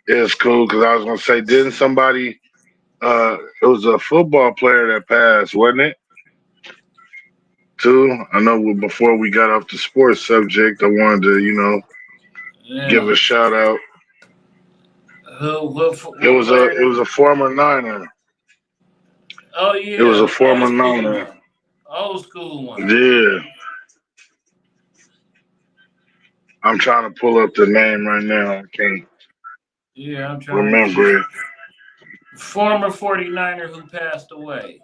Speaker 2: it's cool because I was gonna say, didn't somebody? It was a football player that passed, wasn't it? Too. I know before we got off the sports subject, I wanted to, give
Speaker 1: Yeah.
Speaker 2: a shout out.
Speaker 1: What
Speaker 2: It
Speaker 1: player?
Speaker 2: was a former Niner.
Speaker 1: Oh
Speaker 2: It was
Speaker 1: yeah,
Speaker 2: a former
Speaker 1: old school
Speaker 2: Niner.
Speaker 1: one. Old school one.
Speaker 2: Yeah, I'm trying to pull up the name right now. I can't
Speaker 1: Yeah, I'm trying to
Speaker 2: remember
Speaker 1: see.
Speaker 2: it.
Speaker 1: Former 49er who passed away.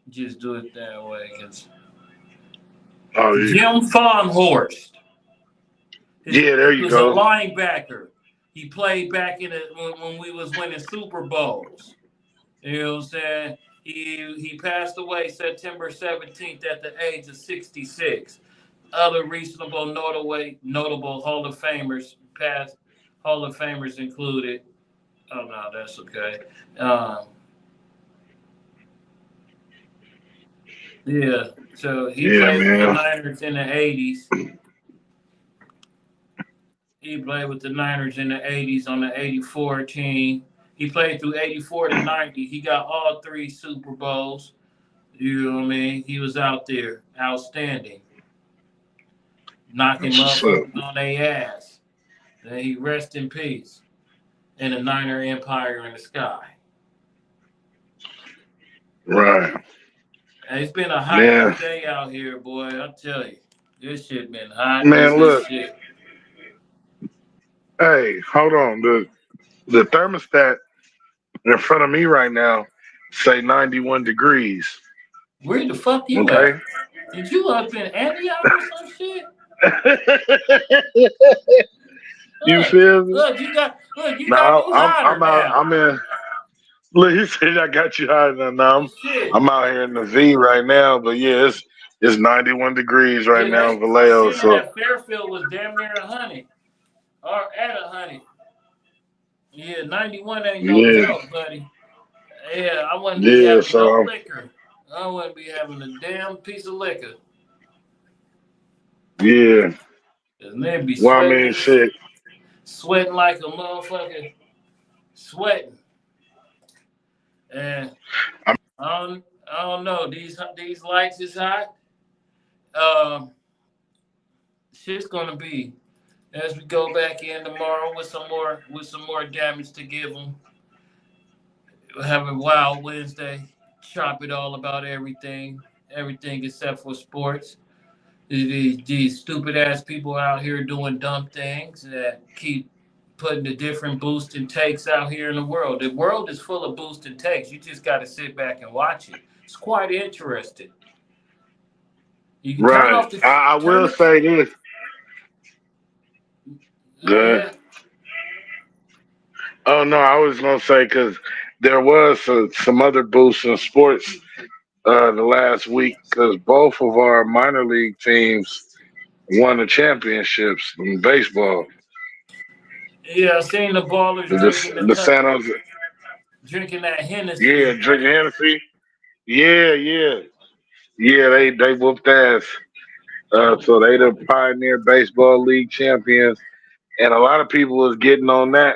Speaker 1: Just do it that way.
Speaker 2: Oh,
Speaker 1: Jim Farnhorst.
Speaker 2: yeah, there
Speaker 1: He
Speaker 2: you
Speaker 1: was a
Speaker 2: go.
Speaker 1: linebacker. He played back when we was winning Super Bowls. You know what I'm saying? He passed away September 17th at the age of 66. Other reasonable notable Hall of Famers past Hall of Famers included. Oh no, that's okay. Um, yeah, so he
Speaker 2: Yeah,
Speaker 1: played with the
Speaker 2: man.
Speaker 1: Niners in the '80s. He played with the Niners in the '80s on the '84 team. He played through '84 to '90. He got all three Super Bowls. You know what I mean? He was out there, outstanding, knocking
Speaker 2: That's what's up.
Speaker 1: motherfuckers on their ass. Then he rest in peace in the Niner Empire in the sky.
Speaker 2: Right,
Speaker 1: And it's been a hot
Speaker 2: man.
Speaker 1: ass day out here, boy. I tell you, this shit been hot as
Speaker 2: Man,
Speaker 1: this
Speaker 2: look.
Speaker 1: shit.
Speaker 2: Hey, hold on. The thermostat in front of me right now say 91 degrees.
Speaker 1: Where the fuck you
Speaker 2: Okay.
Speaker 1: at? Did you up in Antioch or some shit?
Speaker 2: You
Speaker 1: Look,
Speaker 2: feel me?
Speaker 1: look, you got
Speaker 2: No,
Speaker 1: me hotter
Speaker 2: I'm out.
Speaker 1: now.
Speaker 2: I'm in. Look, he said I got you higher than now.
Speaker 1: Shit.
Speaker 2: I'm out here in the V right now, but yeah, it's 91 degrees right
Speaker 1: Yeah,
Speaker 2: now
Speaker 1: they
Speaker 2: in Vallejo.
Speaker 1: sent me
Speaker 2: So
Speaker 1: that Fairfield was damn near 100 or at 100. Yeah, 91 ain't no
Speaker 2: yeah,
Speaker 1: joke, buddy. Yeah, I wouldn't be
Speaker 2: yeah.
Speaker 1: having no
Speaker 2: So
Speaker 1: liquor. I wouldn't be having a damn piece of liquor.
Speaker 2: yeah.
Speaker 1: And they'd be
Speaker 2: Well, I mean, shit.
Speaker 1: sweating like a motherfucker, sweating. And
Speaker 2: I'm
Speaker 1: I don't know. These lights is hot. Um, shit's gonna be as we go back in tomorrow with some more damage to give them. Have a wild Wednesday. Chop it all about everything except for sports. These stupid ass people out here doing dumb things that keep putting the different boosts and takes out here in the world. The world is full of boosts and takes. You just got to sit back and watch it. It's quite interesting. You can turn
Speaker 2: Right.
Speaker 1: off the
Speaker 2: I
Speaker 1: turn
Speaker 2: will
Speaker 1: it.
Speaker 2: say this.
Speaker 1: Go
Speaker 2: Good.
Speaker 1: ahead.
Speaker 2: Oh no, I was gonna say because there was some other boosts in sports the last week because both of our minor league teams won the championships in baseball.
Speaker 1: Yeah, I seen the ballers
Speaker 2: The San Jose,
Speaker 1: drinking that
Speaker 2: yeah,
Speaker 1: Hennessy.
Speaker 2: drinking Hennessy. Yeah, yeah, yeah. They whooped ass. So they the Pioneer Baseball League champions, and a lot of people was getting on that.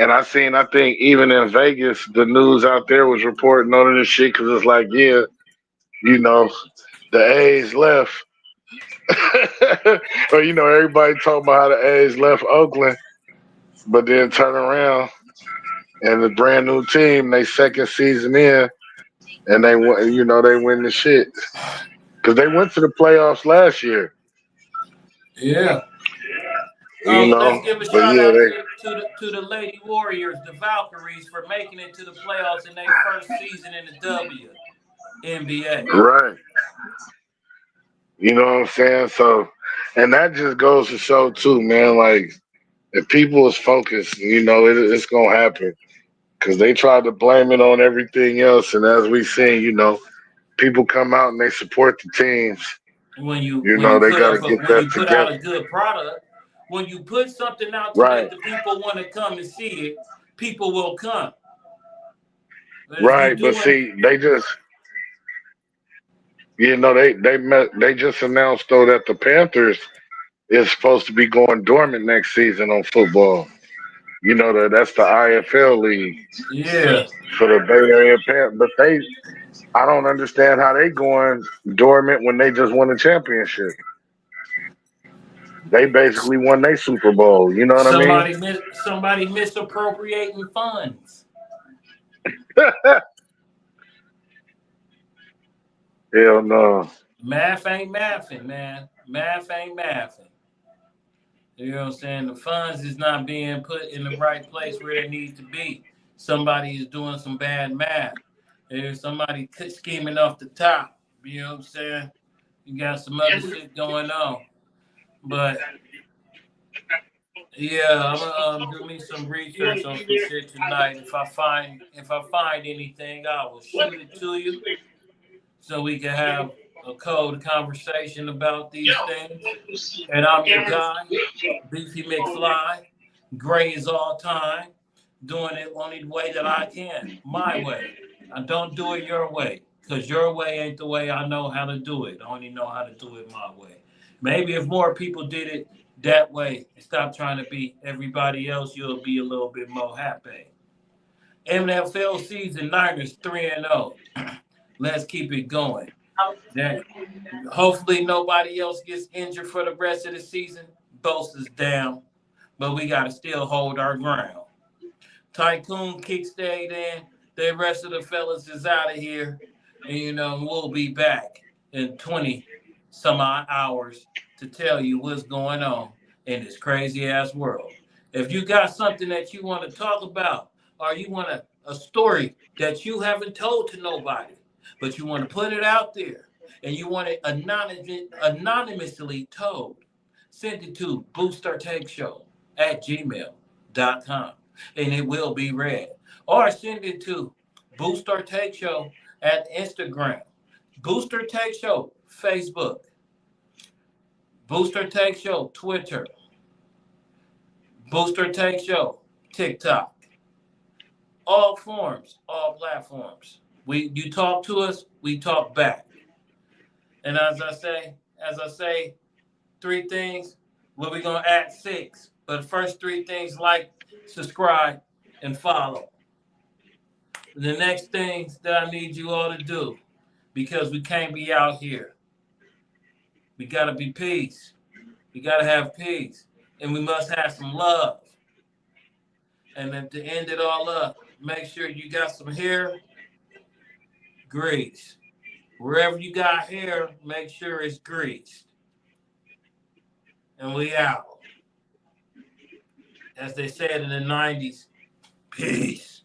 Speaker 2: And I think even in Vegas, the news out there was reporting on this shit because it's like, yeah, you know, the A's left. Or everybody talking about how the A's left Oakland, but then turn around and the brand new team, they second season in, and they win the shit because they went to the playoffs last year.
Speaker 1: Yeah.
Speaker 2: You
Speaker 1: Let's
Speaker 2: know,
Speaker 1: give a
Speaker 2: but
Speaker 1: shout
Speaker 2: yeah,
Speaker 1: out
Speaker 2: they
Speaker 1: to the Lady Warriors, the Valkyries, for making it to the playoffs in their first season in the WNBA.
Speaker 2: right. You know what I'm saying? So, and that just goes to show too, man. Like if people is focused, it's gonna happen because they tried to blame it on everything else, and as we seen, people come out and they support the teams. They got to get
Speaker 1: When
Speaker 2: that
Speaker 1: you put out
Speaker 2: together.
Speaker 1: a good product, when you put something out to
Speaker 2: Right,
Speaker 1: make the people want to come and see it, people will come. But if you
Speaker 2: right. But
Speaker 1: doing
Speaker 2: see, they just announced though that the Panthers is supposed to be going dormant next season on football. That's the IFL league
Speaker 1: yeah.
Speaker 2: for the Bay Area Panthers. But I don't understand how they going dormant when they just won a championship. They basically won their Super Bowl. You know what I mean?
Speaker 1: Somebody misappropriating funds.
Speaker 2: Hell no.
Speaker 1: Math ain't mathing, man. Math ain't mathing. You know what I'm saying? The funds is not being put in the right place where they need to be. Somebody is doing some bad math. There's somebody scheming off the top. You know what I'm saying? You got some other shit going on. But yeah, I'm gonna do me some research on some shit tonight. If I find anything, I will shoot it to you so we can have a code conversation about these things. And I'm your guy, Beefy McFly. Gray is all time. Doing it only the way that I can. My way. I don't do it your way. Because your way ain't the way I know how to do it. I only know how to do it my way. Maybe if more people did it that way and stop trying to be everybody else, you'll be a little bit more happy. NFL season, Niners 3-0. Let's keep it going. That hopefully nobody else gets injured for the rest of the season. Both is down, but we got to still hold our ground. Tycoon kick stayed in. The rest of the fellas is out of here. And, we'll be back in 20 some odd hours to tell you what's going on in this crazy ass world. If you got something that you want to talk about, or you want a story that you haven't told to nobody, but you want to put it out there and you want it anonymously told, send it to boostertakeshow@gmail.com and it will be read. Or send it to Booster Take Show at Instagram, Booster Take Show Facebook, Booster Take Show Twitter, Booster Take Show TikTok. All forms, all platforms. You talk to us, we talk back. And as I say, three things. Well, we're gonna add six. But first three things: like, subscribe, and follow. The next things that I need you all to do, because we can't be out here. We gotta be peace. We gotta have peace. And we must have some love. And then to end it all up, make sure you got some hair grease. Wherever you got hair, make sure it's greased. And we out. As they said in the 90s, peace.